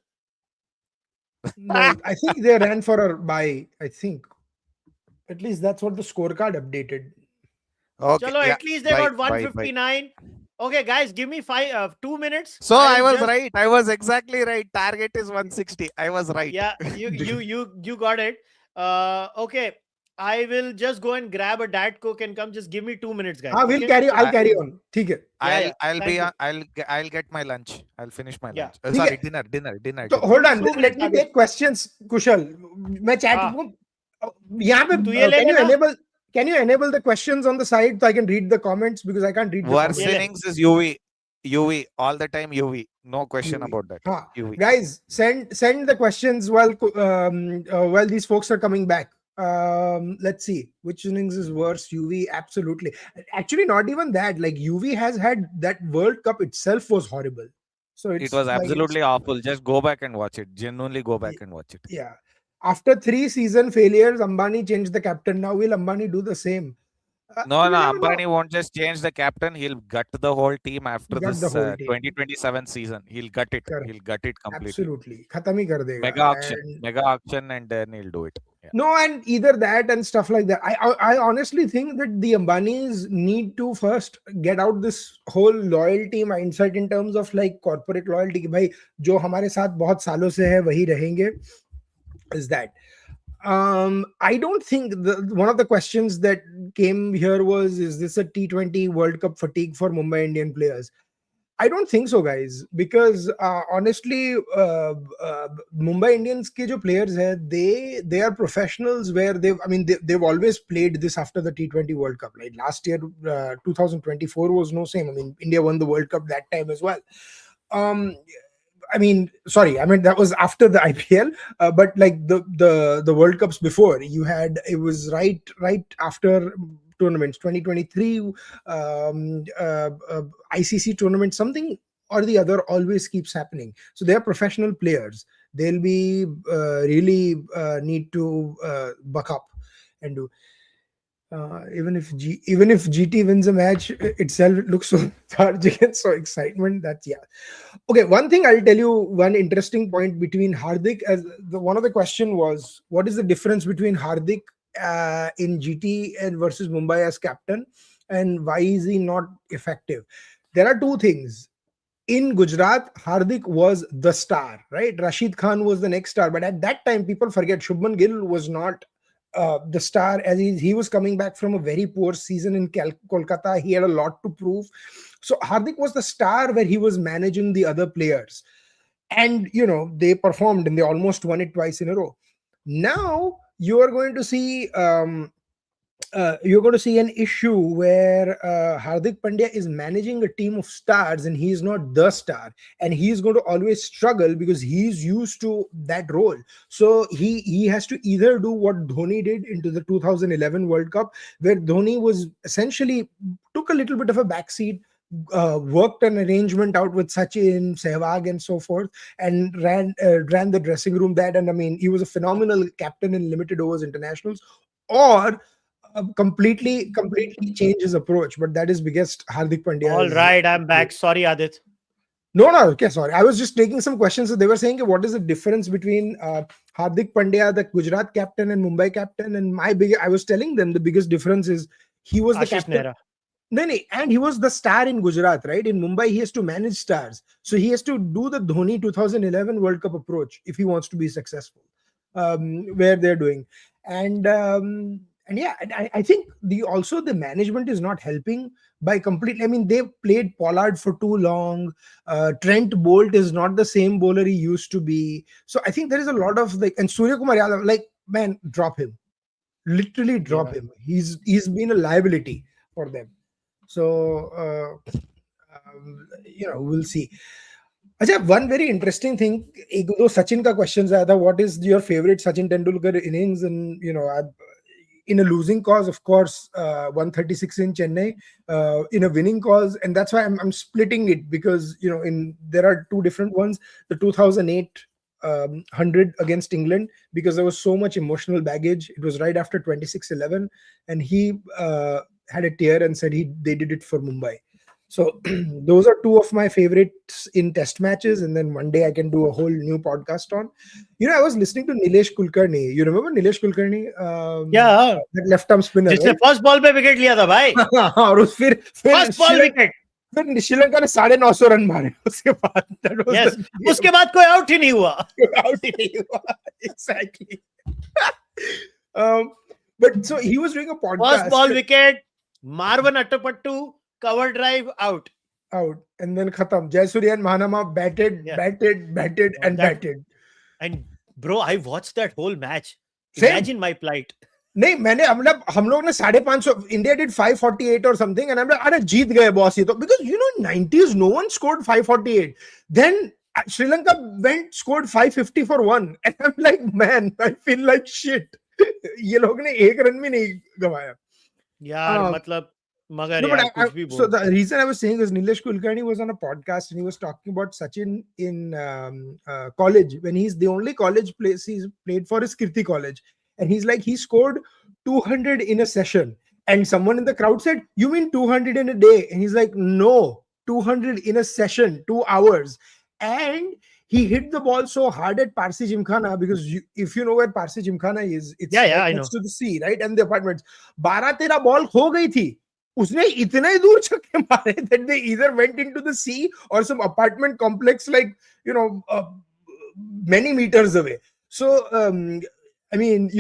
No, I think they ran for a bye. I think at least that's what the scorecard updated. Okay, Chalo, yeah, at least they bye, got bye, bye. 159. Okay, guys, give me 2 minutes. So I was just- right. I was exactly right. Target is 160. I was right. Yeah, you got it. Okay. I will just go and grab a Diet Coke and come. Just give me 2 minutes, guys. We'll okay? carry. I'll carry on. ठीक है. Yeah, I'll thank be you. I'll get my lunch. I'll finish my Yeah. lunch. ठीक Sorry, है. dinner. So hold on. 2 Let minutes me आगे. take questions, Kushal. मैं chat हाँ. को यहाँ पे तू ये ले can you enable the questions on the side so I can read the comments because I can't read the Worst comments. Ele. innings is UV all the time UV. No question UV. about that. हाँ. UV. Guys, send the questions while these folks are coming back. Let's see which innings is worse. UV, absolutely. Actually, not even that. Like UV has had that World Cup itself was horrible. So It was absolutely awful. Just go back and watch it. Genuinely go back and watch it. Yeah. After 3 season failures, Ambani changed the captain. Now will Ambani do the same? No, we never know. Ambani won't just change the captain. He'll gut the whole team after Gut this the whole team. 2027 season. He'll gut it. Correct. He'll gut it completely. Absolutely. Khatam hi kar dega. Mega auction, and then he'll do it. Yeah. No, and either that and stuff like that. I honestly think that the Ambanis need to first get out this whole loyalty mindset in terms of like corporate loyalty. कि भाई जो हमारे साथ बहुत सालों से है वही रहेंगे. Is that I don't think one of the questions that came here was, is this a T20 World Cup fatigue for Mumbai Indian players? I don't think so, guys, because honestly, Mumbai Indians के जो players है, they are professionals where they've always played this after the T20 World Cup. Like last year, 2024 was no same. I mean, India won the World Cup that time as well. Um, that was after the IPL, but like the World Cups before, it was right after tournaments, 2023 ICC tournament, something or the other always keeps happening. So they are professional players. They'll be really need to buck up and do. Even if GT wins a match itself, it looks so lethargic and so excitement. That's yeah. Okay, one thing I'll tell you, one interesting point between Hardik, as one of the question was, what is the difference between Hardik in GT and versus Mumbai as captain, and why is he not effective? There are two things. In Gujarat, Hardik was the star, right? Rashid Khan was the next star, but at that time, people forget Shubman Gill was not the star, as he was coming back from a very poor season in Kolkata. He had a lot to prove. So Hardik was the star where he was managing the other players. And, they performed and they almost won it twice in a row. Now you are going to see an issue where Hardik Pandya is managing a team of stars and he is not the star, and he is going to always struggle because he's used to that role. So he has to either do what Dhoni did into the 2011 World Cup, where Dhoni was essentially took a little bit of a backseat, worked an arrangement out with Sachin, Sehwag, and so forth, and ran the dressing room. He was a phenomenal captain in limited overs internationals, or completely change his approach. But that is biggest Hardik Pandya. All right, I'm back. Sorry, Adit. No, okay, sorry. I was just taking some questions. So they were saying, what is the difference between Hardik Pandya, the Gujarat captain, and Mumbai captain? And I was telling them the biggest difference is he was the Ashish captain. Nehra. No, and he was the star in Gujarat, right? In Mumbai, he has to manage stars. So he has to do the Dhoni 2011 World Cup approach if he wants to be successful, where they're doing. And yeah, I think the management is not helping by completely. They've played Pollard for too long. Trent Bolt is not the same bowler he used to be. So I think there is a lot of and Surya Kumar Yadav, man, drop him. Literally drop him. He's been a liability for them. So we'll see. Achha, one very interesting thing, Sachin ka questions aaya tha, what is your favorite Sachin Tendulkar innings? And in a losing cause, of course, 136 in Chennai, in a winning cause, and that's why I'm splitting it, because there are two different ones. The 2008 100 against England, because there was so much emotional baggage. It was right after 26-11, and he had a tear and said they did it for Mumbai. So those are two of my favorites in test matches, and then one day I can do a whole new podcast on. I was listening to Nilesh Kulkarni. You remember Nilesh Kulkarni? Yeah, that left arm spinner. जिसने first ball पे wicket लिया था भाई. और फिर first ball wicket. फिर श्रीलंका ने 950 run मारे उसके बाद. Yes. उसके बाद कोई आउट ही नहीं हुआ. Exactly. But so he was doing a podcast. First ball wicket, Marwan Attapattu, cover drive, out, and then khatam. Jayasuriya and Mahanama batted, and batted. And bro, I watched that whole match. Imagine my plight. नहीं, हम लोग ने 550. India did 548 or something, and I'm like, अरे जीत गए boss ये तो, because in 90s no one scored 548. Then Sri Lanka scored 550 for one, and I'm like, man, I feel like shit. ये लोग ने एक रन भी नहीं गवाया. यार मतलब मगर यार कुछ भी बोल. So the reason I was saying is Nilesh Kulkarni was on a podcast and he was talking about Sachin in college, when he's the only college place he's played for is Kirti College, and he's like, he scored 200 in a session, and someone in the crowd said, you mean 200 in a day? And he's like, no, 200 in a session, 2 hours. And he hit the ball so hard at Parsi Gymkhana, because if you know where Parsi Gymkhana is, it's I next know. to the sea, right? And the apartments. 12-13 ball खो गई थी. उसने इतने ही दूर छक्के मारे that they either went into the sea or some apartment complex, many meters away. So I mean,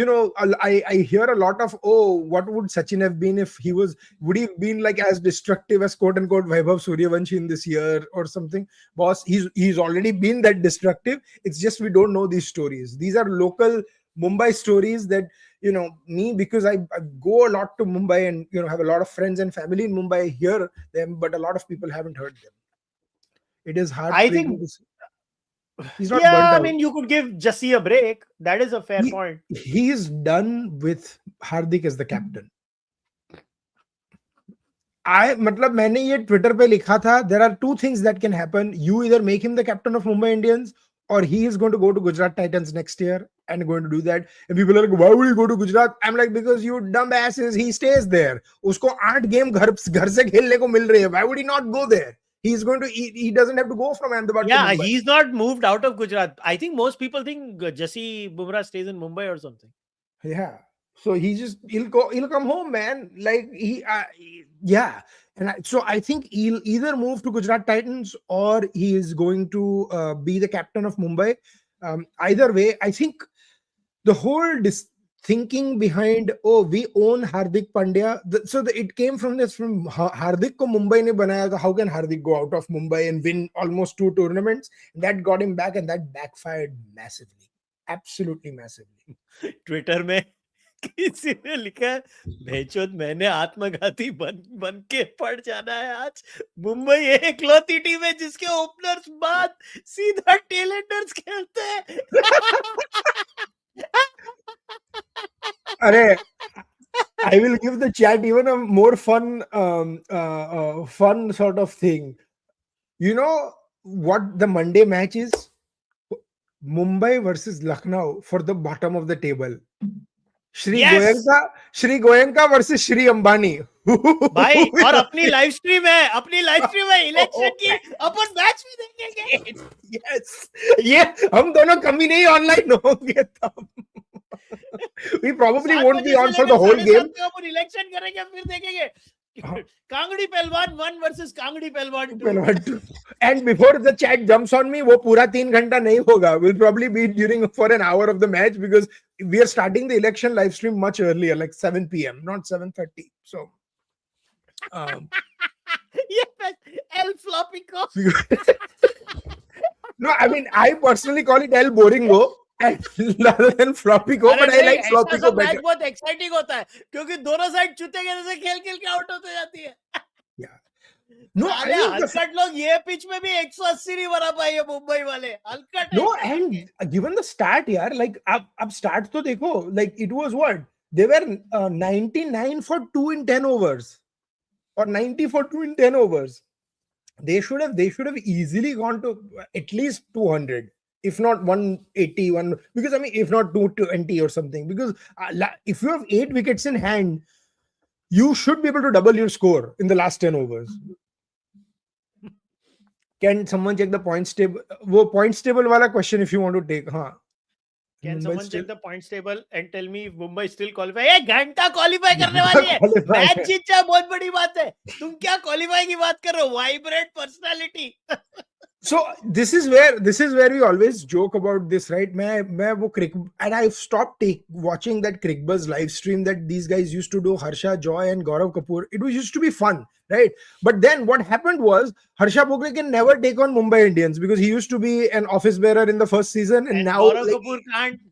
I hear a lot of, oh, what would Sachin have been if he was, would he have been like as destructive as quote unquote Vaibhav Suryavanshi in this year or something? Boss, he's already been that destructive. It's just we don't know these stories. These are local Mumbai stories that, me, because I go a lot to Mumbai and, have a lot of friends and family in Mumbai, I hear them, but a lot of people haven't heard them. It is I heartbreaking think, to see. He's not yeah, burnt I out. mean, you could give Jassi a break. That is a fair point. He's done with Hardik as the captain. मतलब मैंने ये Twitter पे लिखा था, there are two things that can happen. You either make him the captain of Mumbai Indians, or he is going to go to Gujarat Titans next year and going to do that. And people are like, why would he go to Gujarat? I'm like, because you dumb asses, he stays there. उसको 8 game घर से खेलने को मिल रही है. Why would he not go there? He's going to, he doesn't have to go from Ahmedabad to Yeah, Mumbai. he's not moved out of Gujarat. I think most people think Jassi Bumrah stays in Mumbai or something. Yeah. So he'll come home, man. Like yeah. And so I think he'll either move to Gujarat Titans or he is going to be the captain of Mumbai. Either way, I think the whole thinking behind, oh, we own Hardik Pandya. It came from this, from Hardik ko Mumbai ne banaya tha. How can Hardik go out of Mumbai and win almost 2 tournaments? That got him back, and that backfired massively. Absolutely massively. Twitter में किसी ने लिखा है, भेचोद मैंने आत्मघाती बन के पड़ जाना है आज. मुंबई एकलौती टीम है जिसके ओपनर्स बाद सीधा टेलेंडर्स खेलते हैं. Arey, I will give the chat even a more fun sort of thing. You know what the Monday match is? Mumbai versus Lucknow for the bottom of the table. Shri Goenka versus Shri Ambani. भाई, और अपनी live stream है election की, अपन match भी देखेंगे. Yes, ये हम दोनों कभी नहीं ऑनलाइन होंगे तब. We probably won't be on for the whole game. Upon election करेंगे, फिर देखेंगे कांगड़ी पहलवान 1 versus कांगड़ी पहलवान 2. And before the chat jumps on me, वो पूरा 3 घंटा नहीं होगा. Will probably be during for an hour of the match, because we are starting the election live stream much earlier, like 7 p.m, not 7:30. So El Flopico. No, I mean, I personally call it El Boringo rather than Flopico, but I like Flopico better. बहुत exciting होता है क्योंकि दोनों side चूते के जैसे खेल के out होते जाती है. Yeah. No, अरे हलकट लोग ये पिच में भी 180 नहीं बना पाए ये मुंबई वाले. हलकट. No, and given the start, यार, like अब start तो देखो, like it was what? They were 99 for 2 in 10 overs. Or 90 for 2 in 10 overs. They should have easily gone to at least 200, if not 181, because I mean, if not 220 or something, because if you have 8 wickets in hand, you should be able to double your score in the last 10 overs. Can someone check the points table? Wo points table wala question if you want to take. Huh? Can someone check the points table and tell me if Mumbai still qualify? ये घंटा qualify करने वाली है. Match जीत जाए बहुत बड़ी बात है. तुम क्या क्वालिफाई की बात कर रहे हो? Vibrant personality. So this is where we always joke about this, right? मैं वो and I've stopped watching that Crickbuzz live stream that these guys used to do, Harsha, Joy, and Gaurav Kapoor. It used to be fun, right? But then what happened was Harsha Bhogre can never take on Mumbai Indians because he used to be an office bearer in the first season, and now Gaurav Kapoor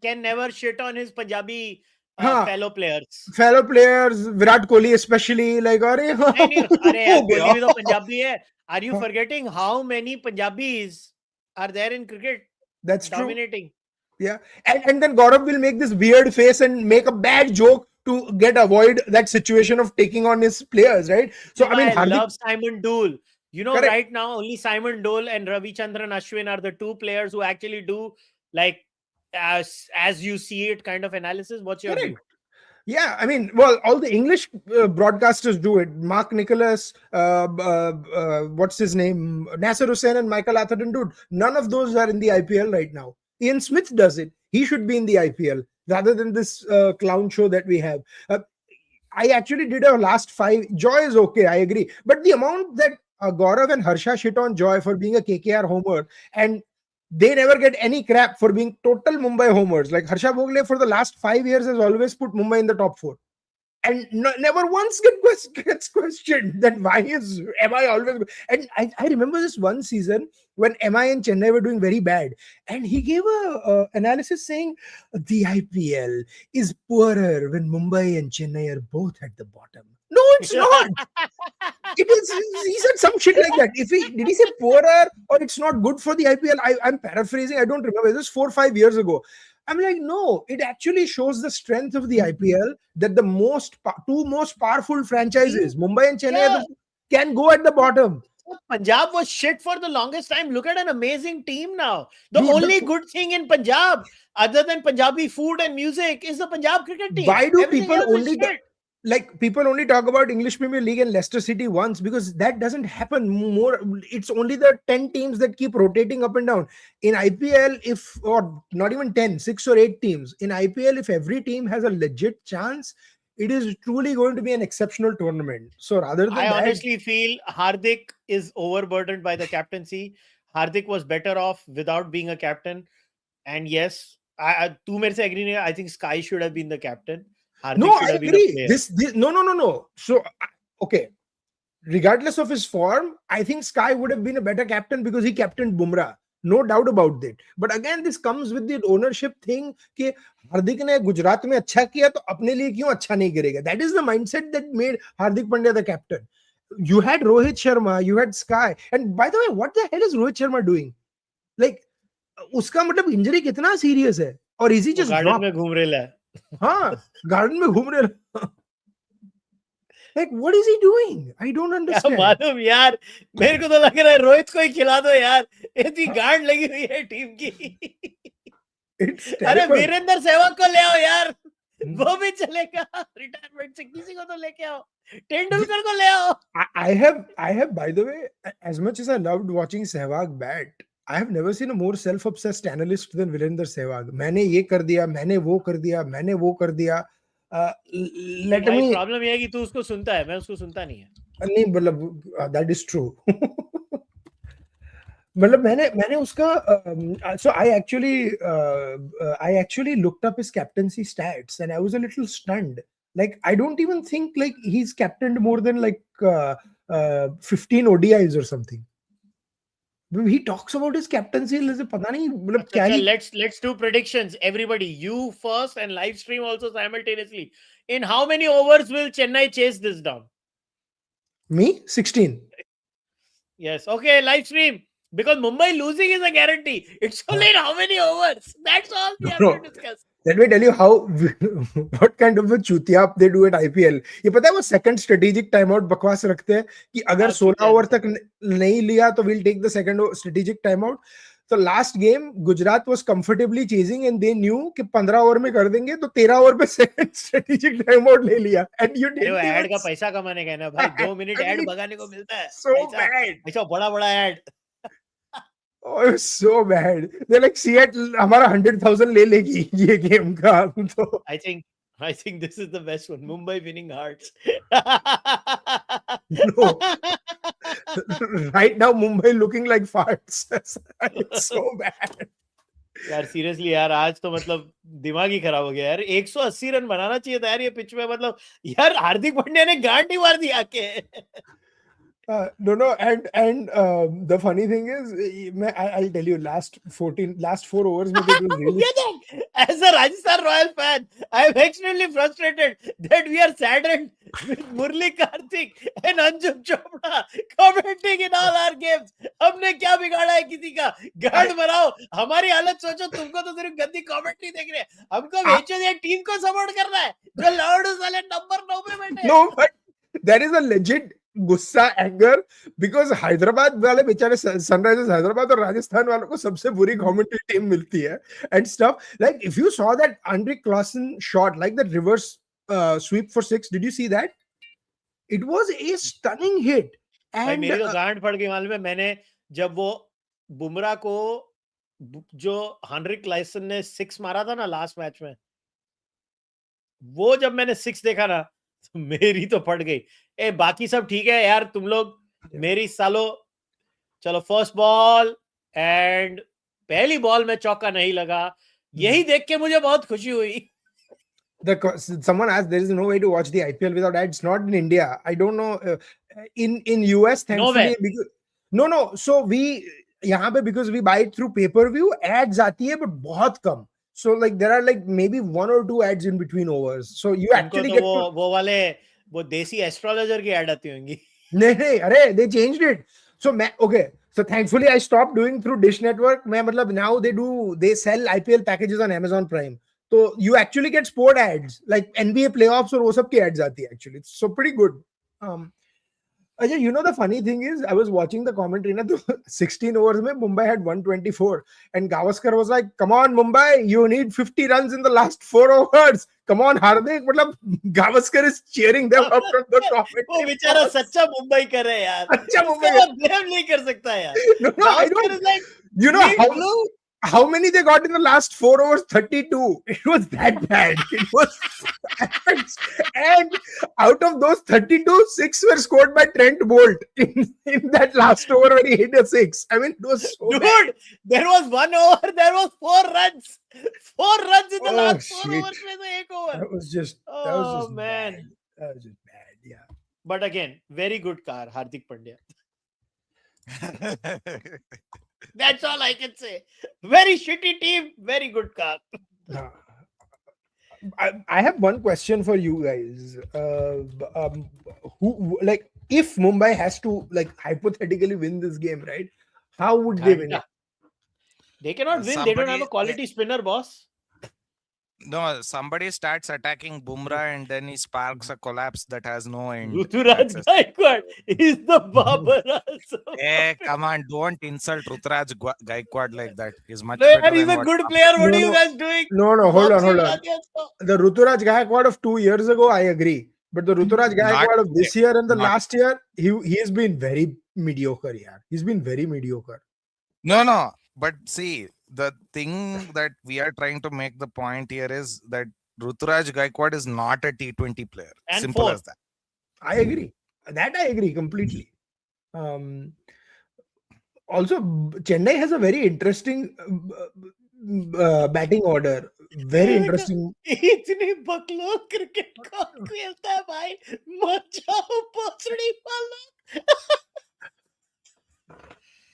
can never shit on his Punjabi fellow players. Virat Kohli especially, like अरे Kohli भी तो पंजाबी है. Are you forgetting how many Punjabis are there in cricket? That's dominating. True. Yeah, and then Gaurav will make this weird face and make a bad joke to avoid that situation of taking on his players, right? So I mean, I love Simon Dole. You know, correct. Right now only Simon Dole and Ravichandran Ashwin are the 2 players who actually do like as you see it kind of analysis. What's your view? Yeah, I mean, well, all the English broadcasters do it. Mark Nicholas, what's his name? Nasser Hussain and Michael Atherton do it. None of those are in the IPL right now. Ian Smith does it. He should be in the IPL rather than this clown show that we have. I actually did a last 5. Joy is okay, I agree. But the amount that Gaurav and Harsha shit on Joy for being a KKR homer, and they never get any crap for being total Mumbai homers. Like Harsha Bhogle for the last 5 years has always put Mumbai in the top 4. And never once gets questioned that why is MI always. And I remember this one season when MI and Chennai were doing very bad, and he gave a analysis saying the IPL is poorer when Mumbai and Chennai are both at the bottom. No, it's not. It is. He said some shit like that. If he did he say poorer or it's not good for the IPL? I'm paraphrasing. I don't remember. This was 4 or 5 years ago. I'm like, no, it actually shows the strength of the IPL that the two most powerful franchises, Mumbai and Chennai, Yeah. can go at the bottom. Punjab was shit for the longest time. Look at an amazing team now. The Dude, only good thing in Punjab, other than Punjabi food and music, is the Punjab cricket team. Why do Everything people else is only shit. people only talk about English Premier League and Leicester City once, because that doesn't happen more. It's only the 10 teams that keep rotating up and down. In IPL, if or not even 10, 6 or 8 teams. In IPL, if every team has a legit chance, it is truly going to be an exceptional tournament. So rather than I that, honestly feel Hardik is overburdened by the captaincy. Hardik was better off without being a captain. And yes, tu mere se agree nahi, I think Sky should have been the captain. Hardik no, should I have been a agree. player. This no. So okay, regardless of his form, I think Sky would have been a better captain because he captained Bumrah. No doubt about it. But again, this comes with the ownership thing कि हार्दिक ने गुजरात में अच्छा किया तो अपने लिए क्यों अच्छा नहीं करेगा? That is the mindset that made Hardik Pandya the captain. You had Rohit Sharma, you had Sky, and by the way, what the hell is Rohit Sharma doing? Like, उसका मतलब इंजरी कितना सीरियस है? Or is he just garden dropped? में घूम रहा है. हाँ, garden में घूम रहे. Like, what is he doing? I don't क्या understand. मालूम यार, मेरे को तो लग रहा है रोहित को ही खिला दो यार, इतनी गांड लगी हुई है टीम की. It's अरे terrible. वीरेंद्र सहवाग को ले आओ यार, वो भी चलेगा. रिटायरमेंट से किसी को तो लेके आओ, तेंदुलकर को ले आओ. I have, by the way, as much as I loved watching Sehwag bat, I have never seen a more self-obsessed analyst than Virender Sehwag. मैंने ये कर दिया, मैंने वो कर दिया, मैंने वो कर दिया. Let भाई me. प्रॉब्लम ये है कि तू उसको सुनता है, मैं उसको सुनता नहीं है. नहीं मतलब that is true. मतलब मैंने उसका so I actually looked up his captaincy stats and I was a little stunned. Like, I don't even think like he's captained more than like 15 ODIs or something. He talks about his captaincy. पता नहीं मतलब क्या ही. Let's do predictions. Everybody, you first and live stream also simultaneously. In how many overs will Chennai chase this down? Me 16. Yes. Okay, live stream. Because Mumbai losing is a guarantee. It's only in how many overs. That's all we have to discuss. Let me tell you how what kind of a chutiap they do at IPL. ये पता है वो second strategic timeout बकवास रखते हैं कि अगर 16 over तक नहीं लिया तो we'll take the second strategic timeout. So last game Gujarat was comfortably chasing and they knew कि 15 ओवर में कर देंगे तो 13 ओवर पे second strategic timeout ले लिया. And you didn't वो even... ad का पैसा कमाने का है ना भाई, 2 मिनट ad भगाने को मिलता है. So bad. ऐसा बड़ा ad. Oh, it was so bad. They're like, Seattle हमारा 100,000 ले लेगी ये गेम का. तो I think this is the best one. Mumbai winning hearts. No. Right now Mumbai looking like farts. It's so bad. यार seriously यार, आज तो मतलब दिमाग ही खराब हो गया यार. 180 रन बनाना चाहिए था यार ये पिच में. मतलब यार हार्दिक पांड्या ने गांड ही मार दी आके. No, and the funny thing is, I'll tell you, last 4 overs, it was really... As a Rajasthan Royal fan, I am extremely frustrated that we are saddened with Murli Karthik and Anjum Chopra commenting in all our games. हमने क्या बिगाड़ा है किसी का? गांड मराओ. हमारी हालत सोचो, तुमको तो सिर्फ गंदी कमेंट नहीं देख रहे, हमको भेजो ये टीम को सपोर्ट करना है जो लॉर्ड वाले नंबर 9 पे बैठे. No, but there is a legit गुस्सा, एंगर, बिकॉज हैदराबाद वाले बेचारे सनराइजर्स हैदराबाद और राजस्थान वालों को सबसे बुरी कमेंट्री टीम मिलती है and stuff. Like if you saw that Andre Klaasen shot, like that reverse sweep for 6, did you see that? It was a stunning hit. And मेरी तो गांड फट गई मालूम है. मैंने जब वो बुमराह को जो हेनरिक क्लासन ने 6 मारा था ना लास्ट मैच में, वो जब मैंने 6 देखा ना तो मेरी तो फट गई. ए बाकी सब ठीक है यार, तुम लोग मेरी सालो चलो फर्स्ट बॉल एंड पहली बॉल में चौका नहीं लगा, यही देख के मुझे बहुत खुशी हुई. Someone asked, there is no way to watch the IPL without ads. Not in India. I don't know. In US, thankfully, Nowhere. because, no. So we यहाँ पे because we buy it through pay-per-view, ads आती है but बहुत कम. So like there are like maybe 1 or 2 ads in between overs. So you उनको actually तो get to वो वाले वो देसी एस्ट्रोलॉजर की ऐड आती होंगी. नहीं अरे they changed it. So okay. So thankfully I stopped doing through Dish Network. मैं मतलब now they sell IPL packages on Amazon Prime. So you actually get sport ads like NBA playoffs और वो सब की ads आती है actually. It's so pretty good. Ajay, you know the funny thing is, I was watching the commentary. Na, 16 overs mein Mumbai had 124, and Gavaskar was like, "Come on, Mumbai, you need 50 runs in the last 4 overs. Come on, Hardik." मतलब Gavaskar is cheering them up from the commentary. वो बेचारा सच्चा मुंबई कर है यार. अच्छा मुंबई उसको blame नहीं कर सकता यार. No, I Gavaskar don't. is like, You know blue. how many they got in the last 4 overs? 32. It was that bad. It was, and out of those 32, 6 were scored by Trent Bolt in that last over when he hit a 6. I mean, it was so Dude, bad. there was 1 over, there was 4 runs. 4 runs in the last 4 shit. overs में से 1 over. That was just man. bad. That was just bad. Yeah. But again, very good car, Hardik Pandya. That's all I can say. Very shitty team, very good car. I have one question for you guys. Who like if Mumbai has to like hypothetically win this game, right? How would they win it? They cannot win. They don't have a quality spinner, boss. No, somebody starts attacking Bumrah and then he sparks a collapse that has no end. Ruturaj Gaikwad is the barber also. Hey, come on, don't insult Ruturaj Gaikwad like that. He's much No, better he's than a good player. What are you guys doing? No, hold on. The Ruturaj Gaikwad of 2 years ago, I agree. But the Ruturaj Gaikwad of this year and the last year, he has been very mediocre. Yeah, he's been very mediocre. No. But see, the thing that we are trying to make the point here is that Ruturaj Gaikwad is not a T20 player. And Simple as that. I agree. That I agree completely. Also, Chennai has a very interesting batting order. Very interesting. इतनी बकलोल cricket कौन खेलता है भाई? मत जाओ पोसड़ी वाला.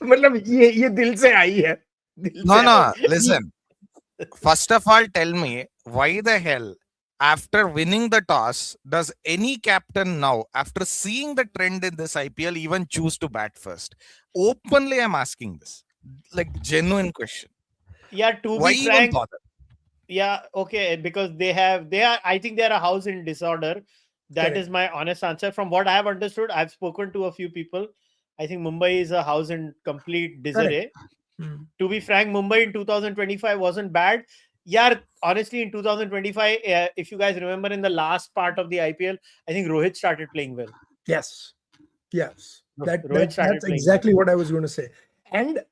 मतलब ये दिल से आई है. No, listen. First of all, tell me, why the hell, after winning the toss, does any captain now, after seeing the trend in this IPL, even choose to bat first? Openly, I'm asking this. Like, genuine question. Yeah, to Why be even frank, bother? yeah, okay, because they are, I think they're a house in disorder. That is my honest answer. From what I have understood, I've spoken to a few people. I think Mumbai is a house in complete disarray. To be frank, Mumbai in 2025 wasn't bad. Yeah, honestly, in 2025, if you guys remember in the last part of the IPL, I think Rohit started playing well. Yes. Rohit That's exactly what I was going to say. And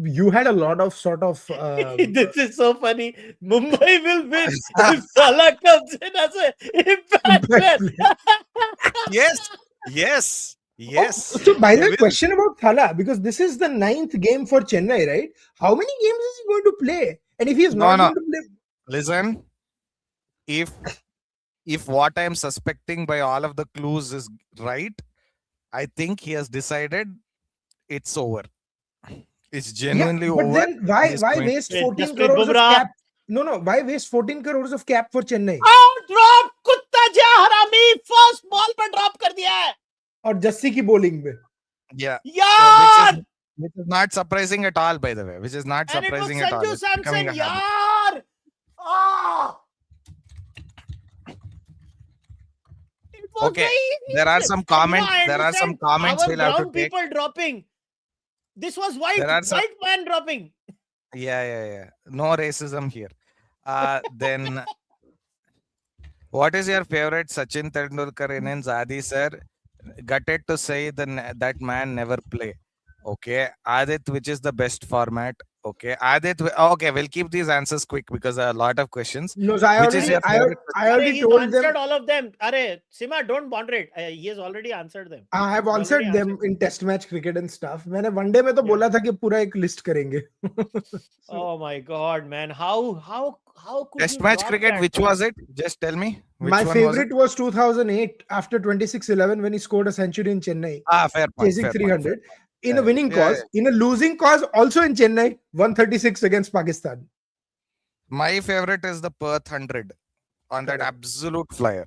you had a lot of sort of... this is so funny. Mumbai will win if Salah comes in as an impact player. Yes. Oh, so by that question about Thala, because this is the 9th game for Chennai, right? How many games is he going to play? And if he is not going to play... Listen, if what I'm suspecting by all of the clues is right, I think he has decided it's over. It's genuinely over. But then why waste 14 crores of cap? No. Why waste 14 crores of cap for Chennai? Drop! Kutta ja harami! First ball पर drop कर दिया है. और जस्सी की bowling में. Yeah. यार! Which is not surprising at all, by the way. Which is not surprising at all. Sanju Samson, yaar! Ah! Okay, there are some comments. There are some comments we'll have to take. People dropping. This was white man dropping. Yeah. No racism here. Then, what is your favorite Sachin Tendulkar innings, Adi sir? Gutted to say that man never play. Okay, Adit, which is the best format? Okay, Adit. Okay, we'll keep these answers quick because there are a lot of questions. No, so I Which is already, your favorite? I Arey, already he's told answered them. all of them. Arey, Sima, don't moderate. He has already answered them. I have He's already answered them answered. in test match cricket and stuff. मैंने one day में तो Yeah. बोला था कि पूरा एक list करेंगे. So, Oh my God, man! How could Test you match drop cricket. that? Which was it? Just tell me. Which my one favorite was 2008 after 26-11 when he scored a century in Chennai, Fair point. chasing Fair point. 300 in Yeah, a winning yeah, cause. In a losing cause, also in Chennai, 136 against Pakistan. My favorite is the Perth 100 on that Correct. absolute flyer.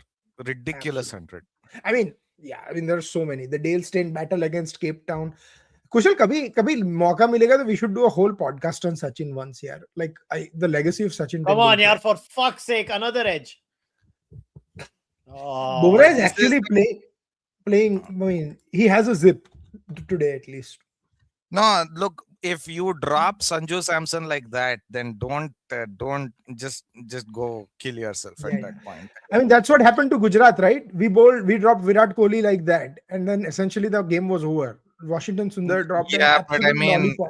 Ridiculous 100. I mean, yeah, I mean, there are so many. The Dale Steyn battle against Cape Town. Kushal, कभी मौका मिलेगा तो we should do a whole podcast on Sachin once, यार. Like the legacy of Sachin Come on, Tendulkar. yaar! For fuck's sake, another edge. Oh, Bumrah is this is actually playing. I mean, he has a zip today at least. No, look, if you drop Sanju Samson like that, then don't just go kill yourself Yeah, at that point. I mean, that's what happened to Gujarat, right? We dropped Virat Kohli like that, and then essentially the game was over. Washington Sundar dropped an Yeah, but I absolute mean, lollipop.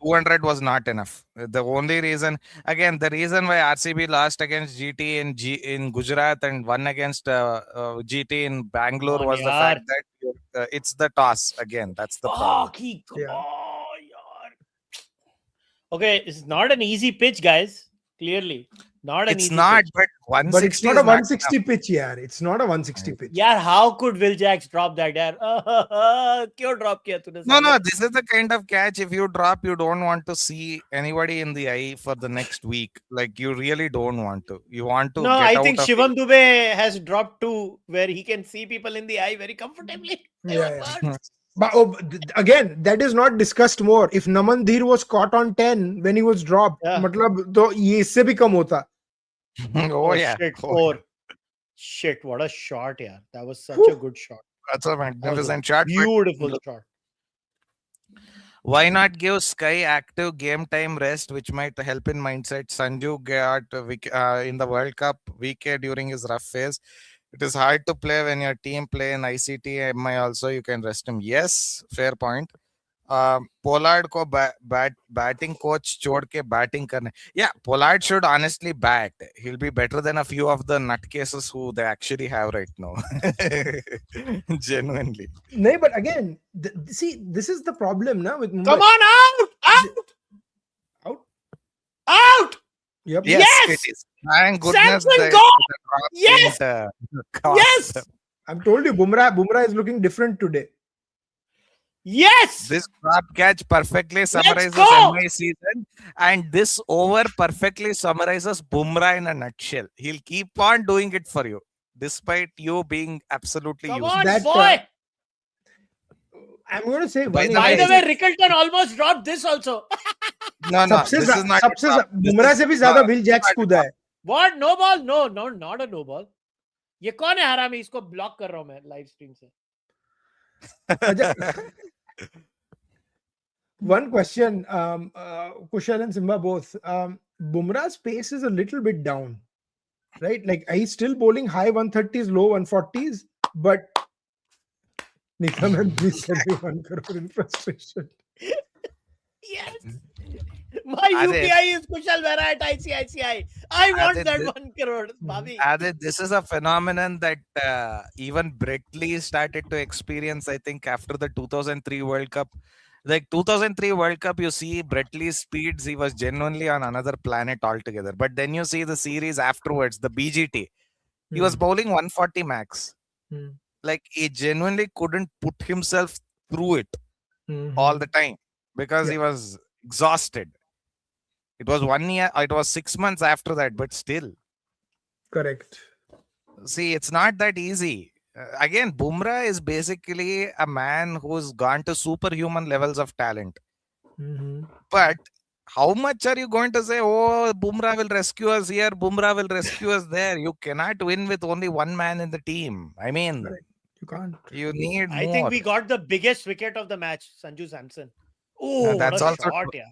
200 was not enough. The only reason, again, the reason why RCB lost against GT in Gujarat and won against GT in Bangalore Come on, was the yaar. fact that it's the toss again. That's the problem. Fuck, Yeah. oh, yaar. Okay, it's not an easy pitch, guys. Clearly, not an It's easy not, pitch. but 160 But it's not a is not 160 pitch, yeah. It's not a 160 pitch. यार, how could Will Jacks drop that? यार, क्यों drop किया तूने? No, साले? this is the kind of catch. If you drop, you don't want to see anybody in the eye for the next week. Like you really don't want to. You want to No, get I out think of Shivam Dubey has dropped two where he can see people in the eye very comfortably. Yeah, yeah. But again, that is not discussed more. If Naman Dheer was caught on 10 when he was dropped, Yeah. मतलब तो ये इससे भी कम होता. Oh, yeah. Shit, Oh, four. Shit, what a shot, yeah. That was such a good shot. that's a That was a magnificent shot. but beautiful shot. Why not give Sky active game time rest, which might help in mindset? Sanju got in the World Cup wicket during his rough phase. It is hard to play when your team play in ICT. MI also, you can rest him. Yes, fair point. Pollard को batting coach छोड़ के batting करने. Yeah, Pollard should honestly bat. He'll be better than a few of the nutcases who they actually have right now. Genuinely. No, but again, see, this is the problem now with Mumbai. Come on, out! Out. Out! Yep. Yes, Yes! it is. Thank goodness. Samson gone! Yes! Cost Yes! them. I've told you, Bumrah is looking different today. Yes! This drop catch perfectly summarizes go! MI season, and this over perfectly summarizes Bumrah in a nutshell. He'll keep on doing it for you, despite you being absolutely Come useless. on, That, boy! I'm going to say By one the By is- the way, Rickleton almost dropped this also. No, सबसे this is not. Bumrah से भी ज्यादा Will Jacks कूदा है. What? No ball? No, not a no ball. ये कौन है हरामी? इसको ब्लॉक कर रहा हूँ मैं लाइव स्ट्रीम से. One question, Kushal and Simba both. Bumrah's pace is a little bit down, right? Like he's still bowling high 130s, low 140s, but Nikam and please send me 1 crore in frustration. Yes. My UPI is Kushal Vera at ICICI. I want that 1 crore, Bobby. Adit, this is a phenomenon that even Brett Lee started to experience, I think, after the 2003 World Cup. Like 2003 World Cup, you see Brett Lee's speeds, he was genuinely on another planet altogether. But then you see the series afterwards, the BGT. He was bowling 140 max. Like he genuinely couldn't put himself through it all the time because he was exhausted. It was 1 year, it was 6 months after that, but still. Correct. See, it's not that easy. Again, Bumrah is basically a man who's gone to superhuman levels of talent. But how much are you going to say, oh, Bumrah will rescue us here, Bumrah will rescue us there? You cannot win with only one man in the team. I mean, Correct. You can't. you need more. I think we got the biggest wicket of the match, Sanju Samson. Oh, that's what a also shot, true. yeah.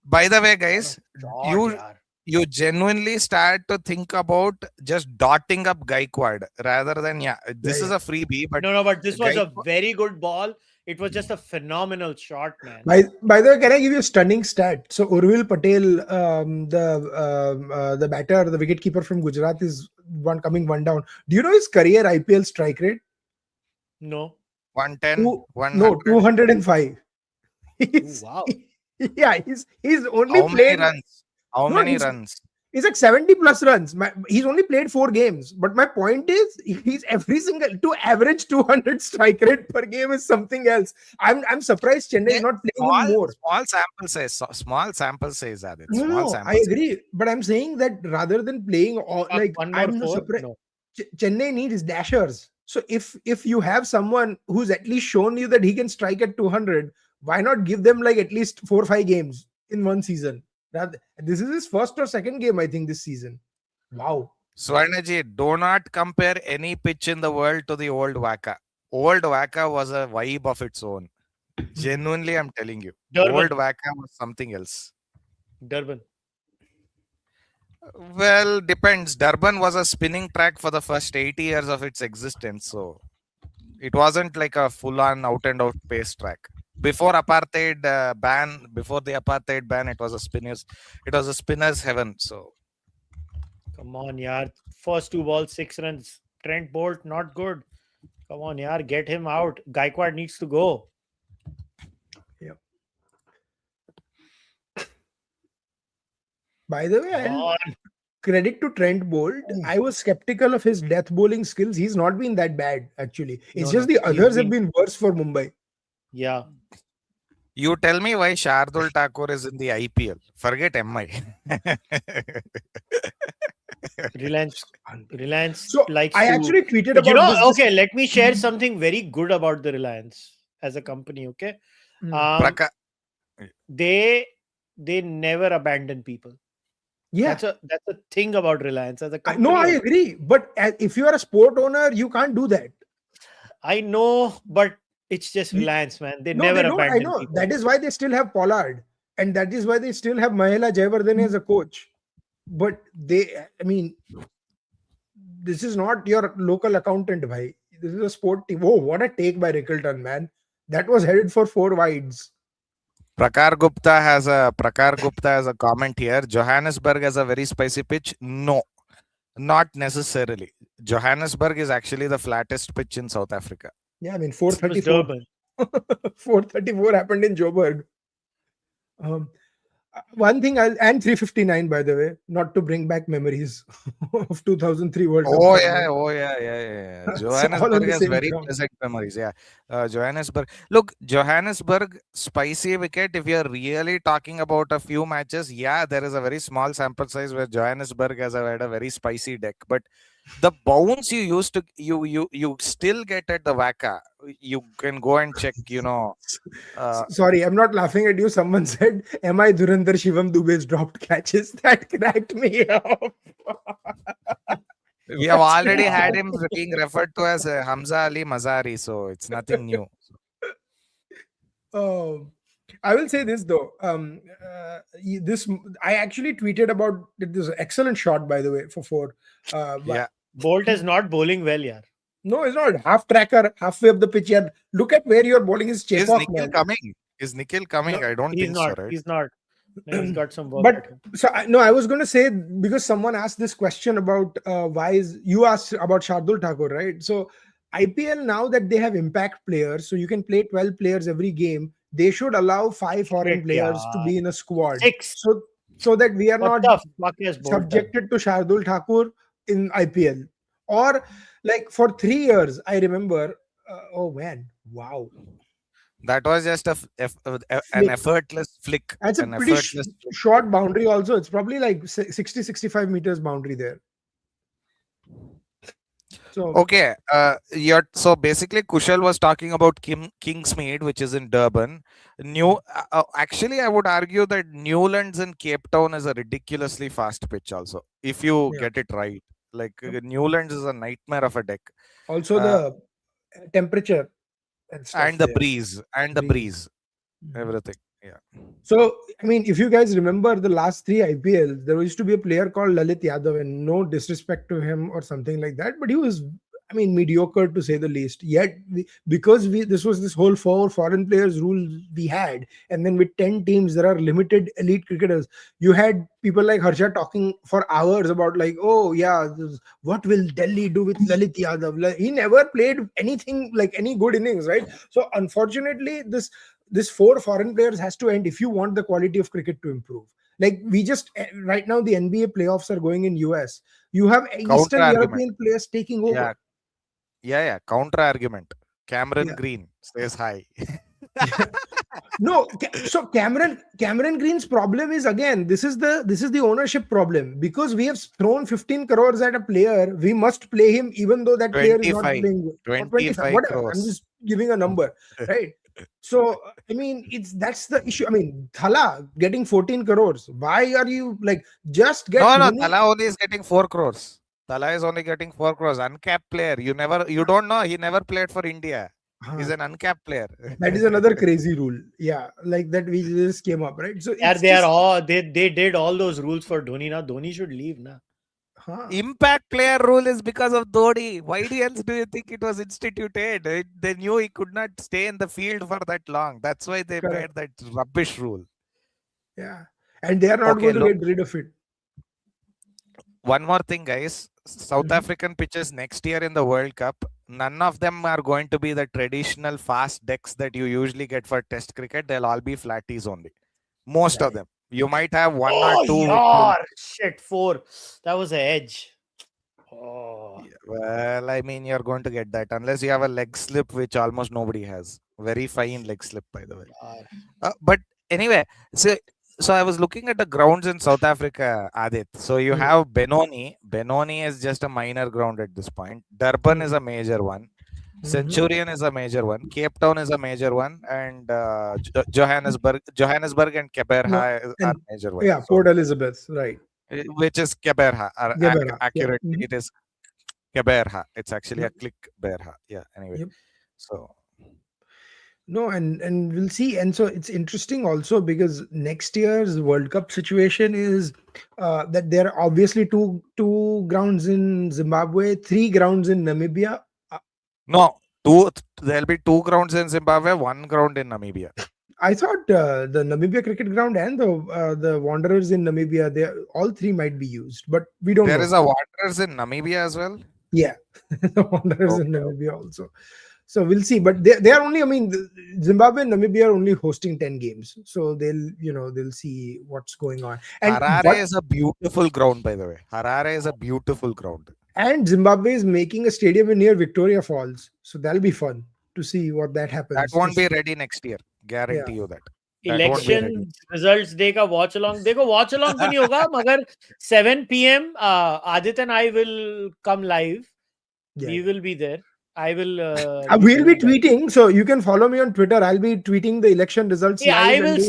By the way, guys, Shot, yaar. you genuinely start to think about just dotting up Gaikwad rather than this is a freebie, but No, but this was a Gaikwad- very good ball. It was just a phenomenal shot, man. By the way, can I give you a stunning stat? So Urvil Patel, the batter, the wicketkeeper from Gujarat, is coming one down. Do you know his career IPL strike rate? No. 110, Two, 100. no, 205. Ooh, He's, wow. yeah, he's only How many played. runs? How No, many runs? he's like 70 plus runs. He's only played 4 games. But my point is, he's every single to average 200 strike rate per game is something else. I'm surprised Chennai is not playing him more. Small sample size. Small sample size, Adit. No, Small no, sample I size. agree. But I'm saying that rather than playing all, Fuck, like, one more I'm not four? surprised. No. Chennai needs dashers. So if you have someone who's at least shown you that he can strike at 200, why not give them like at least 4 or 5 games in one season? This is his first or second game, I think, this season. Wow. Swarnaji, do not compare any pitch in the world to the old Waka. Old Waka was a vibe of its own. Genuinely, I'm telling you. Durban. Old Waka was something else. Durban. Well, depends. Durban was a spinning track for the first 80 years of its existence. So it wasn't like a full-on out-and-out pace track. Before the apartheid ban, it was a spinner's heaven. So Come on, yaar. First 2 balls, 6 runs. Trent Bolt, not good. Come on, yaar. Get him out. Gaikwad needs to go. Yeah. By the way, Come on. credit to Trent Bolt. I was skeptical of his death bowling skills. He's not been that bad, actually. It's No, just no. the He's others have been- been worse for Mumbai. Yeah. you tell me why Shardul Thakur is in the IPL. Forget MI. Reliance So likes I to... actually tweeted But about this. okay, let me share something very good about the Reliance as a company, okay? Praka- They never abandon people. Yeah. That's a thing about Reliance as a company. No, I agree. But if you are a sport owner, you can't do that. I know, but it's just Reliance, man. They No, never they don't. I abandon know. people. That is why they still have Pollard. And that is why they still have Mahela Jayawardene as a coach. But this is not your local accountant, bhai. This is a sport team. Oh, what a take by Rickleton, man. That was headed for 4 wides. Prakar Gupta has a comment here. Johannesburg has a very spicy pitch. No, not necessarily. Johannesburg is actually the flattest pitch in South Africa. Yeah, I mean, It was 434. Durban. 434 happened in Joburg. One thing, and 359, by the way, not to bring back memories of 2003 World Cup. Oh yeah. It's all on Johannesburg the has same very ground. pleasant memories. Yeah, Johannesburg. Look, Johannesburg spicy wicket. If you're really talking about a few matches, yeah, there is a very small sample size where Johannesburg has had a very spicy deck. But the bounce you used to, you still get at the Waka. You can go and check. Sorry, I'm not laughing at you. Someone said, "Am I Dhurandhar Shivam Dubey's dropped catches?" That cracked me up. We have already had him being referred to as Hamza Ali Mazari, so it's nothing new. I will say this though. This I actually tweeted about this excellent shot, by the way, for 4. Yeah, Bolt is not bowling well, yaar. No, it's not half tracker, halfway up the pitch. Yeah, look at where you're bowling his chip is off, Nikhil man. coming? Is Nikhil coming? No, I don't he's think not. so, right? He's not. No, he's got some work. But at him. so I was going to say, because someone asked this question about you asked about Shardul Thakur, right? So IPL, now that they have impact players, so you can play 12 players every game, they should allow 5 foreign Shit, players to yaar. be in a squad. 6. So that we are What not the fuck has Bolt done? subjected to Shardul Thakur in IPL. Or like for 3 years, I remember, oh man, wow. That was just an effortless flick. That's a an pretty effortless flick. short boundary also. It's probably like 60-65 meters boundary there. So Okay, so basically Kushal was talking about Kingsmead, which is in Durban. Actually, I would argue that Newlands in Cape Town is a ridiculously fast pitch also, if you get it right. Like Newlands is a nightmare of a deck. also the temperature and stuff And the there. breeze, everything. Yeah. So I mean, if you guys remember the last 3 IPLs, there used to be a player called Lalit Yadav, and no disrespect to him or something like that, but he was I mean, mediocre to say the least. Yet, because this whole four foreign players rule we had, and then with 10 teams, there are limited elite cricketers. You had people like Harsha talking for hours about like, oh yeah, what will Delhi do with Lalit Yadav? Like, he never played anything like any good innings, right? So unfortunately, this four foreign players has to end if you want the quality of cricket to improve. Like we just right now the NBA playoffs are going in US. You have Counter Eastern argument. European players taking Yeah, over. yeah. Counter argument. Cameron Yeah. Green says hi. No, so Cameron Green's problem is again this is the ownership problem, because we have thrown 15 crores at a player. We must play him even though that player is not 25. playing good. Or 25, 25 whatever. I'm crores. just giving a number, right? So I mean, that's the issue. I mean, Thala getting 14 crores. Why are you like just get No, Dhoni? Tala only is getting 4 crores. Tala is only getting 4 crores. Uncapped player. You don't know. He never played for India. He's an uncapped player. That is another crazy rule. Yeah, like that we just came up, right? So Yeah, it's just they did all those rules for Dhoni. Now Dhoni should leave now. Impact player rule is because of Dhoni. Why else do you think it was instituted? They knew he could not stay in the field for that long. That's why they Correct. made that rubbish rule. Yeah, and they are not Okay, going to get rid of it. one more thing, guys. South Mhm. African pitches next year in the World Cup, none of them are going to be the traditional fast decks that you usually get for Test cricket. They'll all be flatties only. Most of Right. them. You might have one or Oh, two. Which will, shit, 4. That was an edge. Oh, well, I mean, you're going to get that unless you have a leg slip, which almost nobody has. Very fine leg slip, by the way. But anyway, so I was looking at the grounds in South Africa, Adit. So you have Benoni. Benoni is just a minor ground at this point. Durban is a major one. Centurion is a major one. Cape Town is a major one, and Johannesburg and No, Keberha are and major ones. yeah, So, Port Elizabeth, right? which is Keberha. Gebera. Yeah. Accurately, it is Keberha. It's actually a Yep. click Berha. Yeah. Anyway, Yep. so No, and we'll see. And so it's interesting also because next year's World Cup situation is that there are obviously two grounds in Zimbabwe, 3 grounds in Namibia. no, there'll be 2 grounds in Zimbabwe, 1 ground in Namibia. I thought the Namibia cricket ground and the Wanderers in Namibia, they all 3 might be used, but we don't There know. is a Wanderers in Namibia as well. Yeah, the Wanderers in Okay. Namibia also. So we'll see. But they are only, I mean, Zimbabwe and Namibia are only hosting 10 games. So they'll see what's going on. And Harare is a beautiful ground, by the way. Harare is a beautiful ground. and Zimbabwe is making a stadium near Victoria Falls. So that'll be fun to see what that happens. That won't be ready next year. Guarantee you that. That won't be ready. election results day का watch along. देखो watch along तो नहीं होगा मगर 7 p.m. Adit and I will come live. Yeah. We will be there. I will. We'll be tweeting. So you can follow me on Twitter. I'll be tweeting the election results See, live.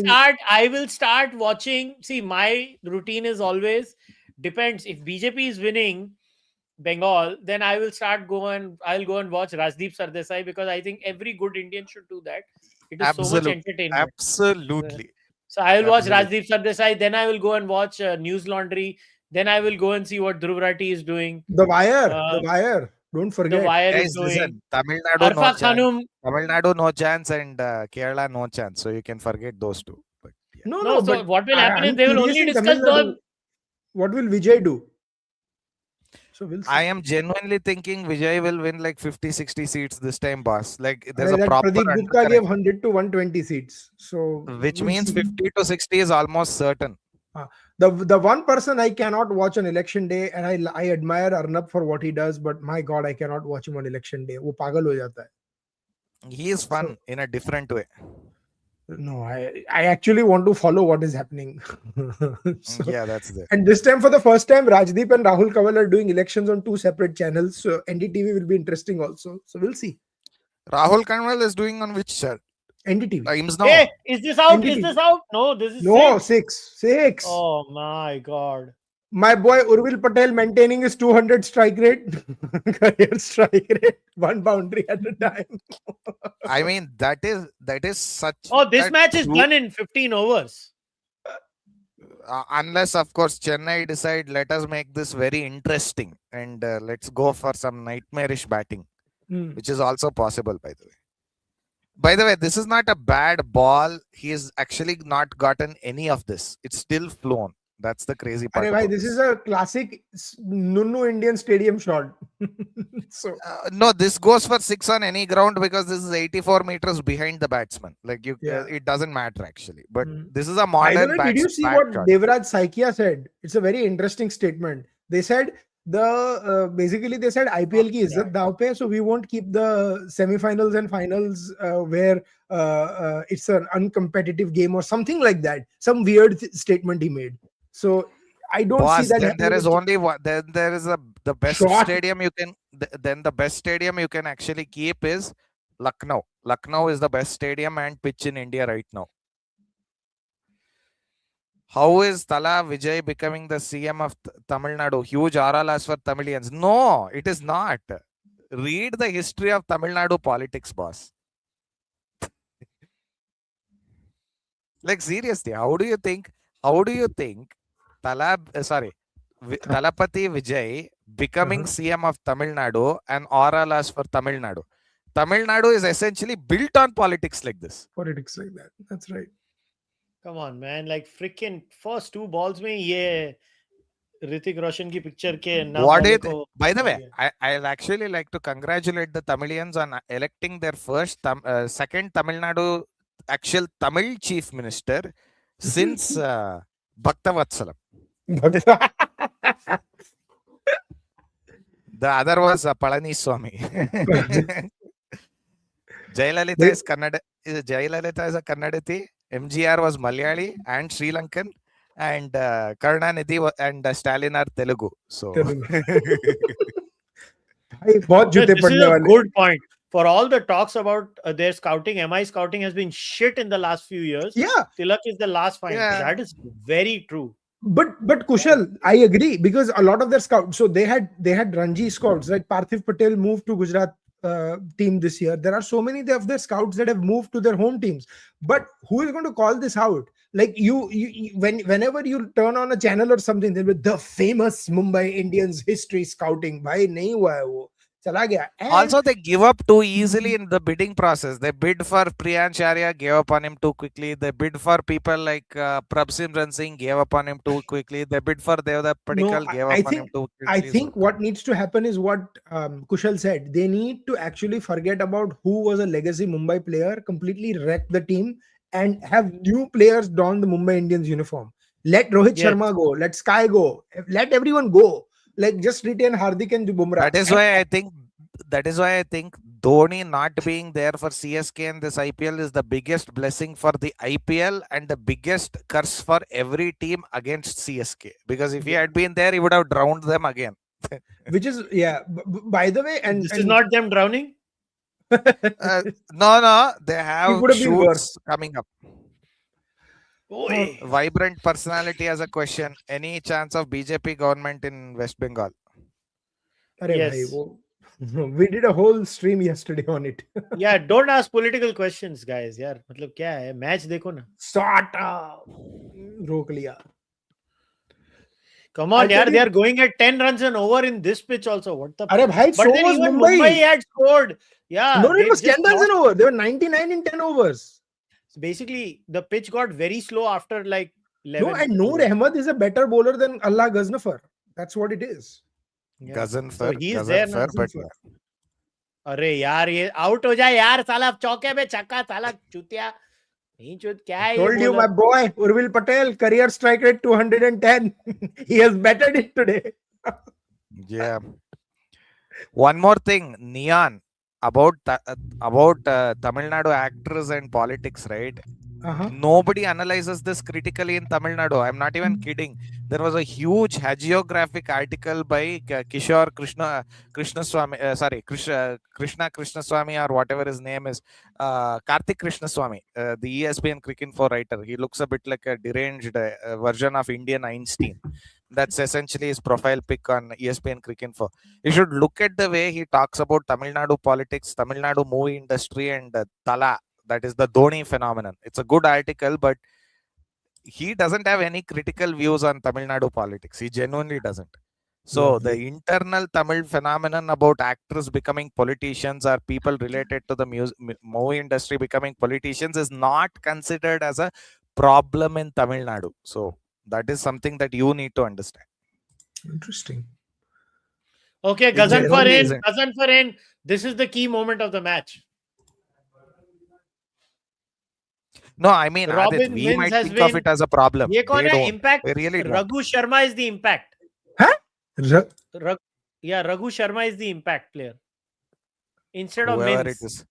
I will start watching. See, my routine is always depends. If BJP is winning Bengal, then I'll go and watch Rajdeep Sardesai, because I think every good Indian should do that. It is so much Absolutely. entertainment. Absolutely. So I will watch Absolutely. Rajdeep Sardesai. Then I will go and watch News Laundry. Then I will go and see what Dhruv Rathi is doing. The Wire. Don't forget. The Wire Guys, is doing. listen, Tamil Nadu no Arfa chance. Khanum. Tamil Nadu no chance, and Kerala no chance. So you can forget those two. But yeah. No. So But what will happen is I'm they will curious only in Tamil discuss Nadu, the. what will Vijay do? So we'll see. I am genuinely thinking Vijay will win like 50-60 seats this time, boss. Like there's That a proper Pradeep Gupta gave 100 to 120 seats. So which we'll means see. 50 to 60 is almost certain. The one person I cannot watch on election day, and I admire Arnab for what he does, but my God, I cannot watch him on election day. वो पागल हो जाता है. He is fun in a different way. No, I actually want to follow what is happening. So, Yeah, that's there. and this time, for the first time, Rajdeep and Rahul Kanwal are doing elections on 2 separate channels. So NDTV will be interesting also. So we'll see. Rahul Kanwal is doing on which channel? NDTV. Times now. Hey, is this out? NDTV. Is this out? No, this is No, 6. 6. Oh my God. My boy Urvil Patel maintaining his 200 strike rate, career strike rate, 1 boundary at a time. I mean, that is such. Oh, this that match is true- done in 15 overs. Unless, of course, Chennai decide, let us make this very interesting and let's go for some nightmarish batting, which is also possible, by the way. By the way, this is not a bad ball. He has actually not gotten any of this. It's still flown. That's the crazy part. Arey bhai, this is a classic Nunnu Indian Stadium shot. So no, this goes for 6 on any ground because this is 84 meters behind the batsman. Like it doesn't matter actually. But this is a by the modern way, did you see what Devraj Saikia said? It's a very interesting statement. They said basically they said IPL ki izzat daav pe, so we won't keep the semi-finals and finals where it's an uncompetitive game or something like that. Some weird statement he made. So I don't see that. Then there is only one. Then there is the best stadium you can. Then the best stadium you can actually keep is Lucknow. Lucknow is the best stadium and pitch in India right now. How is Tala Vijay becoming the CM of Tamil Nadu? Huge RLS for Tamilians. No, it is not. Read the history of Tamil Nadu politics, boss. Like seriously, how do you think Talapati Vijay becoming CM of Tamil Nadu and RLS for Tamil Nadu? Tamil Nadu is essentially built on politics like this. Politics like that. That's right. Come on, man. Like freaking first 2 balls mein ye Hrithik Roshan ki picture ke naam. By the way, I'll actually like to congratulate the Tamilians on electing their second Tamil Nadu actual Tamil chief minister since Bhaktavatsala. The other was Palani Swami. Jayalalitha is Kannada. Jayalalitha is a Kannadati. MGR was Malayali and Sri Lankan, and Karunanidhi and Stalin are Telugu. So this is a good point. For all the talks about their scouting, MI scouting has been shit in the last few years. Yeah, Tilak is the last find. Yeah. That is very true. But Kushal, I agree, because a lot of their scouts, so they had Ranji scouts, right? Parthiv Patel moved to Gujarat team this year. There are so many of their scouts that have moved to their home teams. But who is going to call this out? Like whenever you turn on a channel or something, they'll be the famous Mumbai Indians history scouting. Bhai, nahi hua hai wo. Chala gaya. Also, they give up too easily in the bidding process. They bid for Priyan Sharia, gave up on him too quickly. They bid for people like Prabhsimran Singh, gave up on him too quickly. They bid for Devdutt Padikkal, gave up on him too quickly. I think what needs to happen is what Kushal said. They need to actually forget about who was a legacy Mumbai player, completely wreck the team, and have new players don the Mumbai Indians uniform. Let Rohit Sharma go. Let Sky go. Let everyone go. Like just retain Hardik and Bumrah. That is why I think Dhoni not being there for CSK in this IPL is the biggest blessing for the IPL and the biggest curse for every team against CSK. Because if he had been there, he would have drowned them again. Which is by the way, and this is not them drowning. No, they have shoots coming up. Vibrant personality as a question. Any chance of BJP government in West Bengal? Yes. We did a whole stream yesterday on it. Yeah, don't ask political questions, guys. यार मतलब क्या है? Match देखो ना. Sort of. रोक लिया. Come on, yaar, they are going at 10 runs and over in this pitch also. What the? Arey bhai, but so then was even Mumbai had scored. Yeah. No, it was 10 runs and over. They were 99 in 10 overs. So basically, the pitch got very slow after like 11. No, and Noor Ahmed is a better bowler than Allah Ghaznafar. That's what it is. Yeah. Ghaznafar, so he's there now. But अरे यार ये out हो जाए यार साला चौके पे छक्का साला चूतिया नहीं चूत क्या है told you my boy Urvil Patel career strike rate 210 he has bettered it today. Yeah, one more thing, Neon, about Tamil Nadu actors and politics, right? Nobody analyzes this critically in Tamil Nadu. I'm not even kidding. There was a huge hagiographic article by Kishore Krishnaswamy, Krishna Krishnaswamy, or whatever his name is, Karthik Krishnaswamy, the ESPN Cricinfo writer. He looks a bit like a deranged version of Indian Einstein. That's essentially his profile pic on ESPN Cricinfo. You should look at the way he talks about Tamil Nadu politics, Tamil Nadu movie industry, and Tala. That is the Dhoni phenomenon. It's a good article, but he doesn't have any critical views on Tamil Nadu politics. He genuinely doesn't. So the Lovely. internal Tamil phenomenon about actors becoming politicians or people related to the movie industry becoming politicians is not considered as a problem in Tamil Nadu. So that is something that you need to understand. Interesting. Okay, It Gazan for genuinely in. isn't. Gazan for in. This is the key moment of the match. No, I mean, Adit, Robin we Mins might has think of been. it as a problem. ये कौन They है? don't. Impact. They really don't. Raghu Sharma is the impact. Huh? Yeah, Raghu Sharma is the impact player instead of Whoever Mins. it is.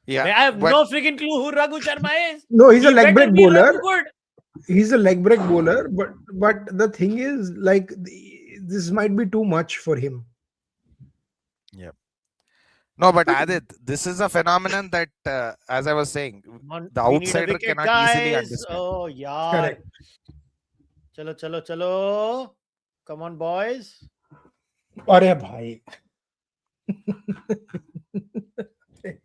Yeah. I have but no freaking clue who Raghu Sharma is. No, he's a He leg better break be Raghu bowler. good. He's a leg break bowler, but the thing is, like, this might be too much for him. no, but Adit, this is a phenomenon that, as I was saying, the We need a outsider wicket, cannot easily guys. understand. Oh, yeah. Correct. Chalo. Come on, boys. Arey bhai.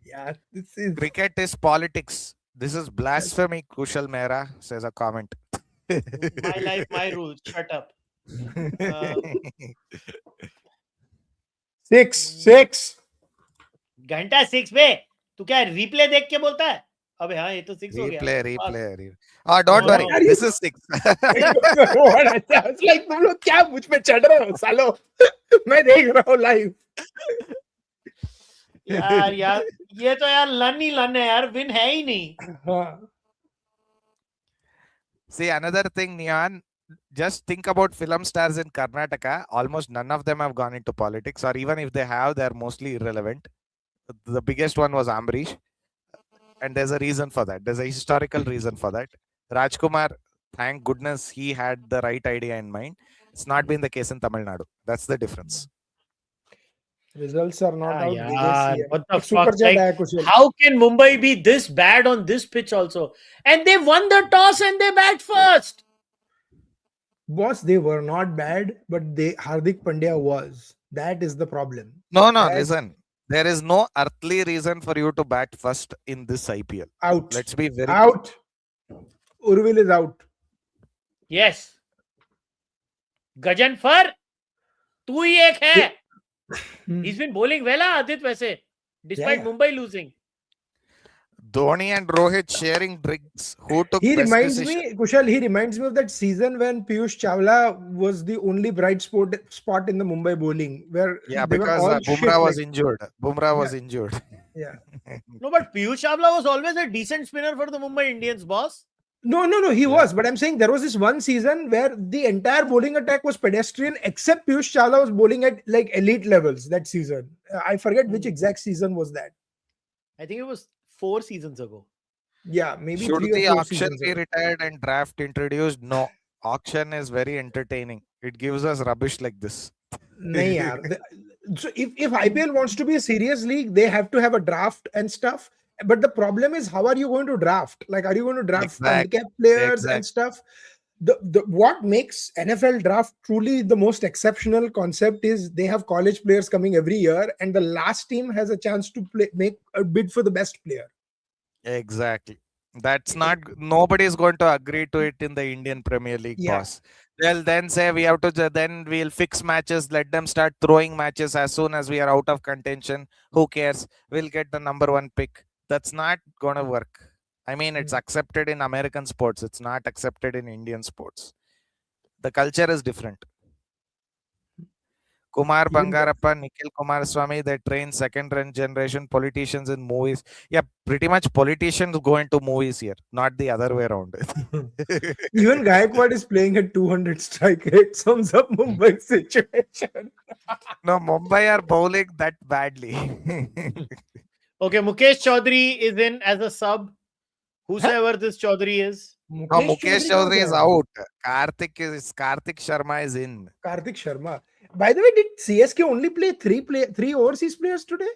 Yeah, this is Cricket is politics. This is blasphemy, Kushal Mehra says a comment. My life, my rules. Shut up. six. घंटा 6 पे तू क्या replay देख के बोलता है? अबे हाँ ये तो 6 हो गया. replay. Oh, don't No, worry. no. This is 6. I was like, तुम लोग क्या मुझ पे चढ़ रहे हो सालो? मैं देख रहा हूँ live. यार ये तो यार लन ही लन है यार, विन है ही नहीं. हाँ. See, another thing, Nihan, just think about film stars in Karnataka. Almost none of them have gone into politics, or even if they have, they're mostly irrelevant. The biggest one was Amrish, and there's a reason for that. There's a historical reason for that. Rajkumar, thank goodness he had the right idea in mind. It's not been the case in Tamil Nadu. That's the difference. Results are not out. यार, what the Super fuck? chat Like, आया कुछ. how can Mumbai be this bad on this pitch also? And they won the toss and they bat first. Boss, they were not bad, but Hardik Pandya was. That is the problem. No, That- listen. There is no earthly reason for you to bat first in this IPL. Out. Let's be very Out. Urvil is out. Yes. Gajanfar, तू ही एक है. He's been bowling well, Adit, वैसे, despite Yeah. Mumbai losing. Dhoni and Rohit sharing drinks. Who took He best reminds decision? me, Kushal, he reminds me of that season when Piyush Chawla was the only bright spot in the Mumbai bowling, where Yeah, they were because all shit, Bumrah was like- injured. Bumrah was injured. Yeah. No, but Piyush Chawla was always a decent spinner for the Mumbai Indians, boss. No, he was. But I'm saying there was this one season where the entire bowling attack was pedestrian, except Piyush Chawla was bowling at like elite levels that season. I forget which exact season was that. I think it was 4 seasons ago. Yeah, maybe Should 3 the or 4 auction seasons be ago. retired and draft introduced? No. Auction is very entertaining. It gives us rubbish like this. Nahi yaar. So if IPL wants to be a serious league, they have to have a draft and stuff. But the problem is, how are you going to draft? Like, are you going to draft handicap players and stuff? The what makes NFL draft truly the most exceptional concept is they have college players coming every year, and the last team has a chance to make a bid for the best player. Exactly. That's not, nobody is going to agree to it in the Indian Premier League, boss. They'll then say we have to, then we'll fix matches, let them start throwing matches as soon as we are out of contention. Who cares? We'll get the number 1 pick. That's not going to work. I mean, it's accepted in American sports. It's not accepted in Indian sports. The culture is different. Kumar Bangarappa, Nikhil Kumaraswamy, they train second generation politicians in movies. Yeah, pretty much politicians go into movies here, not the other way around. Even Gaikwad is playing at 200 strike rate. Sums up Mumbai's situation. No, Mumbai are bowling that badly. Okay, Mukesh Chaudhary is in as a sub. Whosoever this Chaudhary is. No, Mukesh Chaudhary is out. Karthik Sharma is in. Karthik Sharma. By the way, did CSK only play three overseas players today?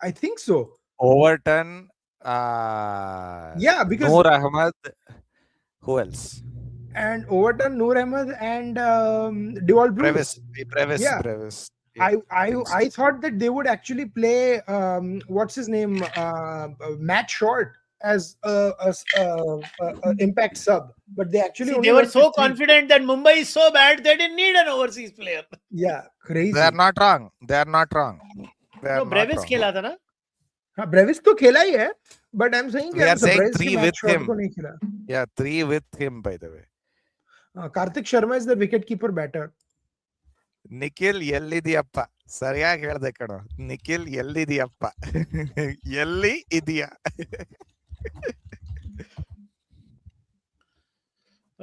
I think so. Overton. Yeah, because Noor Ahmed. Who else? And Overton, Noor Ahmed, and Dewald Bruce. Previs. I thought that they would actually play what's his name, Matt Short. as a impact sub, but they actually See, they only were went with so three. confident that Mumbai is so bad they didn't need an overseas player. Yeah, They are crazy. not wrong. They are not wrong. They are No, not Brevis wrong. खेला था ना? हाँ Brevis तो खेला ही है, but I am saying कि We I am are saying surprised कि 3 mat with shot को him. नहीं खेला. Yeah, 3 with him, by the way. Karthik Sharma is the wicket keeper batter. Nikhil ಎಲ್ಲಿದೆಯಪ್ಪ? ಸರಿಯಾಗಿ ಹೇಳ್ದೆ ಕಣೋ. ನಿಖಿಲ್ ಎಲ್ಲಿದೆಯಪ್ಪ? ಎಲ್ಲಿ ಇದೆಯಾ?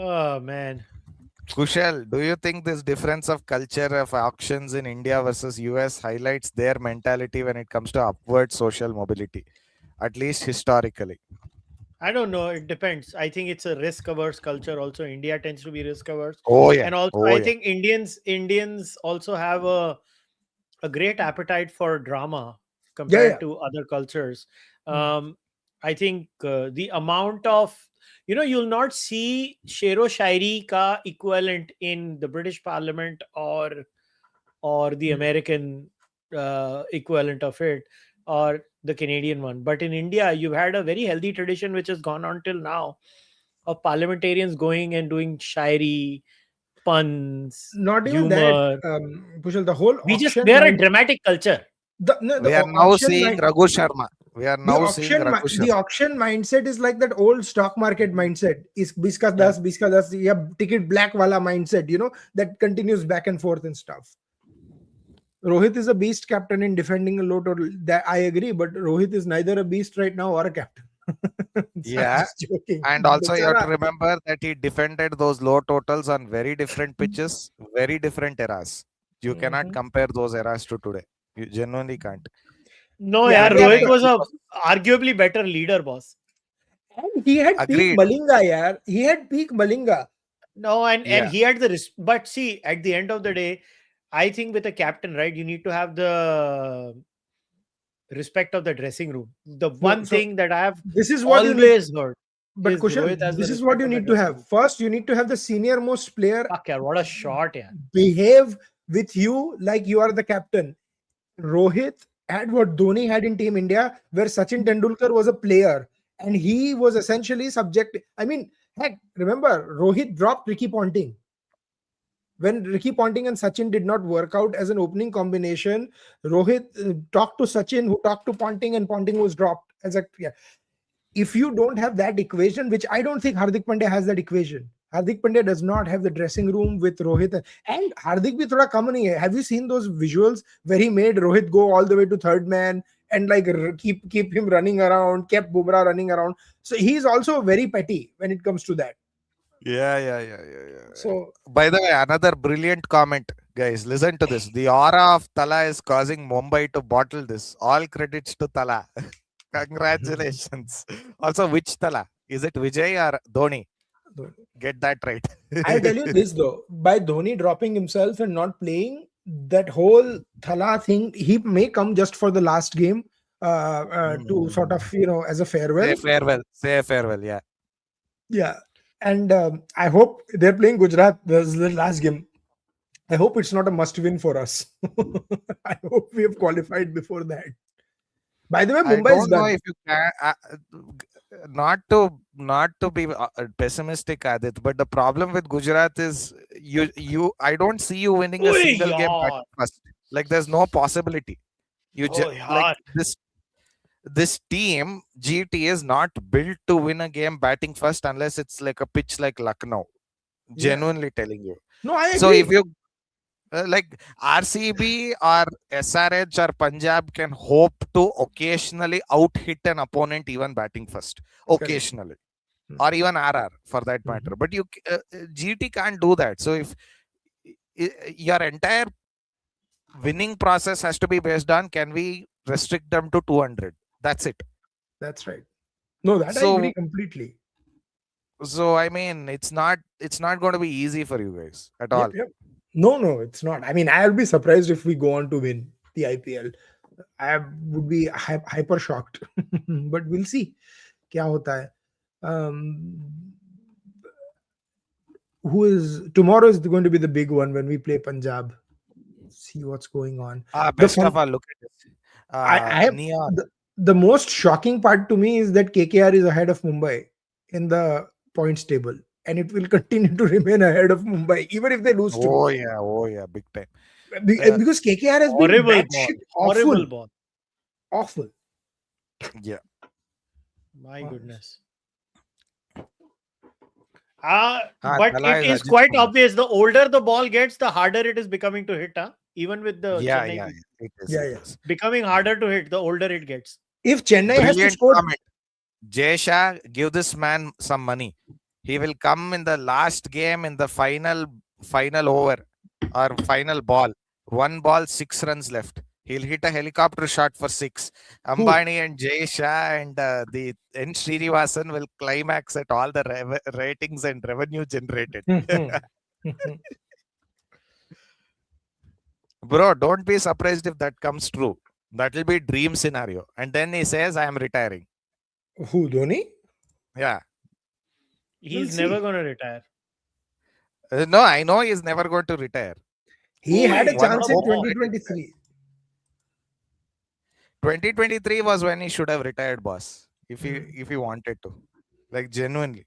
Oh man. Kushal, do you think this difference of culture of auctions in India versus US highlights their mentality when it comes to upward social mobility, at least historically? I don't know. It depends. I think it's a risk averse culture. Also, India tends to be risk averse, Oh yeah. and also Oh I yeah. think Indians also have a great appetite for drama Yeah, compared yeah. to other cultures. Hmm. I think the amount of you'll not see shero shairi ka equivalent in the British Parliament or the Hmm. American equivalent of it, or the Canadian one. But in India, you've had a very healthy tradition which has gone on till now of parliamentarians going and doing shairi, puns, Not even that, humor. Kushal, the whole auction We are a mind, dramatic culture. the We are now auction seeing mind, Raghu Sharma. We are now seeing Raghu the Sharma. auction mindset is like that old stock market mindset. Is 20 का Yeah. 10, 20 का 10, yeah, ticket black wala mindset, that continues back and forth and stuff. Rohit is a beast captain in defending a low total. That I agree, but Rohit is neither a beast right now or a captain. So I'm Yeah. just joking. And also, you have to Bechara. remember that he defended those low totals on very different pitches, very different eras. You cannot Mhm. compare those eras to today. You genuinely can't. No, Yeah, yeah, and Rohit was He a was arguably better leader, boss. he had peak agreed. Malinga, yeah. He had peak Malinga. No, and Yeah. he had the but see, at the end of the day, I think with a captain, right, you need to have the respect of the dressing room. The No, one so thing that I have this is what you need. always heard But is Kushal, Rohit has the this is what respect you of the need to dressing have. room. First, you need to have the senior most player Fuck yeah, what a shot, yeah. behave with you like you are the captain. Rohit had what Dhoni had in Team India, where Sachin Tendulkar was a player and he was essentially subject. I mean, heck, remember, Rohit dropped Ricky Ponting. When Ricky Ponting and Sachin did not work out as an opening combination, Rohit talked to Sachin, who talked to Ponting, and Ponting was dropped as a. Yeah. If you don't have that equation, which I don't think Hardik Pandya has that equation. Hardik Pandya does not have the dressing room with Rohit, and Hardik bhi thoda kam nahi hai. Have you seen those visuals where he made Rohit go all the way to third man and like keep him running around, kept Bumrah running around? So he's also very petty when it comes to that. Yeah. So By the way, another brilliant comment, guys. Listen to this. The aura of Tala is causing Mumbai to bottle this. All credits to Tala. Congratulations. Also, which Tala? Is it Vijay or Dhoni? Get that right. I'll tell you this though, by Dhoni dropping himself and not playing, that whole Thala thing, he may come just for the last game to sort of, as a farewell. Say farewell. Say farewell. Yeah. Yeah. And I hope they're playing Gujarat. This is the last game. I hope it's not a must win for us. I hope we have qualified before that. By the way, I Mumbai is don't know done. if you can. Not to be pessimistic, Adit, but the problem with Gujarat is you. I don't see you winning a Oh, single game yaar. batting first. Like there's no possibility. Oh, Like yaar. this team GT is not built to win a game batting first unless it's like a pitch like Lucknow. Yeah. Genuinely telling you. No, I agree. So if you like RCB or SRH or Punjab can hope to occasionally out hit an opponent even batting first, occasionally, or even RR for that matter. But you GT can't do that. So if your entire winning process has to be based on can we restrict them to 200? That's it. That's right. No, that I agree completely. So I mean, it's not going to be easy for you guys at all. Yep. No, it's not. I mean, I'll be surprised if we go on to win the IPL. I would be hyper shocked, but we'll see. क्या होता है? Who is tomorrow is going to be the big one when we play Punjab. See what's going on. Best of all, look at this. I have Neon. the most shocking part to me is that KKR is ahead of Mumbai in the points table, and it will continue to remain ahead of Mumbai even if they lose today. Oh yeah, big time. Uh, Because KKR has been Horrible ball. batshit Horrible awful, ball. awful. yeah. My Wow. goodness. But Tala it is is Ajit quite Kumar. obvious. The older the ball gets, the harder it is becoming to hit. Even with the Yeah, Chennai yeah, it is. Yeah, It yeah. is. becoming harder to hit, the older it gets. If Chennai has to Brilliant score, comment. Jay Shah, give this man some money. He will come in the last game in the final over or final ball. One ball, 6 runs left. He'll hit a helicopter shot for 6. who? Ambani and Jay Shah and the N. Srinivasan will climax at all the ratings and revenue generated. Bro, don't be surprised if that comes true. That will be dream scenario. And then he says, I am retiring. Who? Dhoni? Yeah. He's We'll never see. going to retire. No, I know he's never going to retire. He had a Who? One chance in hope Come on. 2023. 2023 was when he should have retired, boss. If Mm. he wanted to. Like genuinely.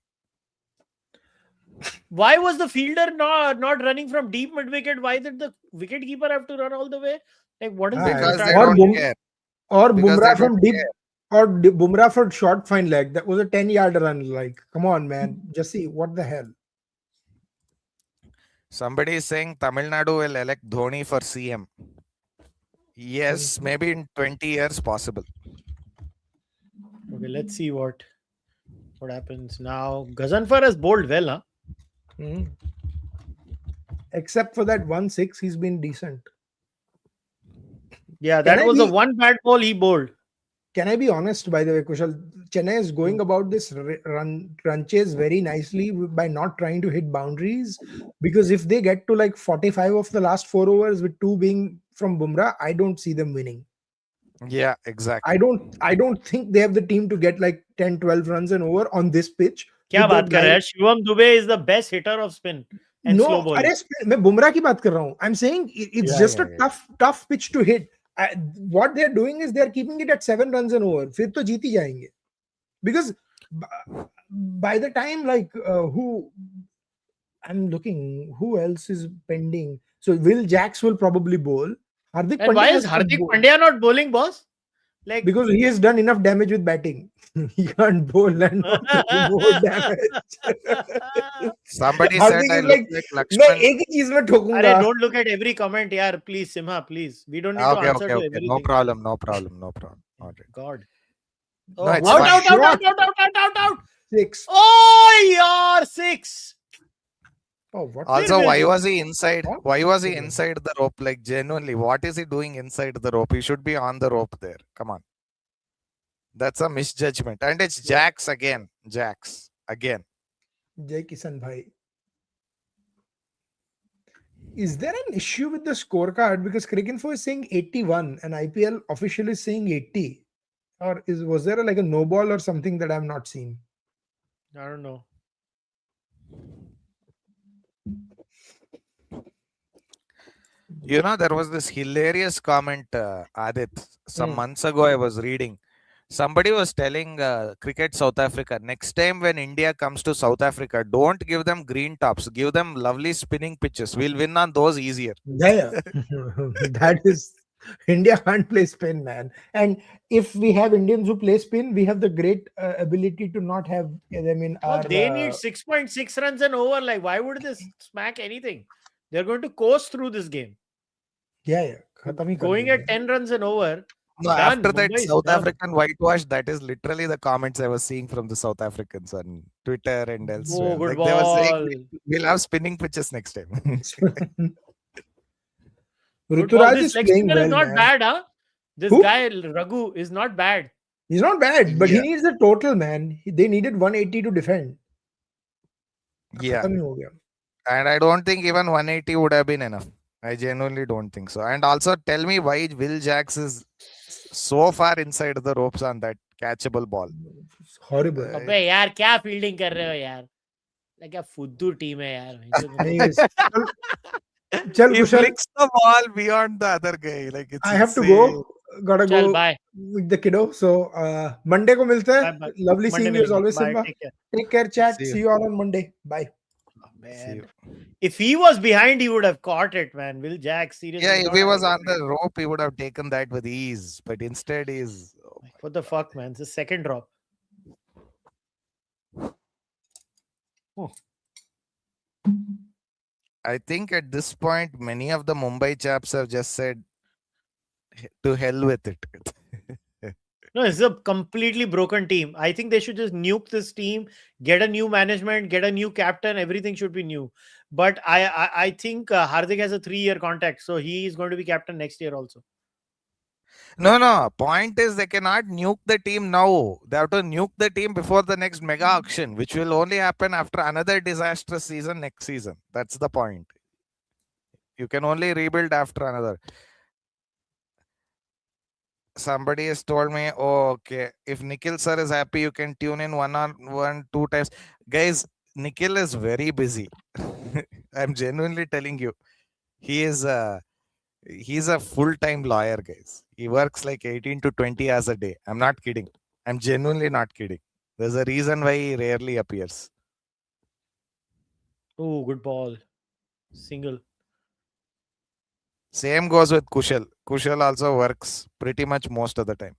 Why was the fielder not running from deep mid wicket? Why did the wicket keeper have to run all the way? Like, what is this Because they Or retarded? don't care. or Because they Bumrah don't from deep, care. or Bumrah for short fine leg. That was a 10-yard run. Like, come on, man. Jesse, what the hell? Somebody is saying Tamil Nadu will elect Dhoni for CM. Yes, maybe in 20 years possible. Okay, let's see what happens now. Ghazanfar has bowled well, huh? Mm. Except for that 1-6, he's been decent. Yeah, Can that I was the be one bad ball he bowled. can I be honest, by the way, Kushal? Chennai is going about this run chase very nicely by not trying to hit boundaries. Because if they get to like 45 of the last 4 overs with 2 being from Bumrah, I don't see them winning. Yeah, exactly. I don't think they have the team to get like 10, 12 runs an over on this pitch क्या with बात that कर रहा guy. है? Shivam Dubey is the best hitter of spin and No, slow bowling. अरे मैं बुमराह की बात कर रहा हूँ. I'm saying it's Yeah, just yeah, a tough pitch to hit. What they're doing is they're keeping it at 7 runs an over. फिर तो जीत ही जाएंगे. Because by the time like who I'm looking, who else is pending? So Will Jacks will probably bowl. Hardik And why Pandya is has not Hardik bowled Pandya not bowling, boss? Like, because he has done enough damage with batting. He can't bowl and not do more damage. Somebody said Hardik I is look like, like मैं Lakshman. एक ही चीज में ठोकूंगा. अरे, don't look at every comment, yaar. Please, Simha, please. We don't need to Okay, answer okay, to okay. No everything. problem, no problem, no problem. All right. God. No, Oh, it's What out, a fine. out, out, out, shot! out, out, out, out, out. 6. Oh, yaar, 6. Oh, what? Also, Fir why will- was he inside? What? Why was he Yeah. inside the rope? Like genuinely, what is he doing inside the rope? He should be on the rope there. Come on. That's a misjudgment. And it's Jax again. Jax again. Jai Kishan bhai. Is there an issue with the scorecard? Because Cricinfo is saying 81 and IPL official is saying 80. Or was there like a no ball or something that I've not seen? I don't know. You know, there was this hilarious comment, Adit, some months ago I was reading. Somebody was telling Cricket South Africa, next time when India comes to South Africa, don't give them green tops, give them lovely spinning pitches. We'll win on those easier. Yeah. That is, India can't play spin, man. And if we have Indians who play spin, we have the great ability to not have them in Well, our. they need 6.6 runs and over. Like, why would this smack anything? They're going to coast through this game. Yeah. खत्म ही कर Going देंगे. at 10 runs and over. No, Done. after that Mumbai is South done. African whitewash, that is literally the comments I was seeing from the South Africans on Twitter and elsewhere. Oh, good Like they were ball. saying, we'll have spinning pitches next time. Good ball. Ruturaj This is leg playing spinner well, is not man. bad, huh? This Who? guy, Raghu, is not bad. He's not bad, but Yeah. he needs a total, man. They needed 180 to defend. Yeah. खत्म ही हो गया. And I don't think even 180 would have been enough. I genuinely don't think so. And also tell me why Will Jacks is so far inside the ropes on that catchable ball. It's horrible. अबे यार क्या fielding कर रहे हो यार? Like a फुद्दू team है यार. Anyways, चल He Kushal, flicks the ball beyond the other guy. Like it's I have to insane. go. gotta Chal, go bye. with the kiddo. So Monday ko milte Bye, hain. bye. Lovely Monday seeing you as milenge. always, Bye. Simba. Take care. Take care, chat. See you. See you all on Monday. Bye. Oh, See you. man. If he was behind, he would have caught it, man. Will Jack, seriously, Yeah, he's if not he a was right on player. the rope, he would have taken that with ease. But instead, he's What the fuck, man? It's a second drop. Oh. I think at this point, many of the Mumbai chaps have just said, to hell with it. No, it's a completely broken team. I think they should just nuke this team, get a new management, get a new captain. Everything should be new. But I think Hardik has a 3-year contract, so he is going to be captain next year also. No. Point is, they cannot nuke the team now. They have to nuke the team before the next mega auction, which will only happen after another disastrous season next season. That's the point. You can only rebuild after another. Somebody has told me, oh, okay, if Nikhil sir is happy, you can tune in one, 2 times. Guys, Nikhil is very busy. I'm genuinely telling you. He is he's a full-time lawyer, guys. He works like 18 to 20 hours a day. I'm not kidding. I'm genuinely not kidding. There's a reason why he rarely appears. Oh, good ball. Single. Same goes with Kushal. Kushal also works pretty much most of the time.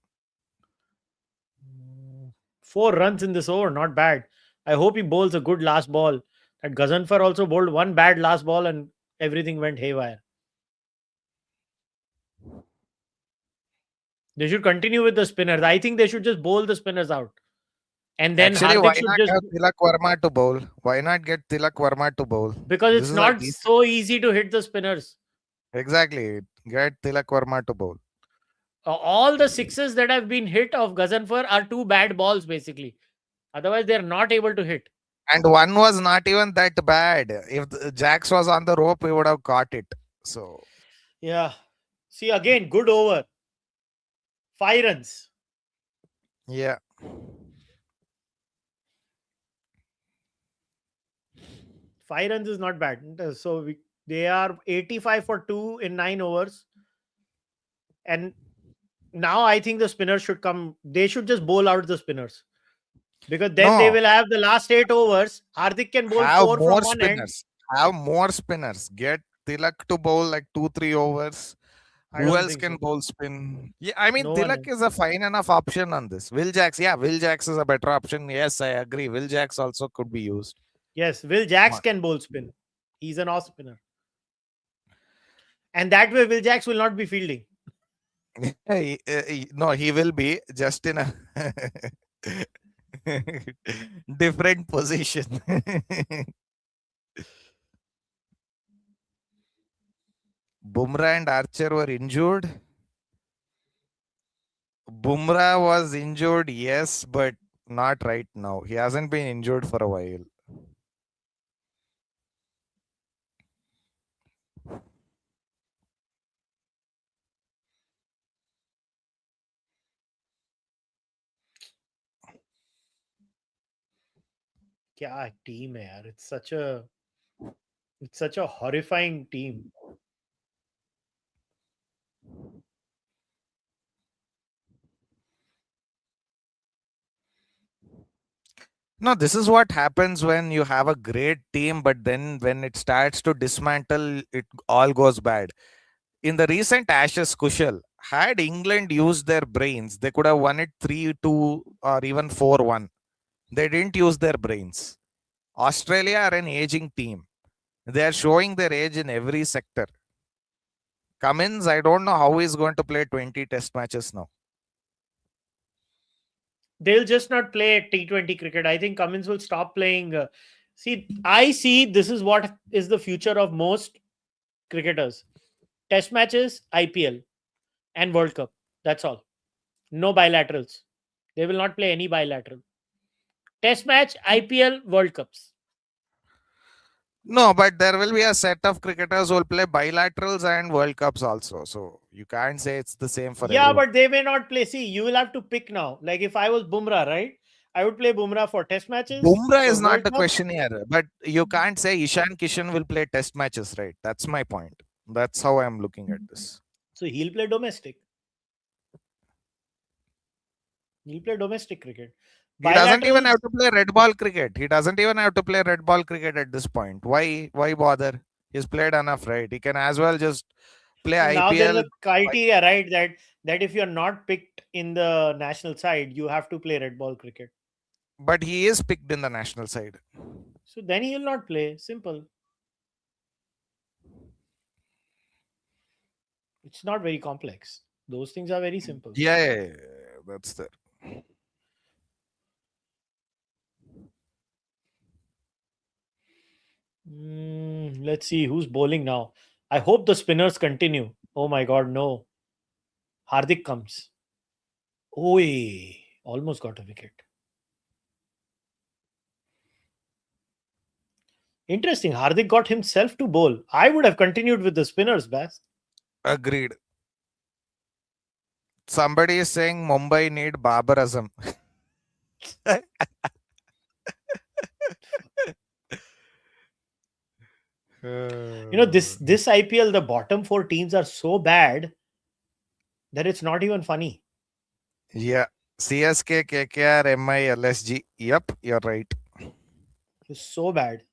4 runs in this over, not bad. I hope he bowls a good last ball. That Gazanfar also bowled one bad last ball and everything went haywire. They should continue with the spinners. I think they should just bowl the spinners out. And then Actually, why Hardik should not just, have Tilak Verma to bowl? Why not get Tilak Verma to bowl? because This it's is a not so easy to hit the spinners. exactly. Get Tilak Verma to bowl. All the sixes that have been hit of Gazanfar are 2 bad balls, basically. Otherwise, they're not able to hit. And one was not even that bad. If Jax was on the rope, he would have caught it. So Yeah. See, again, good over. 5 runs. yeah. 5 runs is not bad. So they are 85 for 2 in 9 overs. And now I think the spinners should come. They should just bowl out the spinners. Because then they No, will have the last 8 overs. Hardik can bowl have 4 more from one end. spinners. Have more spinners. Get Tilak to bowl like 2-3 overs. I Who don't else think can so. bowl spin? Yeah, I mean No one Tilak is. is a fine enough option on this. Will Jax, yeah, Will Jax is a better option. Yes, I agree. Will Jax also could be used. Yes, Will Jacks can bowl spin. He's an off spinner. And that way, Will Jacks will not be fielding. No, he will be just in a different position. Bumrah and Archer were injured. Bumrah was injured, yes, but not right now. He hasn't been injured for a while. क्या team है यार. It's such a horrifying team. No, this is what happens when you have a great team, but then when it starts to dismantle, it all goes bad. In the recent Ashes, Kushal, had England used their brains, they could have won it 3-2 or even 4-1. They didn't use their brains. Australia are an aging team. They are showing their age in every sector. Cummins, I don't know how he's going to play 20 test matches now. They'll just not play T20 cricket. I think Cummins will stop playing. I see this is what is the future of most cricketers. Test matches, IPL, and World Cup. That's all. No bilaterals. They will not play any bilateral. Test match, IPL, World Cups. No, but there will be a set of cricketers who will play bilaterals and World Cups also. So you can't say it's the same for Yeah, everyone. but they may not play. See, you will have to pick now. Like if I was Bumrah, right? I would play Bumrah for test matches. Bumrah for is not World the Cup. question here, but you can't say Ishan Kishan will play test matches, right? That's my point. That's how I'm looking at this. So he'll play domestic. He'll play domestic cricket. He doesn't even Bilaterals. have to play red ball cricket. He doesn't even have to play red ball cricket at this point. Why bother? He's played enough, right? He can as well just play No, now there's IPL. a criteria, right? That if you're not picked in the national side, you have to play red ball cricket. But he is picked in the national side. So then he'll not play. Simple. It's not very complex. Those things are very simple. Yeah, that's there. Let's see who's bowling now. I hope the spinners continue. Oh my god, no. Hardik comes. Oi, almost got a wicket. Interesting. Hardik got himself to bowl. I would have continued with the spinners, Bas. Agreed. Somebody is saying Mumbai need Babar Azam. This IPL, the bottom four teams are so bad that it's not even funny. Yeah. CSK, KKR, MI, LSG. Yep, you're right. It's so bad.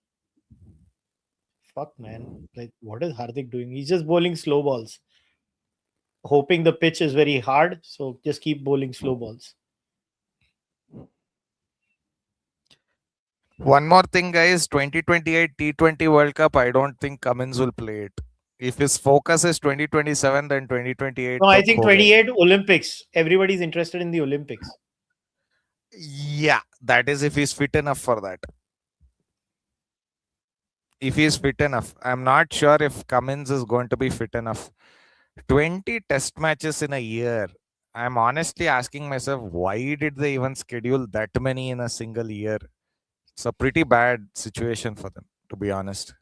Fuck, man. Like, what is Hardik doing? He's just bowling slow balls. Hoping the pitch is very hard. So just keep bowling slow balls. One more thing, guys. 2028 T20 World Cup, I don't think Cummins will play it. If his focus is 2027, then 2028. No, I think 28 Olympics. Everybody's interested in the Olympics. Yeah, that is if he's fit enough for that. If he's fit enough. I'm not sure if Cummins is going to be fit enough. 20 test matches in a year. I'm honestly asking myself, why did they even schedule that many in a single year? It's a pretty bad situation for them, to be honest.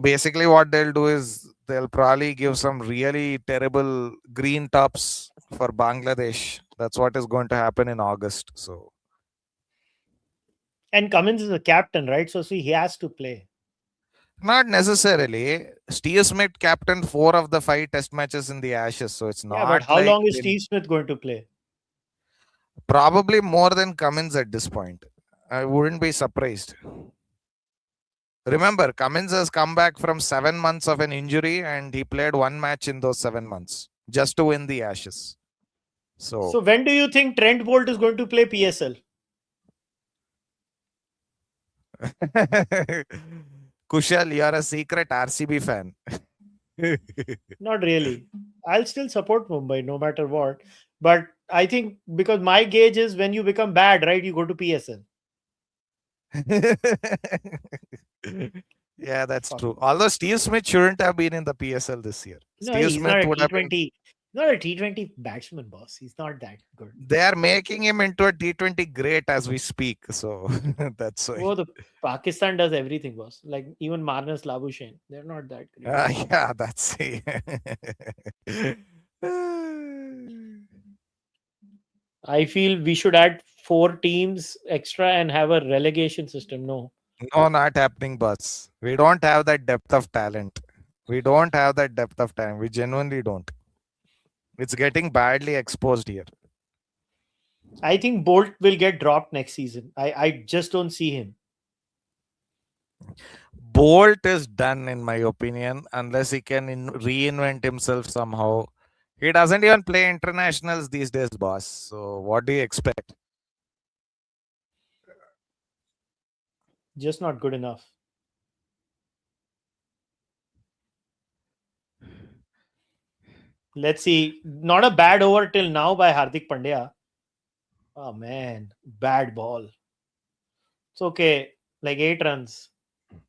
Basically, what they'll do is they'll probably give some really terrible green tops for Bangladesh. That's what is going to happen in August. So, And Cummins is a captain, right? So see, he has to play. not necessarily. Steve Smith captained 4 of the 5 test matches in the Ashes. So, it's Yeah, not but how like long is Steve Smith going to play? probably more than Cummins at this point. I wouldn't be surprised. Remember, Cummins has come back from 7 months of an injury and he played 1 match in those 7 months just to win the Ashes. So when do you think Trent Bolt is going to play PSL? Kushal, you're a secret RCB fan. Not really. I'll still support Mumbai no matter what. But I think because my gauge is when you become bad, right, you go to PSL. Yeah, that's true. Although Steve Smith shouldn't have been in the PSL this year. No, Steve he's Smith not a would have been. T20. Not a T20 batsman, boss. He's not that good. They are making him into a T20 great as we speak. So that's why. Oh, the Pakistan does everything, boss. Like even Marnus Labuschagne. They're not that great. Yeah, that's it. I feel we should add 4 teams extra and have a relegation system. No. No, not happening, boss. We don't have that depth of talent. We don't have that depth of talent. We genuinely don't. It's getting badly exposed here. I think Bolt will get dropped next season. I just don't see him. Bolt is done, in my opinion, unless he can reinvent himself somehow. He doesn't even play internationals these days, boss. So, what do you expect? Just not good enough. Let's see. Not a bad over till now by Hardik Pandya. Oh man, bad ball. It's okay. Like 8 runs.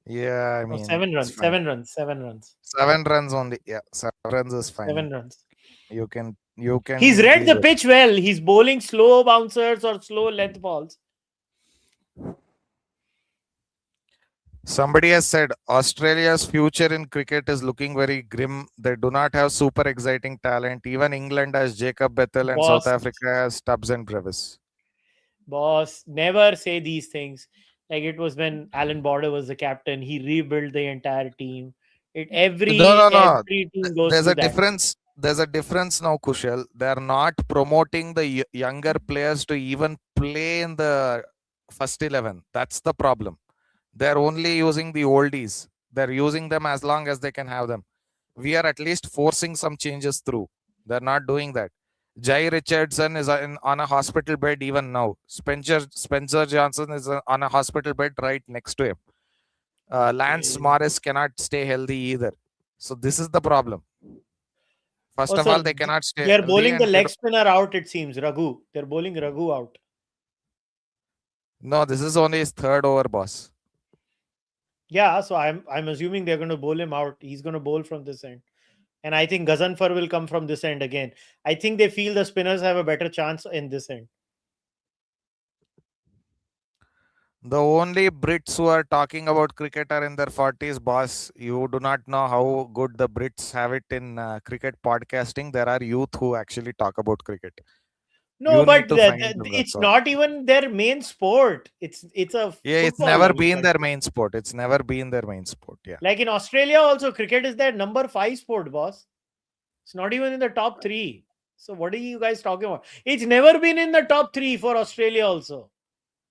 Yeah, I No, mean, 7 runs. it's fine. 7 runs. 7 runs. 7 runs only. Yeah, 7 runs is fine. 7 runs. You can. He's read be the there. pitch well. He's bowling slow bouncers or slow length balls. Somebody has said Australia's future in cricket is looking very grim. They do not have super exciting talent. Even England has Jacob Bethel and Boss. South Africa has Stubbs and Brevis. Boss, never say these things. Like it was when Alan Border was the captain. He rebuilt the entire team. Every No. team goes There's through a that. difference. there's a difference now, Kushal. They're not promoting the younger players to even play in the first 11. That's the problem. They're only using the oldies. They're using them as long as they can have them. We are at least forcing some changes through. They're not doing that. Jai Richardson is on a hospital bed even now. Spencer Johnson is on a hospital bed right next to him. Lance Okay. Morris cannot stay healthy either. So this is the problem. Oh, First of all, so they cannot stay they're healthy, bowling the and leg spinner out, it seems. Raghu. They're bowling Raghu out. no, this is only his third over, boss. Yeah, so I'm assuming they're going to bowl him out. He's going to bowl from this end. And I think Gazanfar will come from this end again. I think they feel the spinners have a better chance in this end. The only Brits who are talking about cricket are in their 40s, boss. You do not know how good the Brits have it in cricket podcasting. There are youth who actually talk about cricket. No, You but need to find them, that's it's all. not even their main sport. It's a Yeah, it's football never level been their country. main sport. It's never been their main sport. Yeah. Like in Australia, also cricket is their number 5 sport, boss. It's not even in the top 3. So what are you guys talking about? It's never been in the top 3 for Australia also.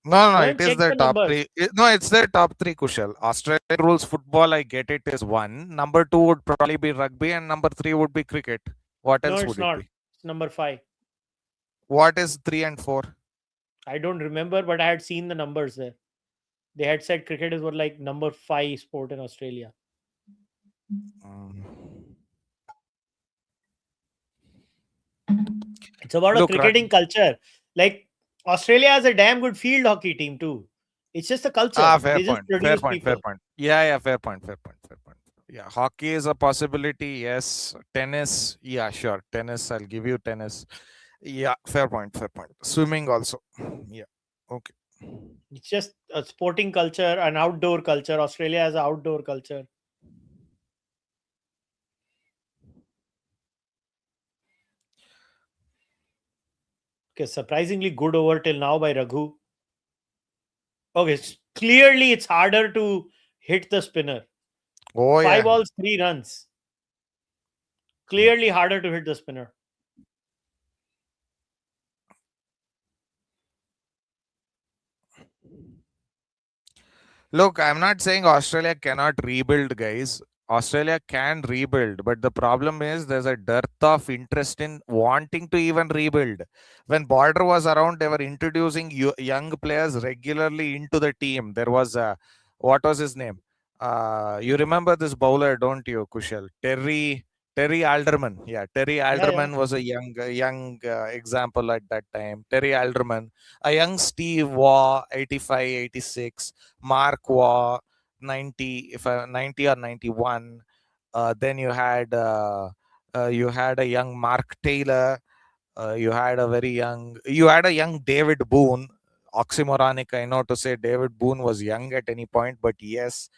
No, Go no, and it is check their the top numbers. three. No, it's their top three, Kushal. Australian rules football, I get it, is one. Number two would probably be rugby, and number three would be cricket. What No, else it's would it not. be? It's number 5. What is three and four? I don't remember, but I had seen the numbers there. They had said cricket is what like number 5 sport in Australia. Um, It's about a Look, cricketing culture. Like Australia has a damn good field hockey team too. It's just a culture. fair They just point. Fair produce point. Fair people. point. Yeah, yeah, fair point. Fair point. Fair point. Yeah, hockey is a possibility. Yes, tennis. Yeah, sure. Tennis. I'll give you tennis. Yeah, fair point. Fair point. Swimming also. Yeah. Okay. It's just a sporting culture, an outdoor culture. Australia has an outdoor culture. Okay, surprisingly good over till now by Raghu. Okay, clearly it's harder to hit the spinner. Oh 5 yeah. balls, 3 runs. Yeah. Clearly harder to hit the spinner. Look, I'm not saying Australia cannot rebuild, guys. Australia can rebuild, but the problem is there's a dearth of interest in wanting to even rebuild. When Border was around, they were introducing young players regularly into the team. There was what was his name? You remember this bowler, don't you, Kushal? Terry Alderman. Yeah, Terry Yeah, yeah. Alderman was a young example at that time. Terry Alderman, a young Steve Waugh, 85, 86. Mark Waugh, 90, if 90 or 91. Then you had a young Mark Taylor. You had a young David Boone. Oxymoronic, I know to say David Boone was young at any point, but yes,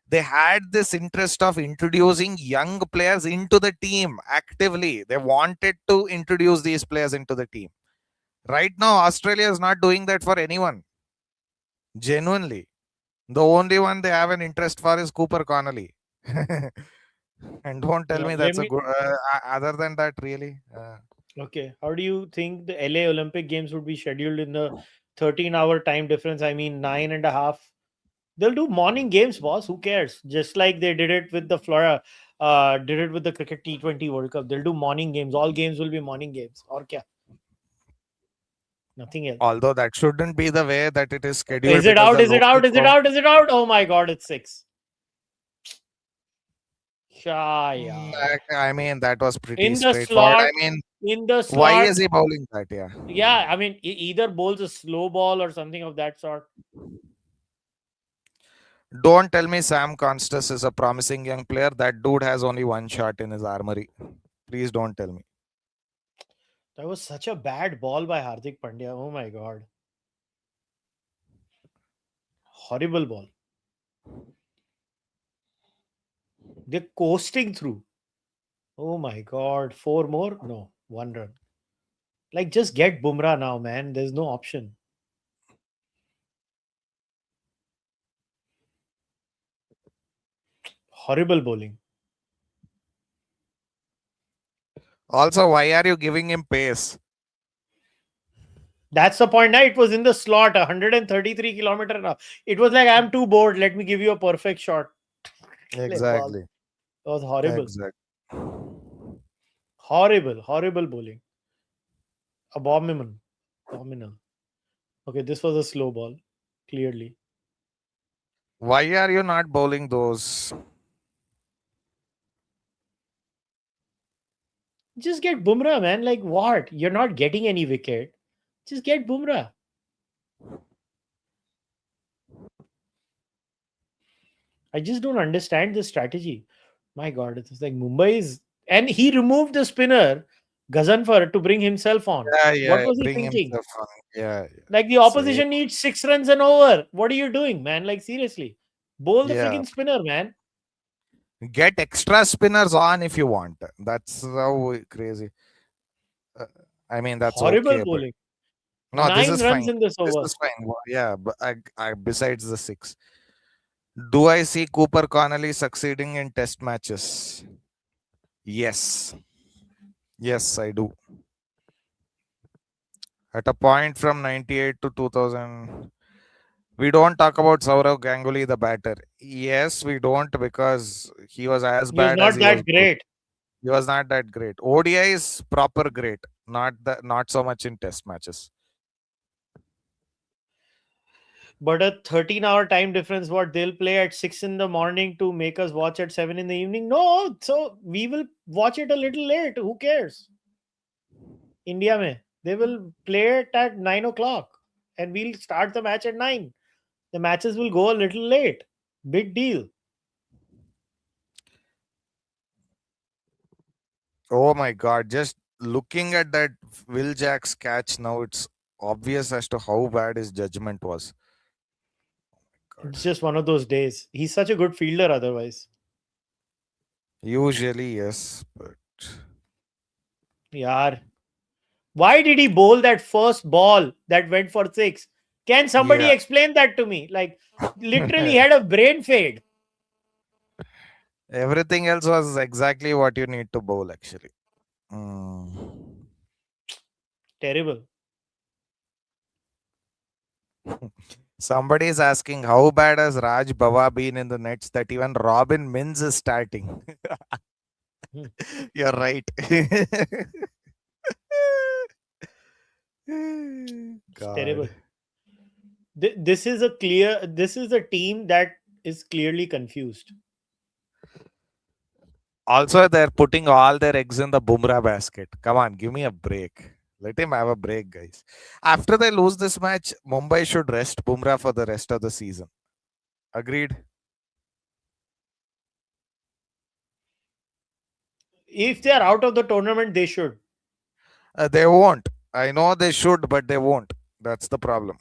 they had this interest of introducing young players into the team actively. They wanted to introduce these players into the team. Right now, Australia is not doing that for anyone. Genuinely. The only one they have an interest for is Cooper Connolly. And don't tell Yeah. me Let that's a me good. Other than that, really. Okay. How do you think the LA Olympic Games would be scheduled in the 13-hour time difference? I mean, 9.5. They'll do morning games, boss. Who cares? Just like they did it with the Florida, did it with the cricket T20 World Cup. They'll do morning games. All games will be morning games. Or kya? Nothing else. Although that shouldn't be the way that it is scheduled Is it because out? the Is it local out? Is it crowd. out? Is it out? Oh my God! It's 6. Shaya. I mean, that was pretty In the straightforward. I slot. mean, In the why slot. is he bowling that? Yeah. Yeah, I mean, either bowls a slow ball or something of that sort. Don't tell me Sam Constas is a promising young player. That dude has only one shot in his armory. Please don't tell me. That was such a bad ball by Hardik Pandya. Oh my God. Horrible ball. They're coasting through. Oh my God. 4 more? No. 1 run. Like, just get Bumrah now, man. There's no option. Horrible bowling. Also, why are you giving him pace? That's the point. Now it was in the slot, 133 kilometer an hour. It was like, I'm too bored. Let me give you a perfect shot. Clip ball. Exactly. That was horrible. Exactly. Horrible. Horrible bowling. Abominable. Abominable. Okay, this was a slow ball. Clearly. Why are you not bowling those? Just get Bumrah, man. Like what? You're not getting any wicket. Just get Bumrah. I just don't understand the strategy. My God, it's like Mumbai is, and he removed the spinner Gazanfar to bring himself on. Yeah, What yeah. was he Bring thinking? himself on. Yeah, Like the yeah. Same. opposition needs 6 runs and over. What are you doing, man? Like seriously, bowl the Yeah. freaking spinner, man. Get extra spinners on if you want. That's how crazy. Uh, I mean, that's Horrible okay, but bowling. no, this Nine is runs fine. in this This over. is fine. Yeah, but besides the six, do I see Cooper Connolly succeeding in test matches? Yes. Yes, I do. At a point from 98 to 2000, we don't talk about Saurav Ganguly, the batter. Yes, we don't because he was as He was bad as not he was that good. great. He was not that great. ODI is proper great, not so much in test matches. But a 13-hour time difference, what they'll play at 6 in the morning to make us watch at 7 in the evening? No, so we will watch it a little late. Who cares? India mein. They will play it at 9 o'clock and we'll start the match at 9. The matches will go a little late. Big deal. Oh my god, just looking at that Will Jack's catch now, it's obvious as to how bad his judgment was. God. It's just one of those days. He's such a good fielder otherwise. Usually, yes, but Yaar. Why did he bowl that first ball that went for 6? Can somebody yeah. explain that to me? Like, literally had a brain fade. Everything else was exactly what you need to bowl, actually. Mm. Terrible. Somebody is asking how bad has Raj Bawa been in the nets that even Robin Mins is starting. Hmm. You're right. It's God. terrible. This is a team that is clearly confused. Also, they're putting all their eggs in the Bumrah basket. Come on, give me a break. Let him have a break, guys. After they lose this match, Mumbai should rest Bumrah for the rest of the season. Agreed? If they are out of the tournament, they should. They won't. I know they should, but they won't. That's the problem.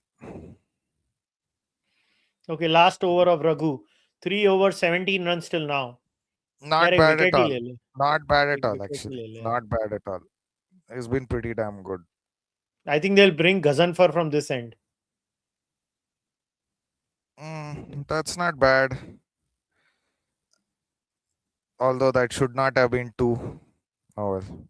Okay, last over of Raghu. 3 over 17 runs till now. यार Not एक bad at wicket he all. ले ले. Not bad at एक all, wicket ही actually. ले ले यार. Not bad at all. He's been pretty damn good. I think they'll bring Gazanfar from this end. That's not bad. Although that should not have been two. Oh well.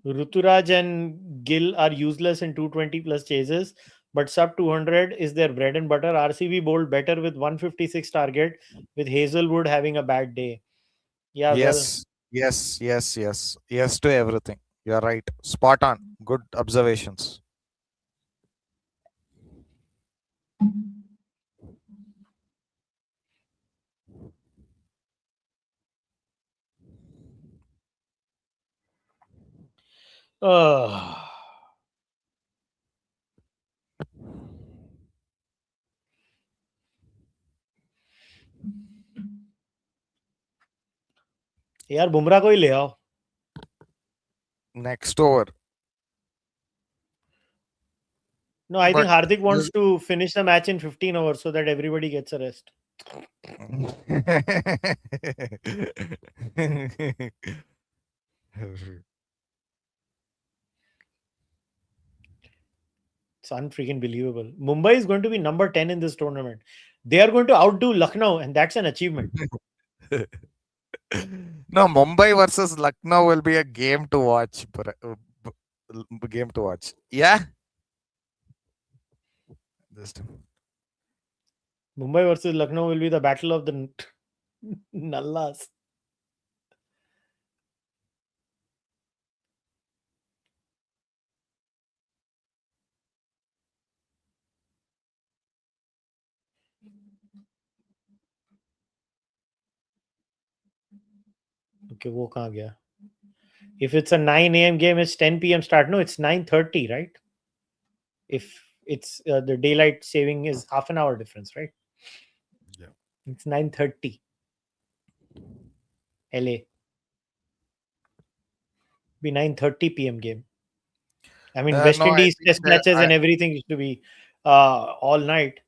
Ruturaj and Gill are useless in 220 plus chases, but sub 200 is their bread and butter. RCB bowled better with 156 target, with Hazelwood having a bad day. Yeah, well, Yes. Yes. Yes. Yes. Yes to everything. You're right. Spot on. Good observations. uh, यार बुमराह को ही ले आओ. Next over. No, I think But Hardik wants to finish the match in 15 overs so that everybody gets a rest. It's unfreaking believable. Mumbai is going to be number 10 in this tournament. They are going to outdo Lucknow, and that's an achievement. No, Mumbai versus Lucknow will be a game to watch. Game to watch. Yeah. Just Mumbai versus Lucknow will be the battle of the Nallas. Okay, वो कहाँ गया? If it's a 9 a.m. game, it's 10 p.m. start. No, it's 9:30, right? If it's the daylight saving is half an hour difference, right? yeah. It's 9:30 LA. Be 9:30 p.m. game. I mean, West No, I Indies think test matches I and everything used to be all night.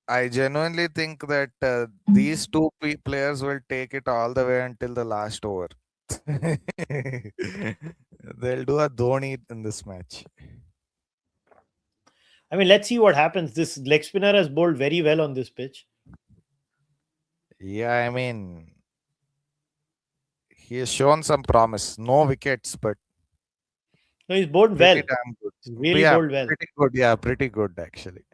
I genuinely think that these two players will take it all the way until the last over. They'll do a Dhoni in this match. I mean, let's see what happens. This leg spinner has bowled very well on this pitch. Yeah, I mean, he has shown some promise. No wickets, but No, he's bowled pretty well. damn good. He's really Yeah, bowled well. pretty good. Yeah, pretty good actually.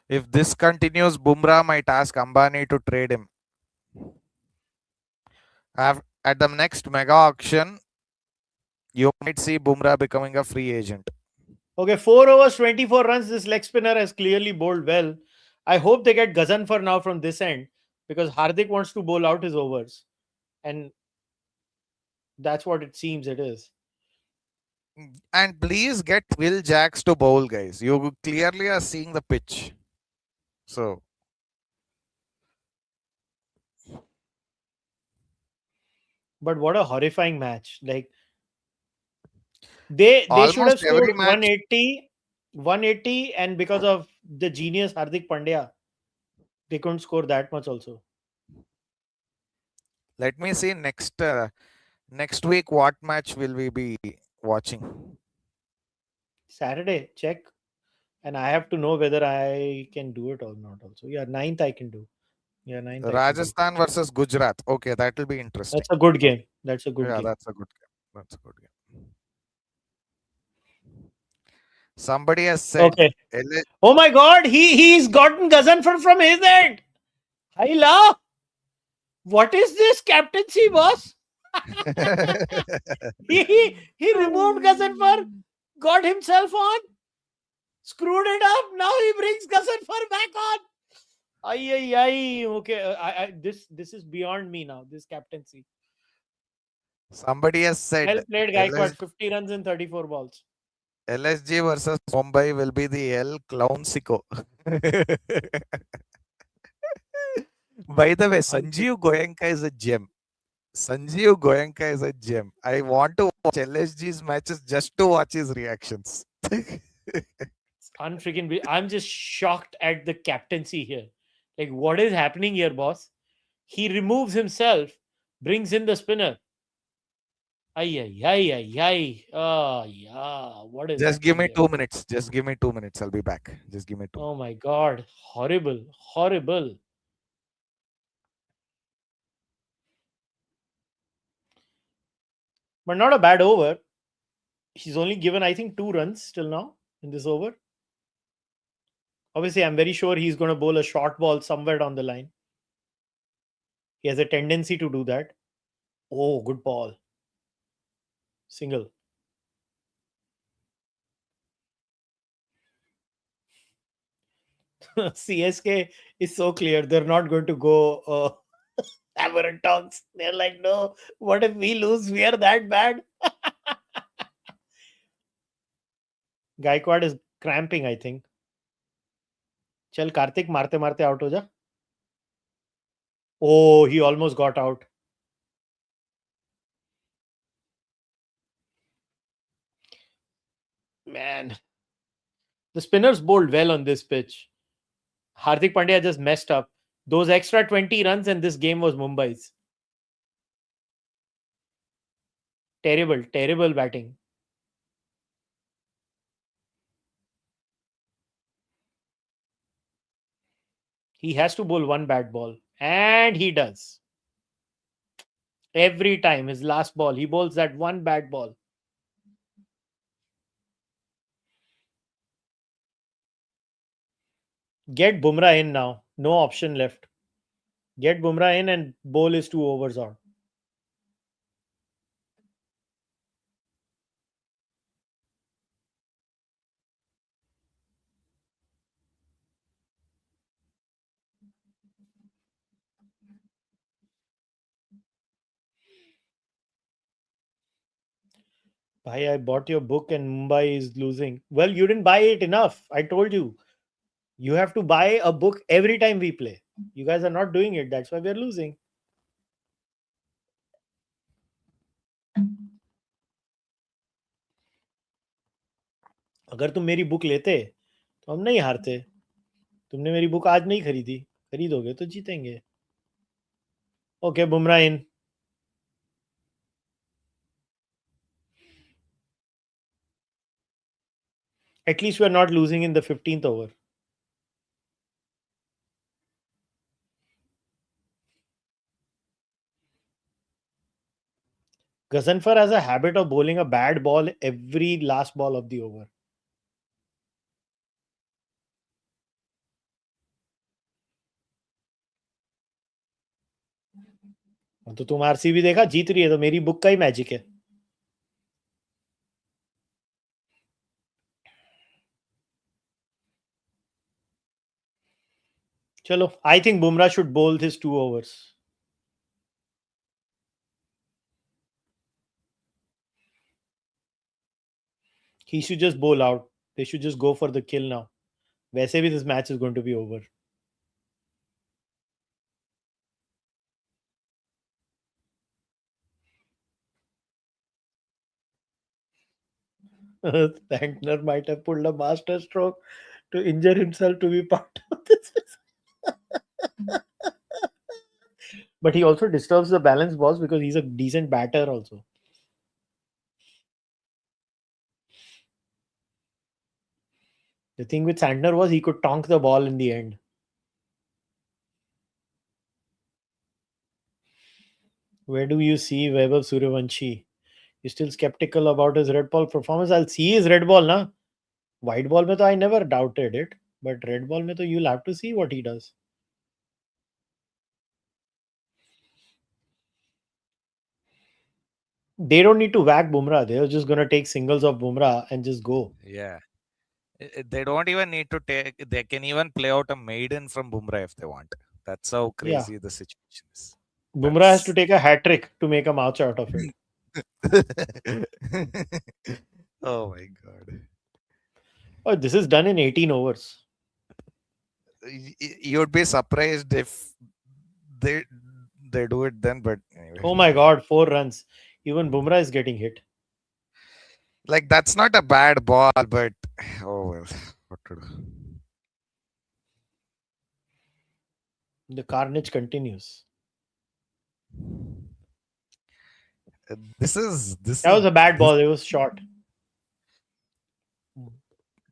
If this continues, Bumrah might ask Ambani to trade him. At the next mega auction, you might see Bumrah becoming a free agent. Okay, 4 overs, 24 runs. This leg spinner has clearly bowled well. I hope they get Gazanfar now from this end because Hardik wants to bowl out his overs. And that's what it seems it is. And please get Will Jacks to bowl, guys. You clearly are seeing the pitch. So But what a horrifying match. Like they should have almost scored every match. 180, and because of the genius Hardik Pandya, they couldn't score that much also. Let me see next week what match will we be watching? Saturday, check. And I have to know whether I can do it or not also. Yeah, 9th I can do. Yeah, 9th I can do. Rajasthan versus Gujarat. Okay, that will be interesting. That's a good game. That's a good Yeah, game. that's a good game. That's a good game. Somebody has said Okay. Oh my god, he's gotten Gazanfar from his end. Haila. What is this captaincy, boss? he removed Gazanfar, got himself on, screwed it up. Now he brings Gazanfar back on. Ay. Okay, this is beyond me now. This captaincy. Somebody has said Well played, Gaikwad. 50 runs in 34 balls. LSG versus Mumbai will be the El Classico. By the way, Sanjeev Goenka is a gem. Sanjeev Goenka is a gem. I want to watch LSG's matches just to watch his reactions. Unfreaking. I'm just shocked at the captaincy here. Like, what is happening here, boss? He removes himself, brings in the spinner. Ay. Oh, yeah. What is Just give me happening 2 minutes. Just give me 2 minutes. I'll be back. Just give me 2. Oh, my God. Horrible. But not a bad over. He's only given, I think, 2 runs till now in this over. Obviously, I'm very sure he's going to bowl a short ball somewhere down the line. He has a tendency to do that. Oh, good ball. Single. CSK is so clear. They're not going to go hammer and tongs. They're like, no, what if we lose? We are that bad. Gaikwad is cramping, I think. Chal, Karthik, marte out ho ja. Oh, he almost got out. Man. The spinners bowled well on this pitch. Hardik Pandya just messed up. Those extra 20 runs and this game was Mumbai's. Terrible batting. He has to bowl one bad ball, and he does. Every time his last ball, he bowls that one bad ball. Get Bumrah in now. No option left. Get Bumrah in and bowl is 2 overs out. Bhai, I bought your book and Mumbai is losing. Well, you didn't buy it enough. I told you. You have to buy a book every time we play. You guys are not doing it. That's why we're losing. अगर तुम मेरी book लेते तो हम नहीं हारते. तुमने मेरी बुक आज नहीं खरीदी. खरीदोगे तो जीतेंगे. Okay, Bumrah in. At least we're not losing in the 15th over. Ghaznfar has a habit of bowling a bad ball every last ball of the over. तो तुम आरसीबी देखा जीत रही है तो मेरी बुक का ही मैजिक है. चलो, I think Bumrah should bowl his 2 overs. He should just bowl out. They should just go for the kill now. वैसे भी this match is going to be over. Santner might have pulled a master stroke to injure himself to be part of this. But he also disturbs the balance balls because he's a decent batter also. The thing with Santner was he could tonk the ball in the end. Where do you see Vaibhav Suryavanshi? You're still skeptical about his red ball performance? I'll see his red ball, na. White ball mein to I never doubted it, but red ball mein to you'll have to see what he does. They don't need to whack Bumrah. They're just gonna take singles of Bumrah and just go. Yeah. They don't even need to take. They can even play out a maiden from Bumrah if they want. That's how Yeah. crazy the situation is. Bumrah has to take a hat trick to make a match out of it. Oh my god. Oh, this is done in 18 overs. You'd be surprised if they do it then, but anyway. Oh my god, 4 runs. Even Bumrah is getting hit. Like that's not a bad ball, but oh well, what to do? The carnage continues. This That was a bad ball. It was short.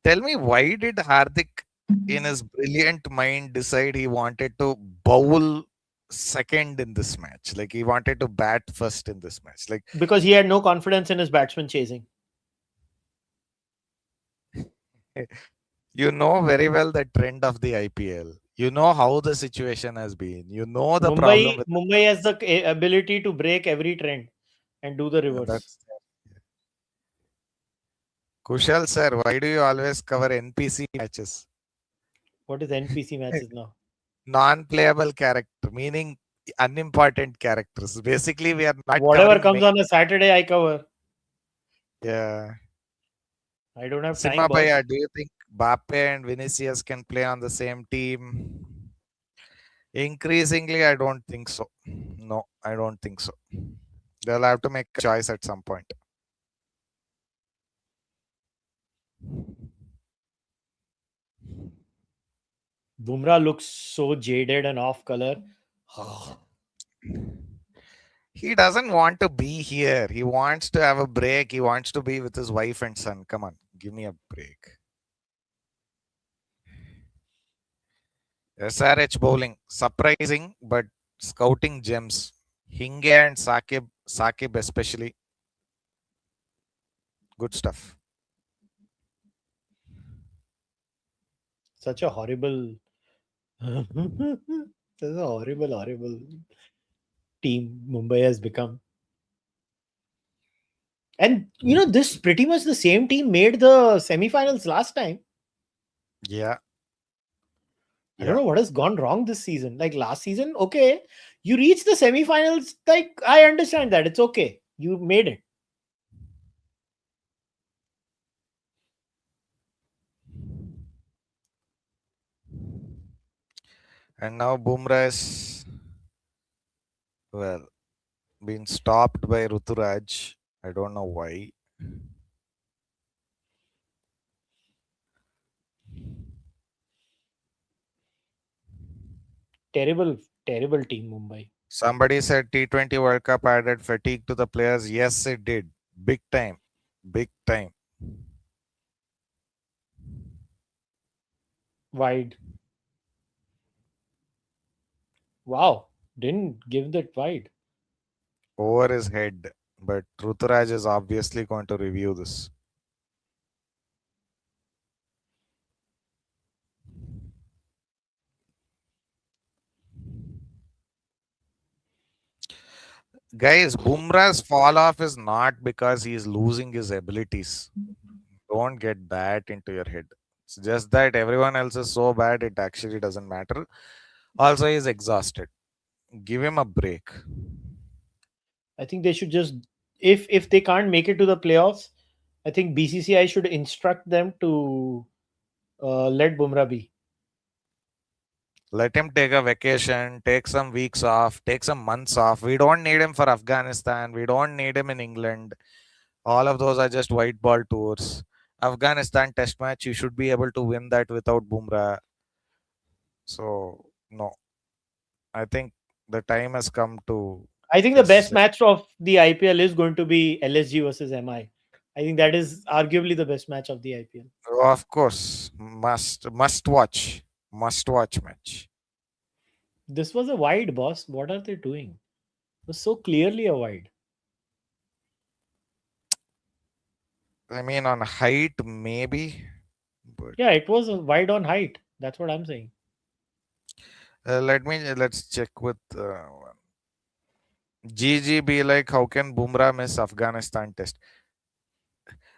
Tell me, why did Hardik, in his brilliant mind, decide he wanted to bowl second in this match? Like he wanted to bat first in this match. Like Because he had no confidence in his batsman chasing. you know very well the trend of the IPL. You know how the situation has been. You know the problem with Mumbai has the ability to break every trend and do the reverse. that's Kushal sir, why do you always cover NPC matches? What is NPC matches now? Non-playable character, meaning unimportant characters. Basically, we are not Whatever covering comes on a Saturday, I cover. Yeah. I don't have time. Sima Boss. Bhaiya, do you think Bape and Vinicius can play on the same team? Increasingly, I don't think so. No, I don't think so. They'll have to make a choice at some point. Bumrah looks so jaded and off color. He doesn't want to be here. He wants to have a break. He wants to be with his wife and son. Come on, give me a break. SRH bowling, surprising but scouting gems. Hinge and Sakib especially, good stuff. Such a horrible, such a horrible team Mumbai has become. And this pretty much the same team made the semi-finals last time. Yeah, I don't yeah. know what has gone wrong this season. Like last season, okay, you reached the semi-finals. Like I understand that it's okay, you made it. And now Bumrah is, well, been stopped by Ruturaj. I don't know why. Terrible, terrible team Mumbai. Somebody said T20 World Cup added fatigue to the players. Yes, it did. Big time. Big time. Wide. Wow, didn't give that wide. Over his head. But Ruturaj is obviously going to review this. Guys, Bumrah's fall off is not because he's losing his abilities. Don't get that into your head. It's just that everyone else is so bad, it actually doesn't matter. Also, he's exhausted. Give him a break. I think they should just, if they can't make it to the playoffs, I think BCCI should instruct them to let Bumrah be. Let him take a vacation, take some weeks off, take some months off. We don't need him for Afghanistan. We don't need him in England. All of those are just white ball tours. Afghanistan test match, you should be able to win that without Bumrah. So, no. I think the time has come to I think the just best say, match of the IPL is going to be LSG versus MI. I think that is arguably the best match of the IPL. of course, must watch match. This was a wide, boss. What are they doing? It was so clearly a wide. I mean, on height, maybe, but Yeah, it was a wide on height. That's what I'm saying. let's check with GG. Like, how can Bumrah miss Afghanistan test?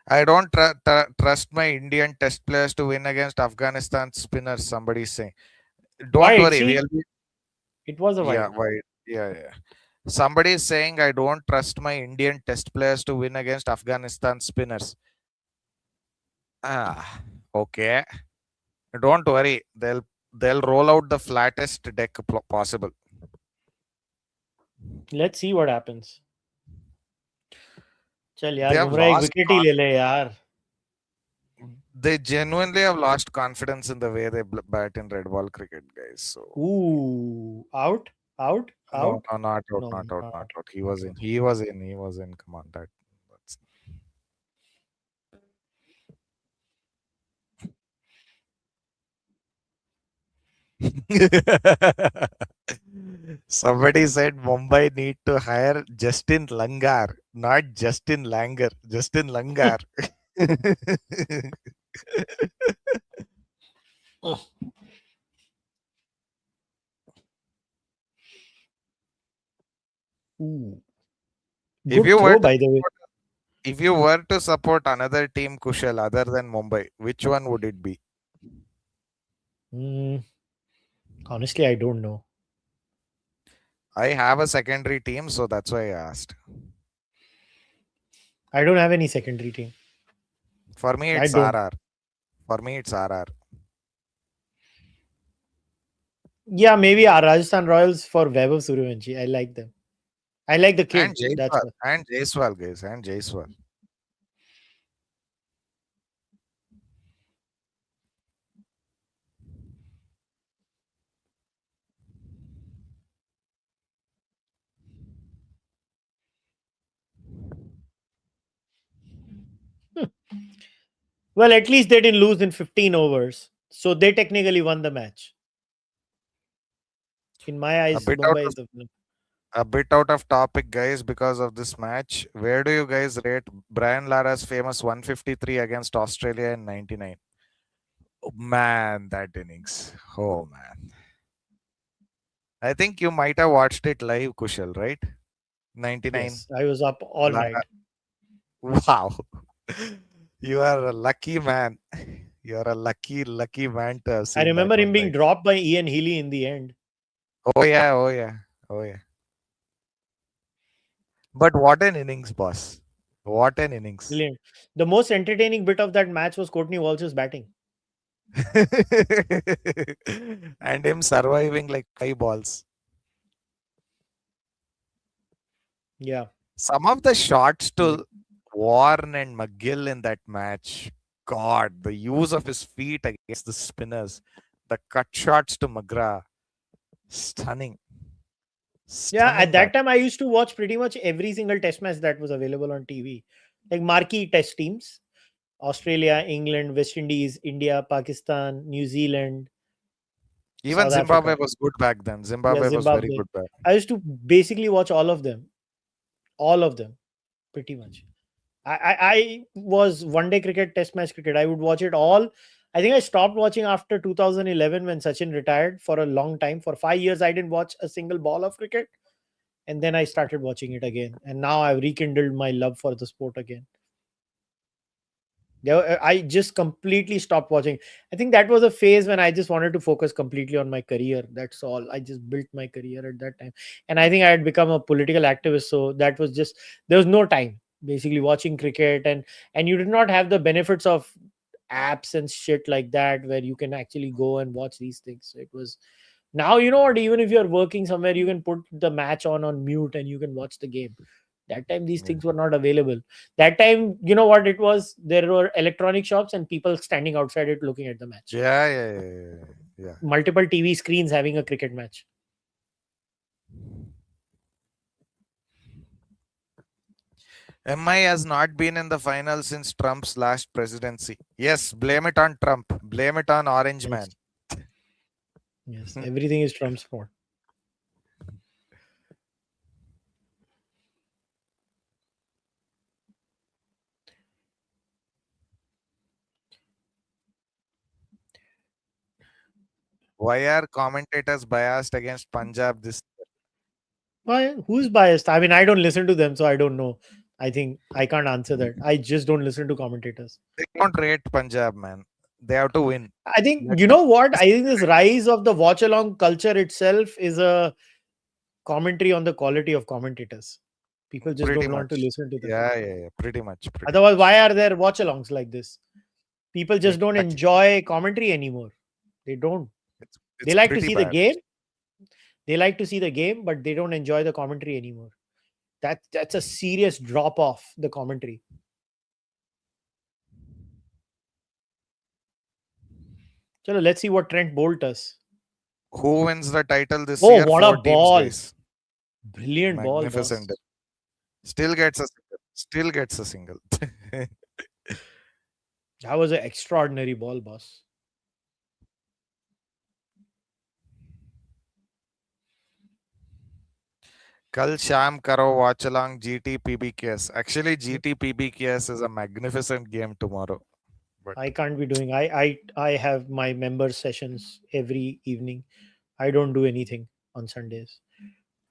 I don't trust my Indian test players to win against Afghanistan spinners. Somebody's saying, don't Wide. worry, See, we'll be, it was a yeah, wide. why, yeah. Somebody is saying I don't trust my Indian test players to win against Afghanistan spinners. Ah, okay. Don't worry. They'll roll out the flattest deck possible. Let's see what happens. चल They यार have Bumrah एक lost. Wicket ही ले ले यार. They genuinely have lost confidence in the way they bat in red ball cricket, guys. So Ooh, out, out, no, out. no, not out, No, not out, not not out. He not was in. out. He was in. He was in. Come on, that's Somebody said Mumbai need to hire Justin Langar, not Justin Langer. Justin Langar. Ooh, if good you were throw to by the way. if you were to support another team, Kushal, other than Mumbai, which one would it be? Hmm, honestly, I don't know. I have a secondary team, so that's why I asked. I don't have any secondary team. For me, I it's don't. RR. For me, it's RR. Yeah, maybe our Rajasthan Royals for Vaibhav Suryavanshi. I like them. I like the And kid. That's Jaiswal. what. And Jaiswal, guys. And Jaiswal. Well, at least they didn't lose in 15 overs. So they technically won the match. In my A eyes, bit out Mumbai of is the winner. a bit out of topic, guys, because of this match. Where do you guys rate Brian Lara's famous 153 against Australia in '99? Oh, man, that innings. Oh man. I think you might have watched it live, Kushal, right? 99. Yes, I was up all Lara. night. Wow. You are a lucky man. You are a lucky man to have I seen that remember him one being live. dropped by Ian Healy in the end. Oh yeah, oh yeah, oh yeah. But what an innings, boss. What an innings. Brilliant. The most entertaining bit of that match was Courtney Walsh's batting. And him surviving like 5 balls. Yeah. Some of the shots to Warren and McGill in that match, God, the use of his feet against the spinners, the cut shots to McGrath, stunning. Yeah, at Stunning that bat. time I used to watch pretty much every single test match that was available on TV. Like marquee test teams. Australia, England, West Indies, India, Pakistan, New Zealand, Even South Zimbabwe Africa. was good back then. Yeah, Zimbabwe was very Zimbabwe. good back. I used to basically watch all of them. All of them, pretty much. I was one day cricket, test match cricket. I would watch it all. I think I stopped watching after 2011 when Sachin retired for a long time. For 5 years, I didn't watch a single ball of cricket. And then I started watching it again. And now I've rekindled my love for the sport again. I just completely stopped watching. I think that was a phase when I just wanted to focus completely on my career. That's all. I just built my career at that time. And I think I had become a political activist. So that was just, there was no time basically watching cricket. And you did not have the benefits of apps and shit like that where you can actually go and watch these things. So it was, now you know what, even if you're working somewhere, you can put the match on mute and you can watch the game. That time these Yeah. things were not available. That time, you know what it was, there were electronic shops and people standing outside it looking at the match. Yeah. Multiple TV screens having a cricket match. MI has not been in the final since Trump's last presidency. Yes, blame it on Trump. Blame it on Orange Man. Yes, everything is Trump's fault. Why are commentators biased against Punjab this year? Why? Who's biased? I mean, I don't listen to them, so I don't know. I think I can't answer that. I just don't listen to commentators. They don't rate Punjab, man. They have to win. I think, Let you them know what? I think this rise of the watch along culture itself is a commentary on the quality of commentators. People just pretty don't want to much. listen to them. Yeah. Pretty much. Otherwise, why are there watch alongs like this? People just don't Exactly. enjoy commentary anymore. They don't. They It's like to pretty see the bad. game. They like to see the game, but they don't enjoy the commentary anymore. That's a serious drop off the commentary. Chalo, let's see what Trent Bolt does. Who wins the title this Oh, year? what 4 a teams, ball! guys. Brilliant ball, boss. Magnificent. Still gets a single. Still gets a single. That was an extraordinary ball, boss. Kal Sham Karo watch along GT PBKS. Actually, GT PBKS is a magnificent game tomorrow. But I can't be doing. I have my member sessions every evening. I don't do anything on Sundays.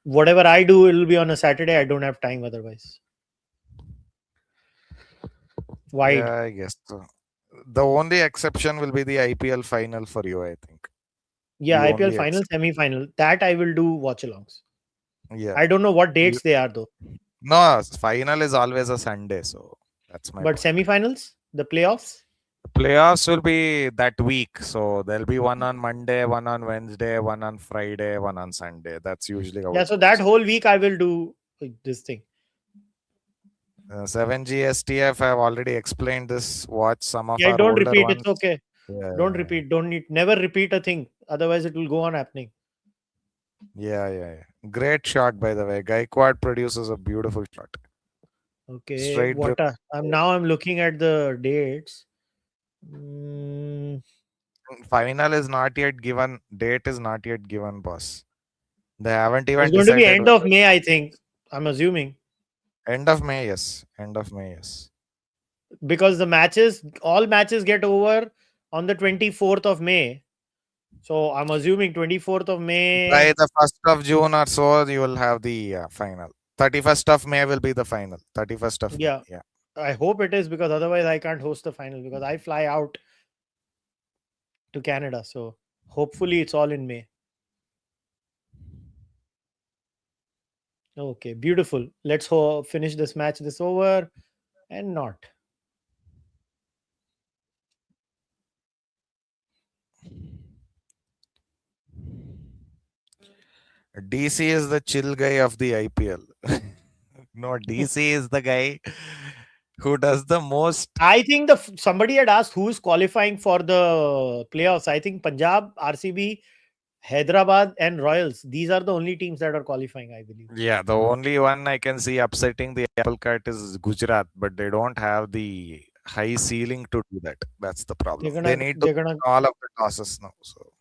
Whatever I do, it'll be on a Saturday. I don't have time otherwise. Wide. yeah, I guess so. The only exception will be the IPL final for you, I think. Yeah, The IPL only final, semi-final. That I will do watch alongs. Yeah. I don't know what You- dates they are though. No, final is always a Sunday, so that's my But point. semi-finals, the playoffs. Playoffs will be that week, so there'll be one on Monday, one on Wednesday, one on Friday, one on Sunday. That's usually how Yeah, it so that goes. whole week I will do this thing. 7G STF, I've already explained this. Watch some of Yeah, our don't older repeat. ones. It's okay. Don't repeat. Don't need. Never repeat a thing. Otherwise, it will go on happening. Yeah. Great shot, by the way. Gaikwad produces a beautiful shot. Okay, Straight what drip. are, I'm looking at the dates. Mm, Final is not yet given. Date is not yet given, boss. They haven't it's even going to be decided end when. of May, I think. I'm assuming End of May, yes. End of May, yes. because all matches get over on the 24th of May. So I'm assuming 24th of By May. the 1st of June or so, you will have the final. 31st of May will be the final. 31st of May. Yeah, Yeah. I hope it is because otherwise I can't host the final because I fly out to Canada. So hopefully it's all in May. Okay, beautiful. Let's finish this match this over and not. DC is the chill guy of the IPL. No, DC is the guy who does the most. I think somebody had asked who's qualifying for the playoffs. I think Punjab, RCB, Hyderabad, and Royals. These are the only teams that are qualifying, I believe. Yeah, the only one I can see upsetting the apple cart is Gujarat, but they don't have the high ceiling to do that. That's the They're problem. They gonna need to they're gonna win all of the tosses now. So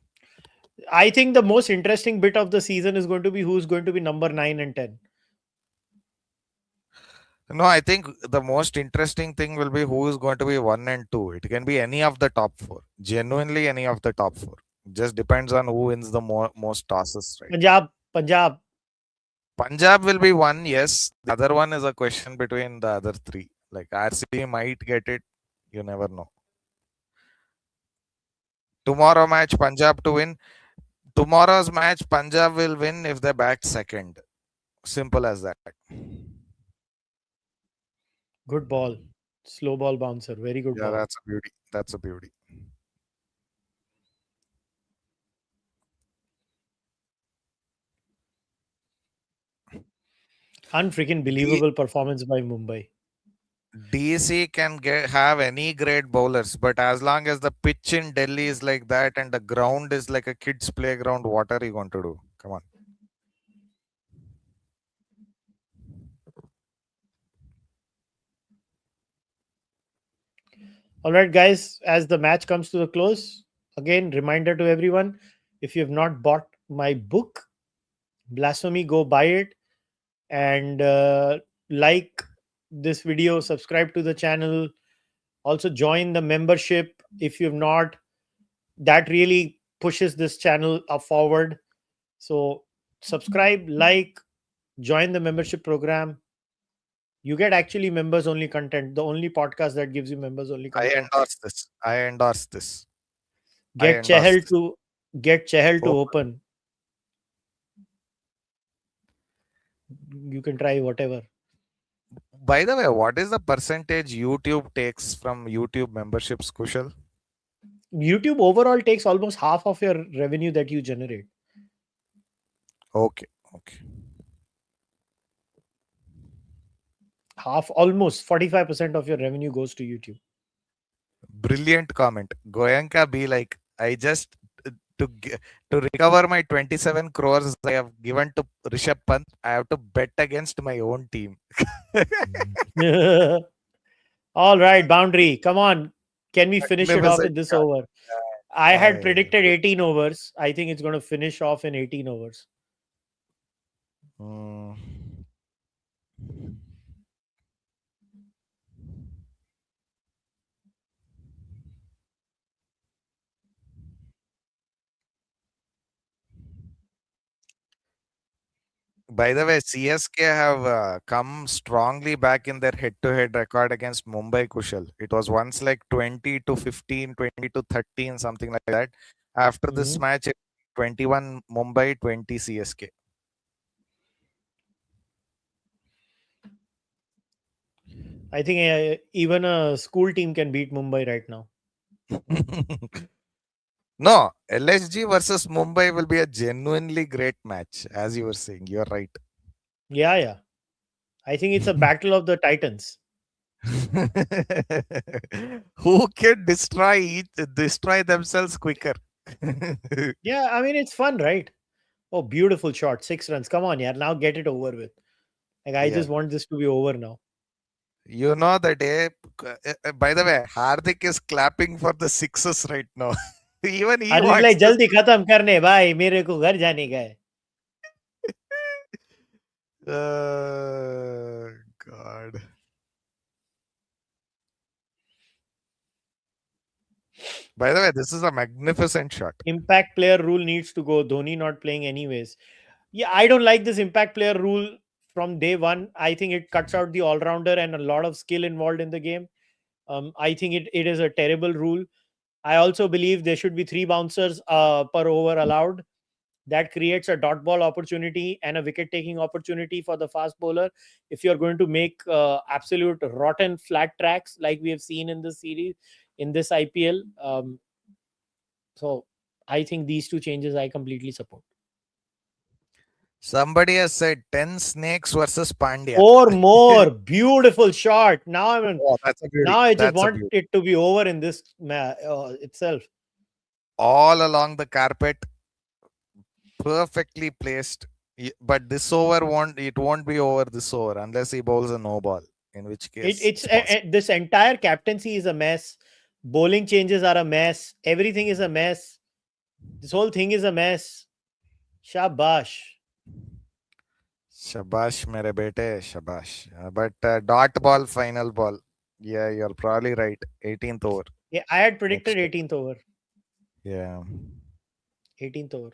I think the most interesting bit of the season is going to be who's going to be number 9 and 10. no, I think the most interesting thing will be who is going to be 1 and 2. It can be any of the top four. Genuinely, any of the top four. Just depends on who wins the most tosses, right? Punjab. Punjab will be one, yes. The other one is a question between the other three. Like RCB might get it. You never know. Tomorrow match, Punjab to win. Tomorrow's match, Punjab will win if they bat second. Simple as that. Good ball. Slow ball bouncer. Very good Yeah, ball. that's a beauty. That's a beauty. Unfreaking D- believable performance by Mumbai. DC can have any great bowlers, but as long as the pitch in Delhi is like that and the ground is like a kid's playground, what are you going to do? Come on. All right, guys, as the match comes to a close, again, reminder to everyone if you have not bought my book, Blasphemy, go buy it and like this video, subscribe to the channel, also join the membership if you have not. That really pushes this channel up forward. So, subscribe, like, join the membership program. You get actually members only content, the only podcast that gives you members only I content. endorse this. I endorse this. I Get endorse Chehel this. to get Chehel to Oh, open. You can try whatever. by the way, what is the percentage YouTube takes from YouTube memberships, Kushal? YouTube overall takes almost half of your revenue that you generate. Okay. Okay. Half, almost 45% of your revenue goes to YouTube. Brilliant comment. Goyanka be like, I just to g- to recover my 27 crores I have given to Rishabh Pant, I have to bet against my own team. All right, boundary. Come on. Can we finish it off Magnificent with this shot. over? I had Aye. predicted 18 overs. I think it's going to finish off in 18 overs. Hmm. By the way, CSK have come strongly back in their head-to-head record against Mumbai, Kushal. It was once like 20 to 15, 20 to 13, something like that. After this Mhm. match, 21 Mumbai, 20 CSK. I think even a school team can beat Mumbai right now. No, LSG versus Mumbai will be a genuinely great match, as you were saying. You're right. Yeah, yeah. I think it's a battle of the Titans. Who can destroy themselves quicker? Yeah, I mean, it's fun, right? Oh, beautiful shot. 6 runs. Come on, yeah. Now get it over with. Like, I Yeah. just want this to be over now. You know the day. By the way, Hardik is clapping for the sixes right now. Even he Hardik wants like this. जल्दी खत्म करने भाई मेरे को घर जाने का है. God. By the way, this is a magnificent shot. Impact player rule needs to go. Dhoni not playing anyways. Yeah, I don't like this impact player rule from day one. I think it cuts out the all rounder and a lot of skill involved in the game. I think it is a terrible rule. I also believe there should be 3 bouncers per over allowed. That creates a dot ball opportunity and a wicket taking opportunity for the fast bowler. If you're going to make absolute rotten flat tracks like we have seen in this series, in this IPL, so I think these two changes I completely support. Somebody has said 10 snakes versus Pandya. 4 more beautiful shot. Now I mean, Oh, that's a beauty. now I just That's a want beauty. it to be over in this itself. All along the carpet, perfectly placed. But this over won't be over this over unless he bowls a no ball. In which case, It's it's possible. this entire captaincy is a mess. Bowling changes are a mess. Everything is a mess. This whole thing is a mess. Shabash. Shabash, mere bete, shabash. But dot ball, final ball. Yeah, you're probably right. 18th over. Yeah, I had predicted Next. 18th over. Yeah. 18th over.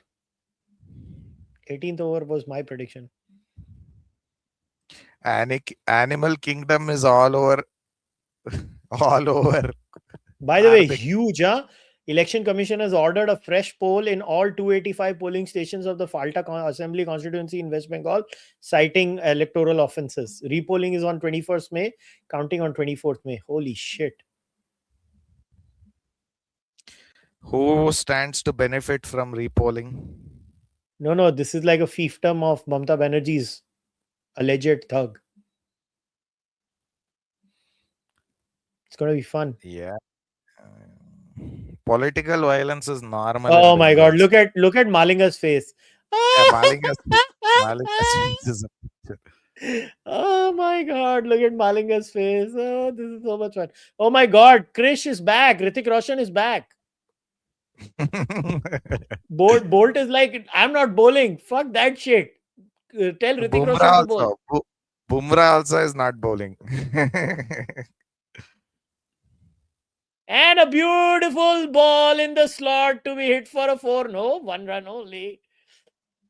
18th over was my prediction. Animal Kingdom is all over. All over. By the way, Hardik. huge, huh? Election Commission has ordered a fresh poll in all 285 polling stations of the Falta Assembly constituency in West Bengal, citing electoral offences. Repolling is on 21st May, counting on 24th May. Holy shit. Who stands to benefit from repolling? No, this is like a fiefdom of Mamata Banerjee's alleged thug. It's going to be fun. Yeah. Political violence is normal. Oh in my Bengal. god, look at Malinga's face. Yeah, Malinga's face is a picture. Oh my god, look at Malinga's face. Oh, this is so much fun. Oh my god, Krish is back. Hrithik Roshan is back. Bolt is like, I'm not bowling. Fuck that shit. Tell Hrithik Roshan to bowl. Bumrah also is not bowling. And a beautiful ball in the slot to be hit for a 4. No, 1 run only.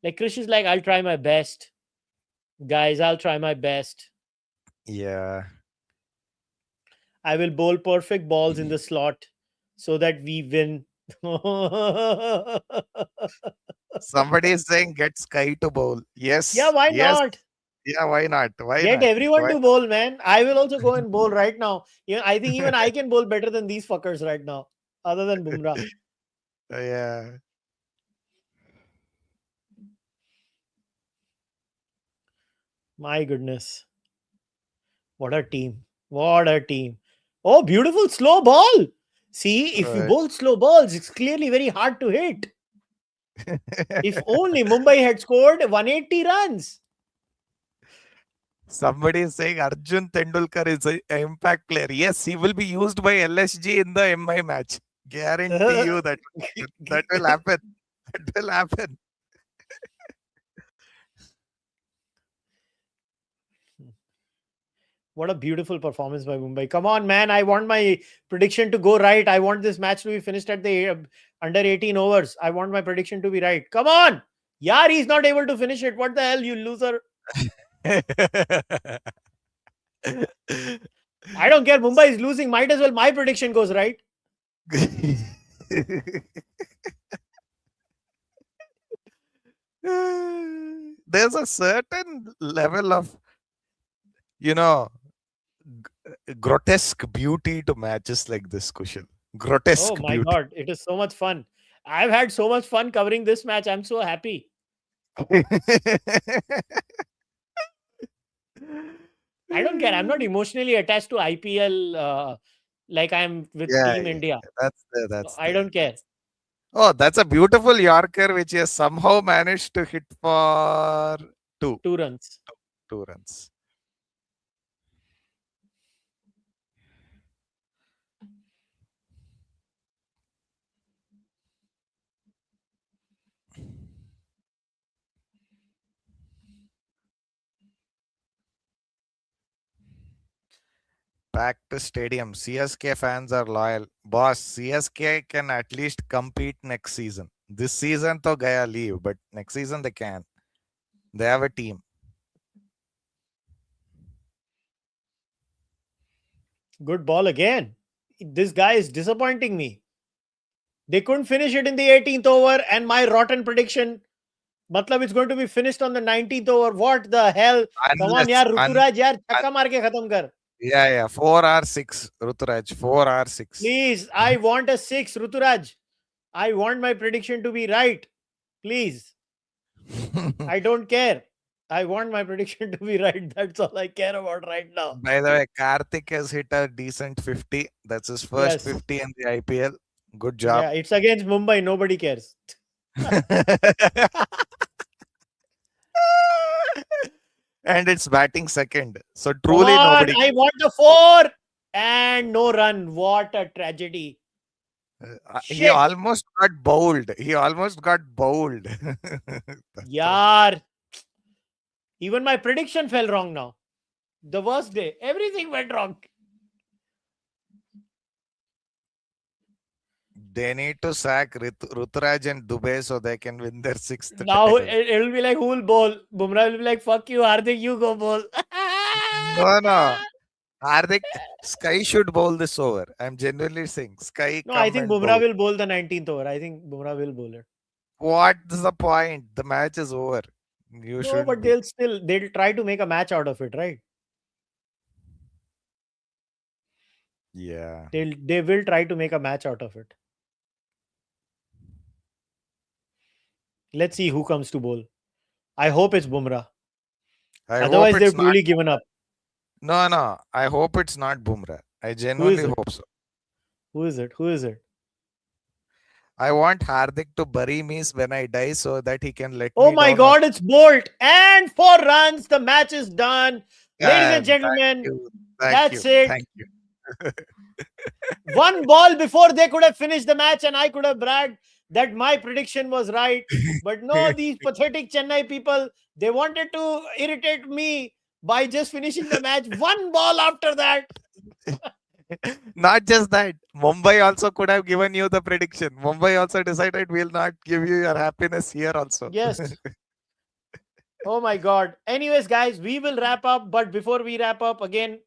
Like Krish is like, I'll try my best. Guys, I'll try my best. Yeah. I will bowl perfect balls in the slot so that we win. Somebody is saying get Sky to bowl. Yes. Yeah, why yes. not? Yeah, why not? Why Get not? everyone Why? to bowl, man. I will also go and bowl right now. Yeah, I think even I can bowl better than these fuckers right now, other than Bumrah. Yeah. My goodness. What a team. What a team. Oh, beautiful slow ball. See, if you Right. bowl slow balls, it's clearly very hard to hit. If only Mumbai had scored 180 runs. Somebody is saying Arjun Tendulkar is an impact player. Yes, he will be used by LSG in the MI match. Guarantee you that will happen. That will happen. What a beautiful performance by Mumbai. Come on, man. I want my prediction to go right. I want this match to be finished at the under 18 overs. I want my prediction to be right. Come on. Yaar, he's not able to finish it. What the hell, you loser? I don't care. Mumbai is losing. Might as well my prediction goes right. There's a certain level of, grotesque beauty to matches like this, Kushal. Grotesque Oh my beauty. God. It is so much fun. I've had so much fun covering this match. I'm so happy. I don't care. I'm not emotionally attached to IPL like I'm with Team India. That's I don't care. Oh, that's a beautiful Yorker which he has somehow managed to hit for 2 2 runs. 2 runs. packed stadium. CSK fans are loyal. Boss, CSK can at least compete next season. This season, to Gaya leave, but next season they can. They have a team. Good ball again. This guy is disappointing me. They couldn't finish it in the 18th over, and my rotten prediction, matlab it's going to be finished on the 19th over. What the hell? Come on, Unless, yaar, Ruturaj, yaar, chakka maar ke khatam kar. yeah, 4 or 6, Ruturaj, 4 or 6. Please, I want a 6, Ruturaj. I want my prediction to be right. Please. I don't care. I want my prediction to be right. That's all I care about right now. By the way, Karthik has hit a decent 50. That's his first Yes. 50 in the IPL. Good job. Yeah, it's against Mumbai. Nobody cares. And it's batting second. So Come truly on, nobody. I want the 4 and no run. What a tragedy. He Shit. almost got bowled. He almost got bowled. Yaar. Even my prediction fell wrong now. The worst day. Everything went wrong. They need to sack Ruturaj and Dubey so they can win their 6th Now title. it'll be like, who will bowl? Bumrah will be like, fuck you, Hardik, you go bowl. No. Hardik, Sky should bowl this over. I'm genuinely saying Sky. No, come I think and Bumrah bowl. will bowl the 19th over. I think Bumrah will bowl it. What's the point? The match is over. You No, should. but they'll try to make a match out of it, right? Yeah. They will try to make a match out of it. Let's see who comes to bowl. I hope it's Bumrah. I Otherwise, hope they've it's not. truly given up. No. I hope it's not Bumrah. I genuinely it? hope so. Who is it? Who is it? I want Hardik to bury me when I die so that he can let Oh me my down. God, it's Bolt. And 4 runs. The match is done. Ladies and gentlemen, that's it. Thank you. One ball before they could have finished the match, and I could have bragged that my prediction was right. But no, these pathetic Chennai people, they wanted to irritate me by just finishing the match. One ball after that. Not just that, Mumbai also could have given you the prediction. Mumbai also decided we'll not give you your happiness here also. Yes. Oh my God. Anyways, guys, we will wrap up. But before we wrap up, again,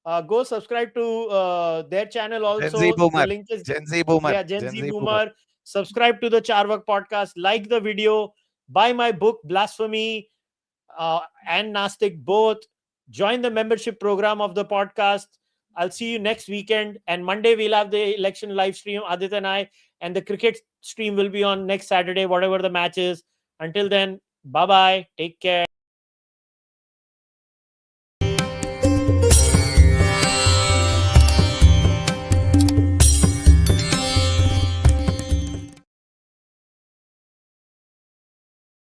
go subscribe to their channel also. Gen Z Boomer. The link is Gen Z Boomer. Yeah, Gen Z Boomer. Subscribe to the Charvak podcast. Like the video. Buy my book, Blasphemy and Nastic both. Join the membership program of the podcast. I'll see you next weekend. And Monday, we'll have the election live stream, Aditya and I. And the cricket stream will be on next Saturday, whatever the match is. Until then, bye-bye. Take care.